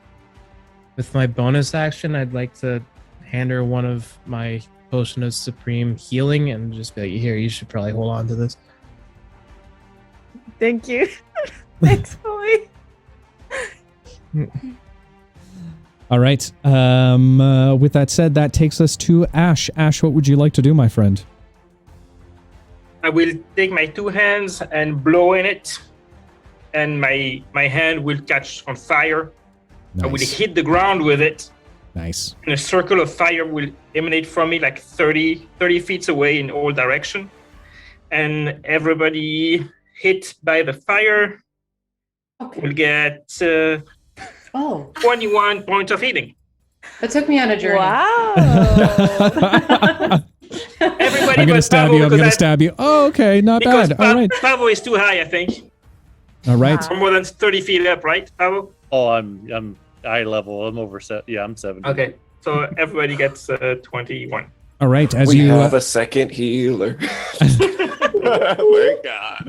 With my bonus action, I'd like to hand her one of my potion of supreme healing and just be like, here, you should probably hold on to this. Thank you. Thanks, Ollie. All right. With that said, that takes us to Ash. Ash, what would you like to do, my friend? I will take my two hands and blow in it, and my hand will catch on fire. I will Nice. hit the ground with it, Nice. and a circle of fire will emanate from me like 30 feet away in all direction. And everybody hit by the fire Okay. will get Oh, 21 points of healing. that took me on a journey. Wow. Everybody I'm gonna but stab Pavo, you. I'm because gonna stab you. Oh, okay, not because bad. All right. Pavo is too high, I think. All right. Wow. Or more than 30 feet up, right, Pavo? Oh, I'm eye level. I'm over set. Yeah, I'm 70. Okay, so everybody gets 21. All right. As we you have a second healer. We're gone.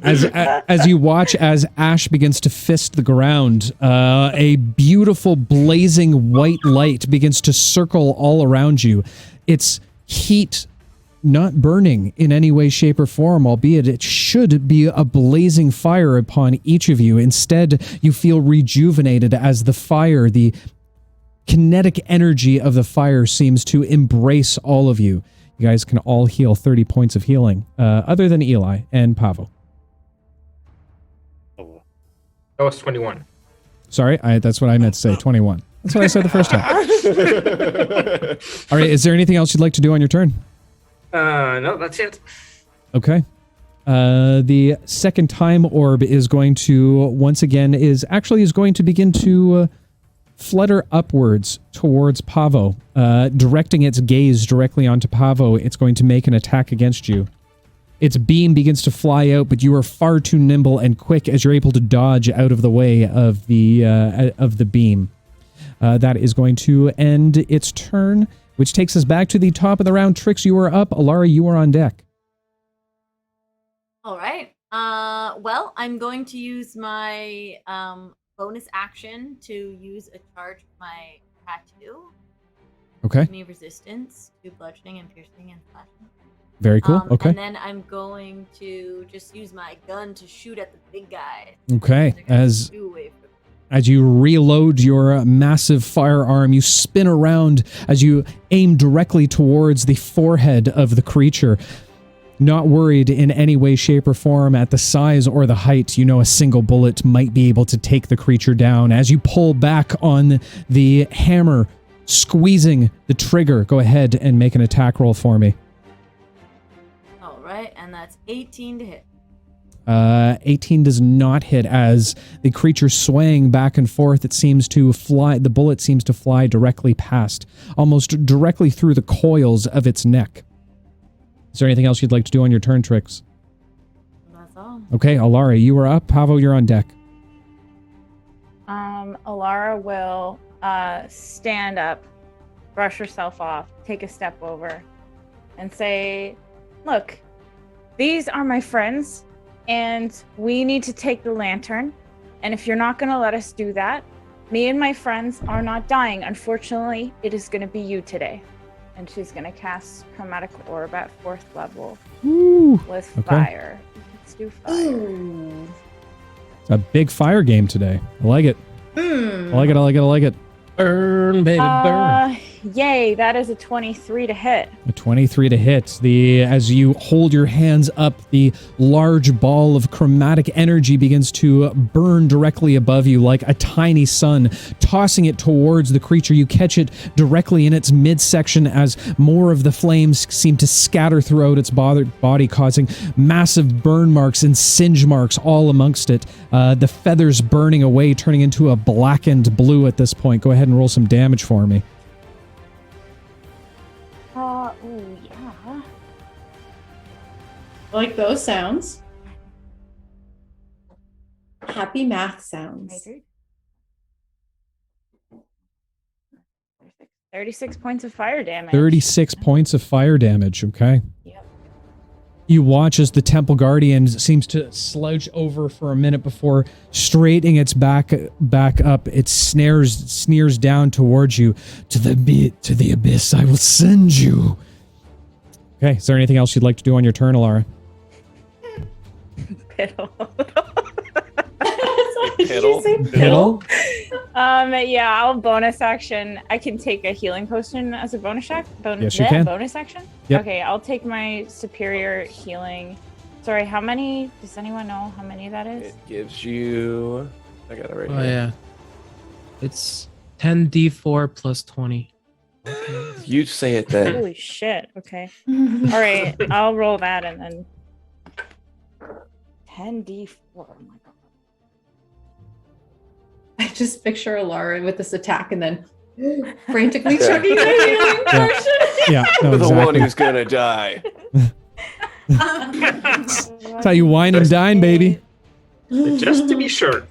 as you watch as Ash begins to fist the ground, a beautiful blazing white light begins to circle all around you. Its heat not burning in any way, shape, or form, albeit it should be a blazing fire upon each of you. Instead, you feel rejuvenated as the fire, the kinetic energy of the fire seems to embrace all of you. You guys can all heal 30 points of healing, other than Eli and Pavo. Oh, That was 21. Sorry, that's what I meant to say, 21. That's what I said the first time. All right, is there anything else you'd like to do on your turn? No, that's it. Okay. The second time orb is going to, once again, is going to begin to flutter upwards towards Pavo, directing its gaze directly onto Pavo. It's going to make an attack against you. Its beam begins to fly out, but you are far too nimble and quick as you're able to dodge out of the way of the beam. That is going to end its turn, which takes us back to the top of the round. Trix, you are up. Alara, you are on deck. All right. Well, I'm going to use my bonus action to use a charge of my tattoo. Okay. Give me resistance to bludgeoning and piercing and slashing. Very cool. Okay. And then I'm going to just use my gun to shoot at the big guy. Okay. They're gonna As shoo away from me. As you reload your massive firearm, you spin around as you aim directly towards the forehead of the creature. Not worried in any way, shape, or form at the size or the height. You know a single bullet might be able to take the creature down. As you pull back on the hammer, squeezing the trigger, go ahead and make an attack roll for me. All right, and that's 18 to hit. 18 does not hit. As the creature swaying back and forth, it seems to fly. The bullet seems to fly directly past, almost directly through the coils of its neck. Is there anything else you'd like to do on your turn, Trix? That's all. Okay, Alara, you are up. Pavo, you're on deck. Alara will stand up, brush herself off, take a step over, and say, "Look, these are my friends, and we need to take the lantern. And if you're not going to let us do that, me and my friends are not dying. Unfortunately, it is going to be you today." And she's going to cast Chromatic Orb at 4th level Ooh, with okay. fire. Let's do fire. Ooh. It's a big fire game today. I like it. I like it, I like it, I like it. Burn, baby, burn. Yay, that is a 23 to hit. A 23 to hit. As you hold your hands up, the large ball of chromatic energy begins to burn directly above you like a tiny sun, tossing it towards the creature. You catch it directly in its midsection as more of the flames seem to scatter throughout its body, causing massive burn marks and singe marks all amongst it. The feathers burning away, turning into a blackened blue at this point. Go ahead and roll some damage for me. Ooh, yeah. I like those sounds. Happy math sounds. 36 points of fire damage. 36 points of fire damage, okay? Yep. You watch as the Temple Guardian seems to slouch over for a minute before straightening its back up. It sneers down towards you. To the abyss I will send you. Okay, is there anything else you'd like to do on your turn, Alara? Piddle. Piddle? Piddle? Yeah, I'll bonus action. I can take a healing potion as a bonus action. Yes, you can. Bonus action? Yep. Okay, I'll take my superior healing Sorry, how many? Does anyone know how many that is? It gives you. I got it right Oh here. yeah. It's 10d4 plus 20. You say it then. Holy shit. Okay. All right. I'll roll that and then 10d4. Oh my god. I just picture Alara with this attack and then frantically chugging the healing potion. Yeah, no, You're the one exactly. who's gonna die. That's how you wine and dine, baby. Just to be sure.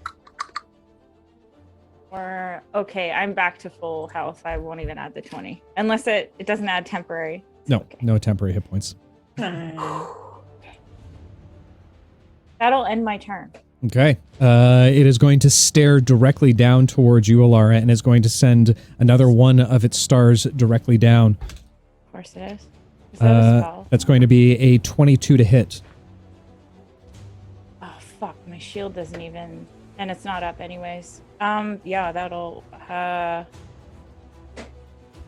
Or okay, I'm back to full health. I won't even add the 20. Unless it doesn't add temporary. No, Okay. no temporary hit points. That'll end my turn. Okay. It is going to stare directly down towards you, Alara, and is going to send another one of its stars directly down. Of course it is. Is that a spell? That's going to be a 22 to hit. Oh fuck, my shield doesn't even, and it's not up anyways. Yeah, that'll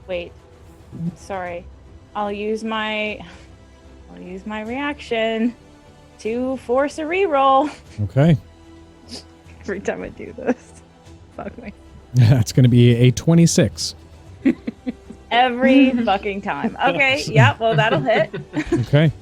wait. Sorry. I'll use my reaction to force a reroll. Okay. Every time I do this. Fuck me. That's going to be a 26. Every fucking time. Okay, yeah, well that'll hit. Okay.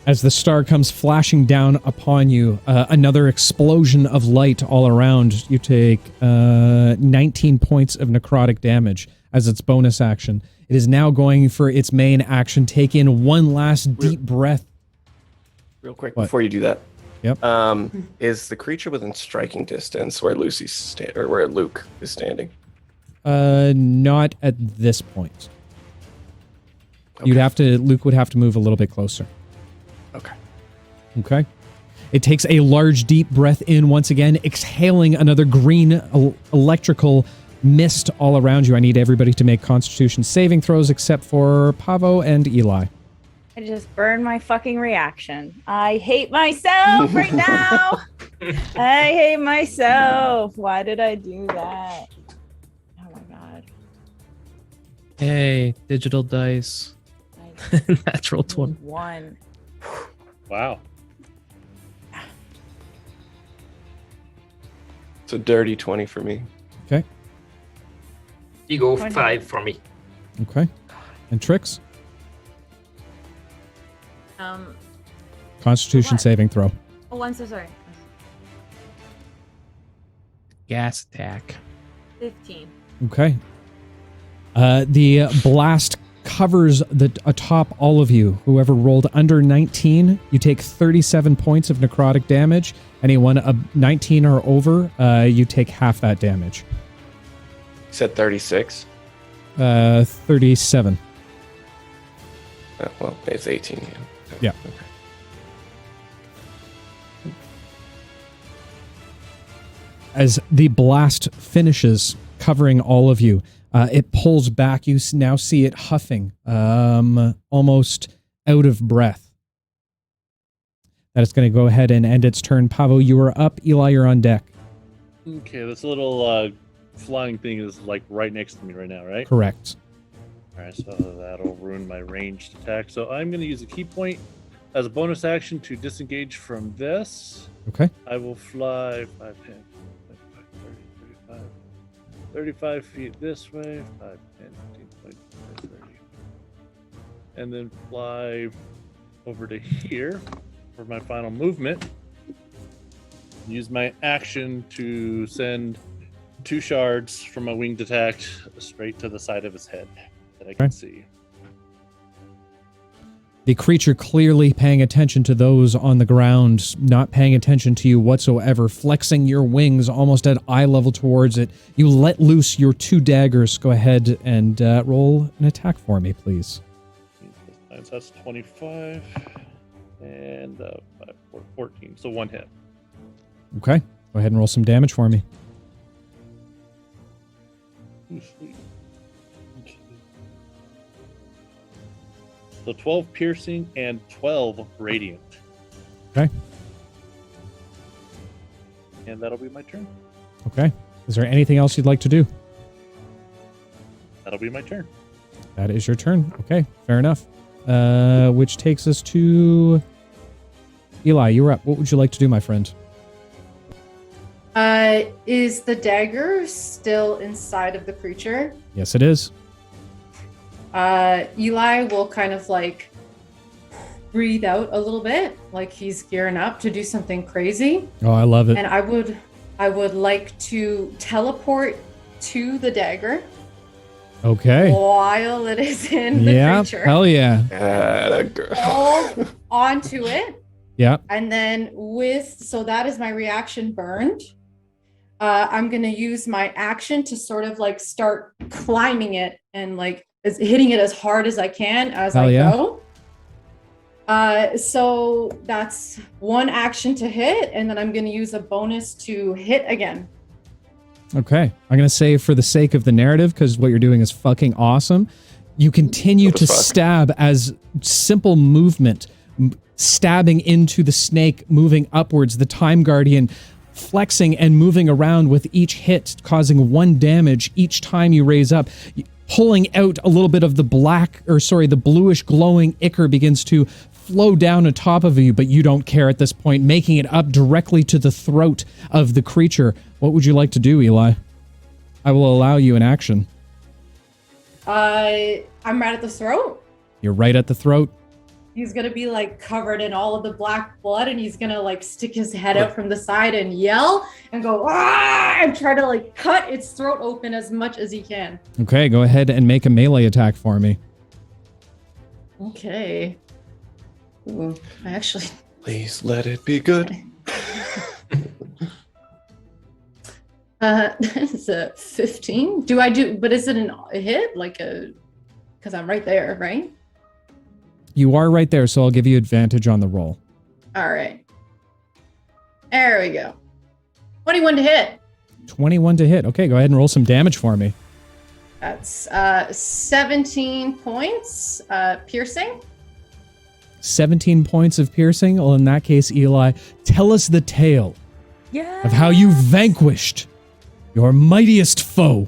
As the star comes flashing down upon you, another explosion of light all around. You take 19 points of necrotic damage as its bonus action. It is now going for its main action. Take in one last deep breath. Real quick What? before you do that. Yep. Is the creature within striking distance where where Luke is standing? Not at this point. Okay. Luke would have to move a little bit closer. Okay. Okay. It takes a large, deep breath in once again, exhaling another green electrical mist all around you. I need everybody to make Constitution saving throws except for Pavo and Eli. I just burned my fucking reaction. I hate myself right now. I hate myself. Why did I do that? Oh my god. Hey, digital dice. I Natural 20. One. Wow. It's a dirty 20 for me. Okay. You go 20. 5 for me. Okay. And Trix? Constitution What? saving throw. Oh, I'm so sorry. Gas attack. 15. Okay. The blast covers atop all of you. Whoever rolled under 19, you take 37 points of necrotic damage. Anyone 19 or over, you take half that damage. You said 36? 37. Well, it's 18. Yeah. Okay. As the blast finishes, covering all of you, it pulls back. You now see it huffing, almost out of breath. That is going to go ahead and end its turn. Pavo, you are up. Eli, you're on deck. Okay, this little flying thing is like right next to me right now, right? Correct. All right, so that'll ruin my ranged attack. So I'm going to use a key point as a bonus action to disengage from this. Okay. I will fly 5, 10, 35 feet this way, 5, 10, 15, 20, 30. And then fly over to here for my final movement. Use my action to send 2 shards from my winged attack straight to the side of his head that I can see. The creature clearly paying attention to those on the ground, not paying attention to you whatsoever, flexing your wings almost at eye level towards it. You let loose your 2 daggers. Go ahead and roll an attack for me, please. So that's 25 and 14, so 1 hit. Okay. Go ahead and roll some damage for me. Ooh, sweet. Okay. So 12 piercing and 12 radiant. Okay. And that'll be my turn. Okay. Is there anything else you'd like to do? That'll be my turn. That is your turn. Okay. Fair enough. Which takes us to Eli, you're up. What would you like to do, my friend? Is the dagger still inside of the creature? Yes, it is. Eli will kind of like breathe out a little bit, like he's gearing up to do something crazy. Oh, I love it. And I would like to teleport to the dagger. Okay. While it is in the creature. Hell yeah. Hold onto it. Yeah. And then so that is my reaction burned. I'm going to use my action to sort of like start climbing it and like hitting it as hard as I can as I go. So that's one action to hit, and then I'm going to use a bonus to hit again. Okay. I'm going to say, for the sake of the narrative, because what you're doing is fucking awesome, you continue to stab as simple movement, stabbing into the snake, moving upwards, the Time Guardian flexing and moving around with each hit, causing 1 damage each time you raise up. Pulling out a little bit of the the bluish glowing ichor begins to flow down on top of you, but you don't care at this point, making it up directly to the throat of the creature. What would you like to do, Eli? I will allow you an action. I'm right at the throat. You're right at the throat. He's going to be like covered in all of the black blood, and he's going to like stick his head out from the side and yell and go, ah, and try to like cut its throat open as much as he can. Okay, go ahead and make a melee attack for me. Okay. Ooh, I actually... Please let it be good. It's a 15. But is it a hit? Because I'm right there, right? You are right there, so I'll give you advantage on the roll. All right. There we go. 21 to hit. 21 to hit. Okay, go ahead and roll some damage for me. That's 17 points piercing. 17 points of piercing. Well, in that case, Eli, tell us the tale of how you vanquished your mightiest foe.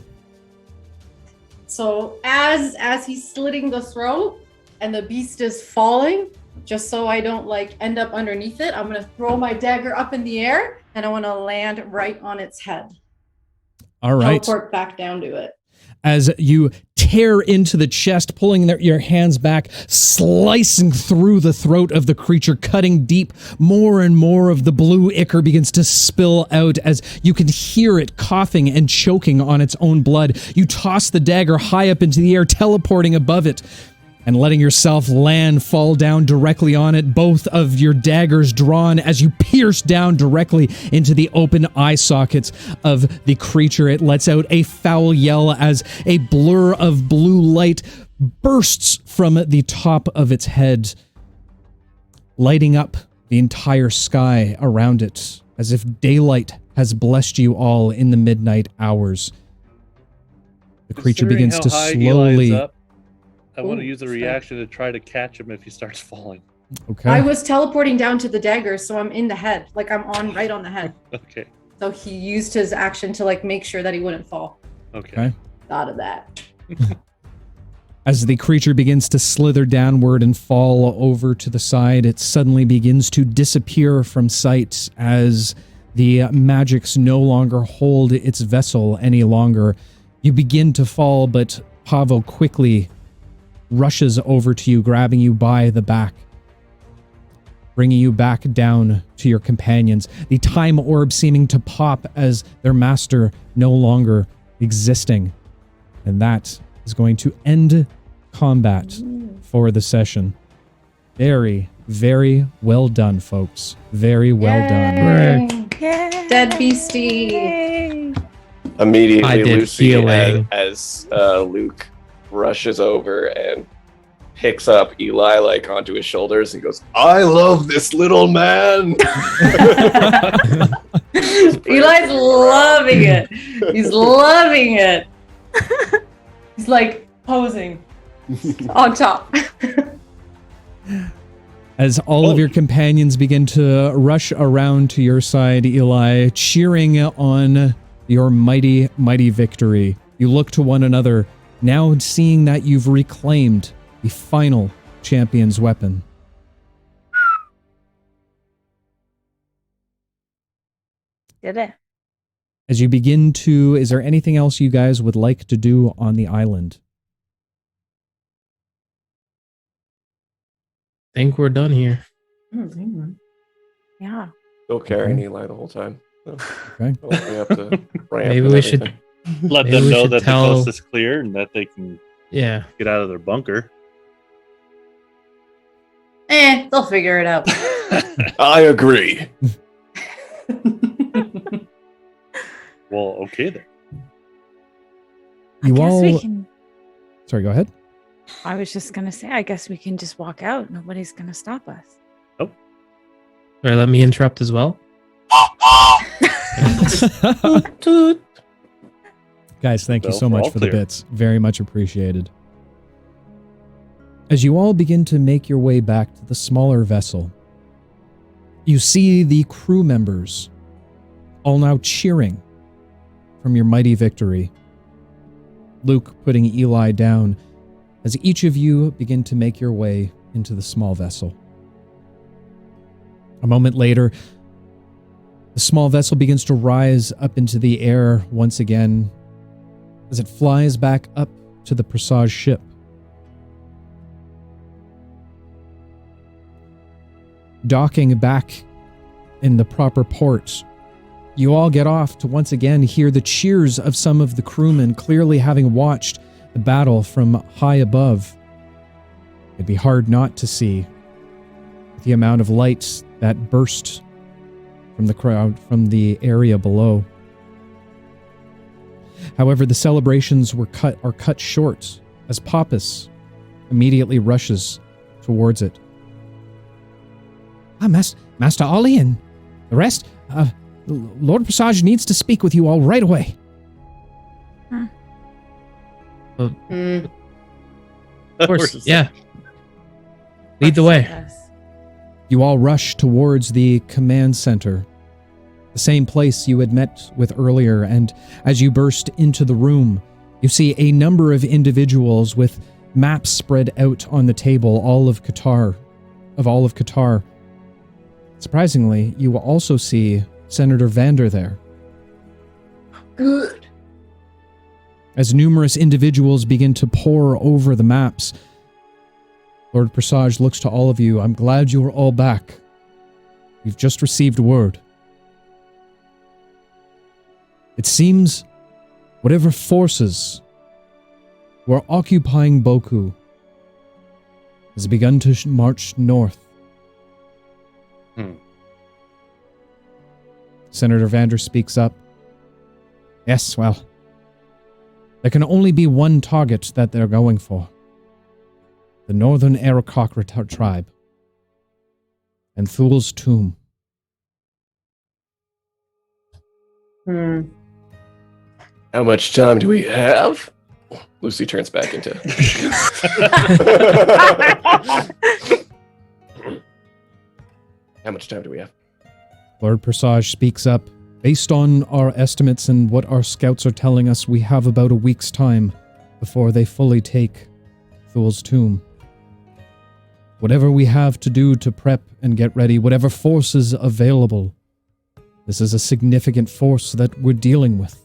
So as he's slitting the throat and the beast is falling, just so I don't like end up underneath it, I'm gonna throw my dagger up in the air and I want to land right on its head. All right. Teleport back down to it. As you tear into the chest, pulling your hands back, slicing through the throat of the creature, cutting deep, more and more of the blue ichor begins to spill out as you can hear it coughing and choking on its own blood. You toss the dagger high up into the air, teleporting above it, and letting yourself fall down directly on it, both of your daggers drawn as you pierce down directly into the open eye sockets of the creature. It lets out a foul yell as a blur of blue light bursts from the top of its head, lighting up the entire sky around it, as if daylight has blessed you all in the midnight hours. The creature begins to slowly... I want to use a reaction to try to catch him if he starts falling. Okay. I was teleporting down to the dagger, so I'm in the head. Like I'm right on the head. Okay. So he used his action to like make sure that he wouldn't fall. Okay. Thought of that. As the creature begins to slither downward and fall over to the side, it suddenly begins to disappear from sight as the magics no longer hold its vessel any longer. You begin to fall, but Pavo quickly rushes over to you, grabbing you by the back, bringing you back down to your companions. The time orb seeming to pop as their master no longer existing. And that is going to end combat for the session. Very, very well done, folks. Very well done. Yay. Dead beastie. Yay. Immediately, Lucy, healing. as Luke rushes over and picks up Eli like onto his shoulders and goes, "I love this little man." Eli's loving it. He's loving it. He's like posing on top. As all of your companions begin to rush around to your side, Eli, cheering on your mighty, mighty victory, you look to one another, now seeing that you've reclaimed the final champion's weapon. did it. As you begin to, is there anything else you guys would like to do on the island? Think we're done here. Yeah. Still carrying Okay. Eli the whole time. So Okay. we have to ramp Maybe and we should- everything. Let Maybe them we know should that tell- the coast is clear and that they can Yeah. get out of their bunker. They'll figure it out. I agree. Well, okay then. I You guess all. we can. Sorry, go ahead. I was just gonna say, I guess we can just walk out. Nobody's gonna stop us. All right, let me interrupt as well. Guys, thank you Well, so we're much all for the clear. bits. Very much appreciated. As you all begin to make your way back to the smaller vessel, you see the crew members all now cheering from your mighty victory. Luke putting Eli down as each of you begin to make your way into the small vessel. A moment later, the small vessel begins to rise up into the air once again as it flies back up to the Presage ship. Docking back in the proper port, you all get off to once again hear the cheers of some of the crewmen, clearly having watched the battle from high above. It'd be hard not to see the amount of lights that burst from the crowd from the area below. However, the celebrations are cut short as Pappas immediately rushes towards it. Master Ollie and the rest, Lord Presage needs to speak with you all right away. Mm. Of course, yeah. Lead the way. Yes. You all rush towards the command center, the same place you had met with earlier, and as you burst into the room, you see a number of individuals with maps spread out on the table, all of Qatar. Surprisingly, you will also see Senator Vander there. Good. As numerous individuals begin to pore over the maps, Lord Presage looks to all of you. I'm glad you are all back. You've just received word. It seems whatever forces were occupying Boku has begun to march north. Senator Vander speaks up. Yes, well, there can only be one target that they're going for. The Northern Arakocra tribe and Thul's tomb. How much time do we have? Lucy turns back into. How much time do we have? Lord Presage speaks up. Based on our estimates and what our scouts are telling us, we have about a week's time before they fully take Thul's tomb. Whatever we have to do to prep and get ready, whatever force is available, this is a significant force that we're dealing with,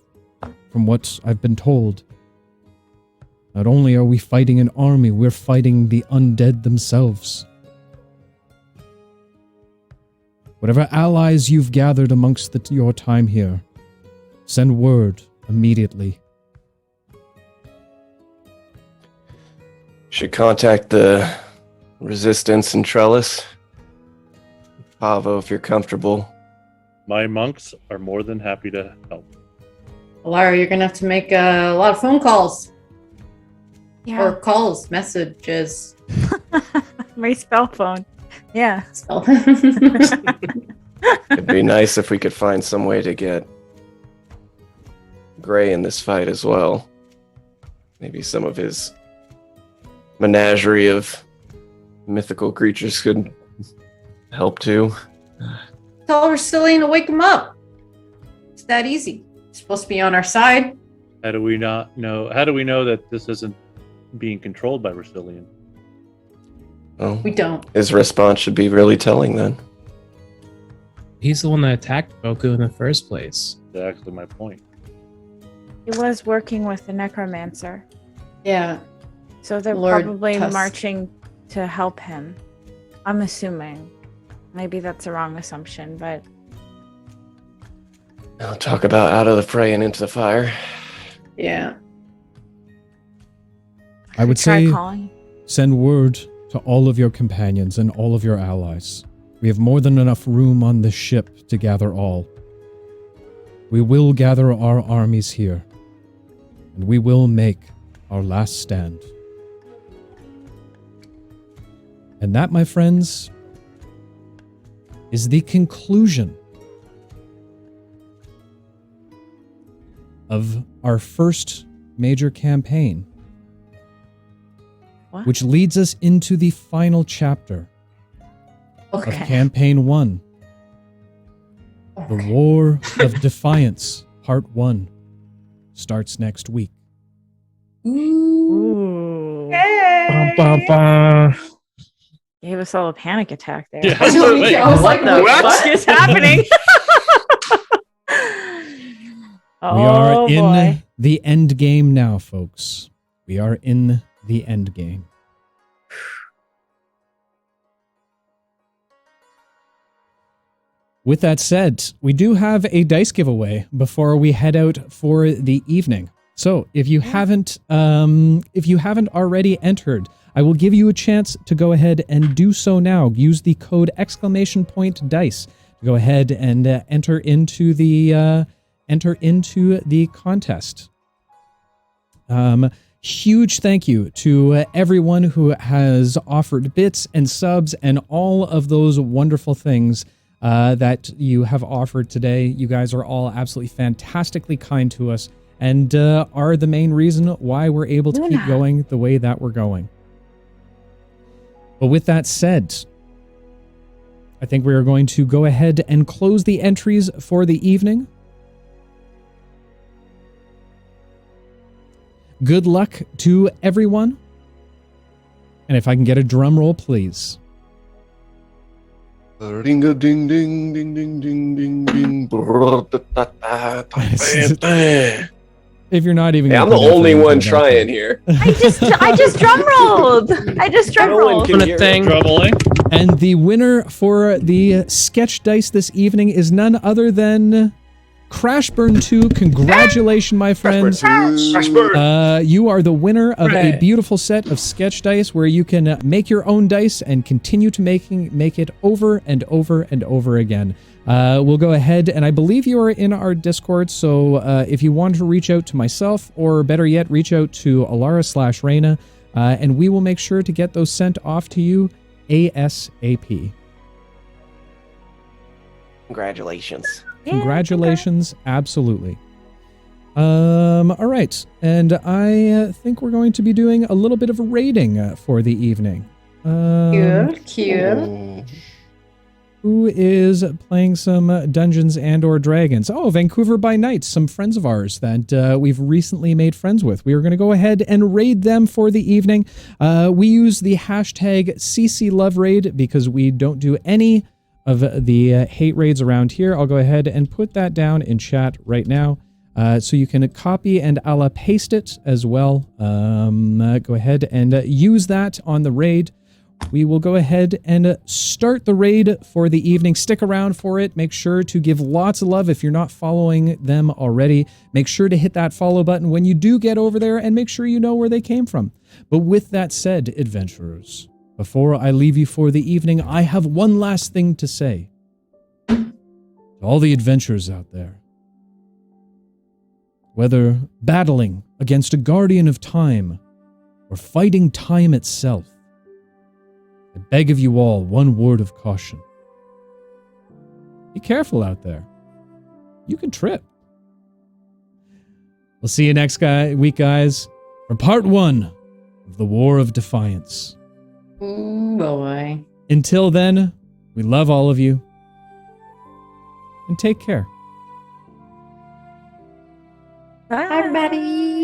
from what I've been told. Not only are we fighting an army, we're fighting the undead themselves. Whatever allies you've gathered amongst your time here, send word immediately. Should contact the Resistance and Trellis. Pavo, if you're comfortable. My monks are more than happy to help. Lara, you're gonna have to make a lot of phone calls Yeah. or calls, messages. My spell phone. Yeah. So. It'd be nice if we could find some way to get Gray in this fight as well. Maybe some of his menagerie of mythical creatures could help too. Tell Rustilian to wake him up. It's that easy. He's supposed to be on our side. How do we not know? How do we know that this isn't being controlled by Rustilian? Well, We don't. his response should be really telling then. He's the one that attacked Boku in the first place. Exactly my point. He was working with the necromancer, Yeah. so they're Lord probably Tusk. marching to help him. I'm assuming. Maybe that's a wrong assumption, but I'll talk about out of the fray and into the fire. Yeah. I would try say calling. send word to all of your companions and all of your allies. We have more than enough room on this ship to gather all. We will gather our armies here, and we will make our last stand. And that, my friends, is the conclusion of our first major campaign, What? which leads us into the final chapter of Okay. Campaign 1, The Okay. War of Defiance, Part 1, starts next week. Ooh. Bum, bum, bum. Gave us all a panic attack there. Yeah, Wait, I was like, what the what? fuck is happening? Oh, We are in boy. the end game now, folks. We are in the end game. With that said, we do have a dice giveaway before we head out for the evening. So if you haven't already entered, I will give you a chance to go ahead and do so now. Use the code !dice to go ahead and enter into the contest. Huge thank you to everyone who has offered bits and subs and all of those wonderful things that you have offered today. You guys are all absolutely fantastically kind to us and are the main reason why we're able to keep Luna. going the way that we're going. But with that said, I think we are going to go ahead and close the entries for the evening. Good luck to everyone. And if I can get a drum roll, please. Ring a ding ding ding ding ding ding ding. If you're not even Hey, gonna I'm the put effort only into one it, that's trying fine. here. I just drum rolled. I just drum No one rolled. can Doing hear a thing. Troubling. And the winner for the sketch dice this evening is none other than Crashburn 2. Congratulations, my friends. You are the winner of a beautiful set of sketch dice where you can make your own dice and continue to make it over and over and over again. We'll go ahead, and I believe you are in our Discord, so if you want to reach out to myself, or better yet, reach out to Alara/Reina, and we will make sure to get those sent off to you ASAP. Congratulations. Congratulations, absolutely. All right, and I think we're going to be doing a little bit of raiding for the evening. Cute. Who is playing some Dungeons and or Dragons? Oh, Vancouver by Night, some friends of ours that we've recently made friends with. We are going to go ahead and raid them for the evening. We use the hashtag CCLoveRaid because we don't do any of the hate raids around here. I'll go ahead and put that down in chat right now. So you can copy and paste it as well. Go ahead and use that on the raid. We will go ahead and start the raid for the evening. Stick around for it. Make sure to give lots of love if you're not following them already. Make sure to hit that follow button when you do get over there and make sure you know where they came from. But with that said, adventurers, before I leave you for the evening, I have one last thing to say. To all the adventurers out there, whether battling against a guardian of time or fighting time itself, I beg of you all one word of caution. Be careful out there. You can trip. We'll see you next week, guys, for part 1 of the War of Defiance. Ooh, boy. Until then, we love all of you. And take care. Bye. Bye, buddy.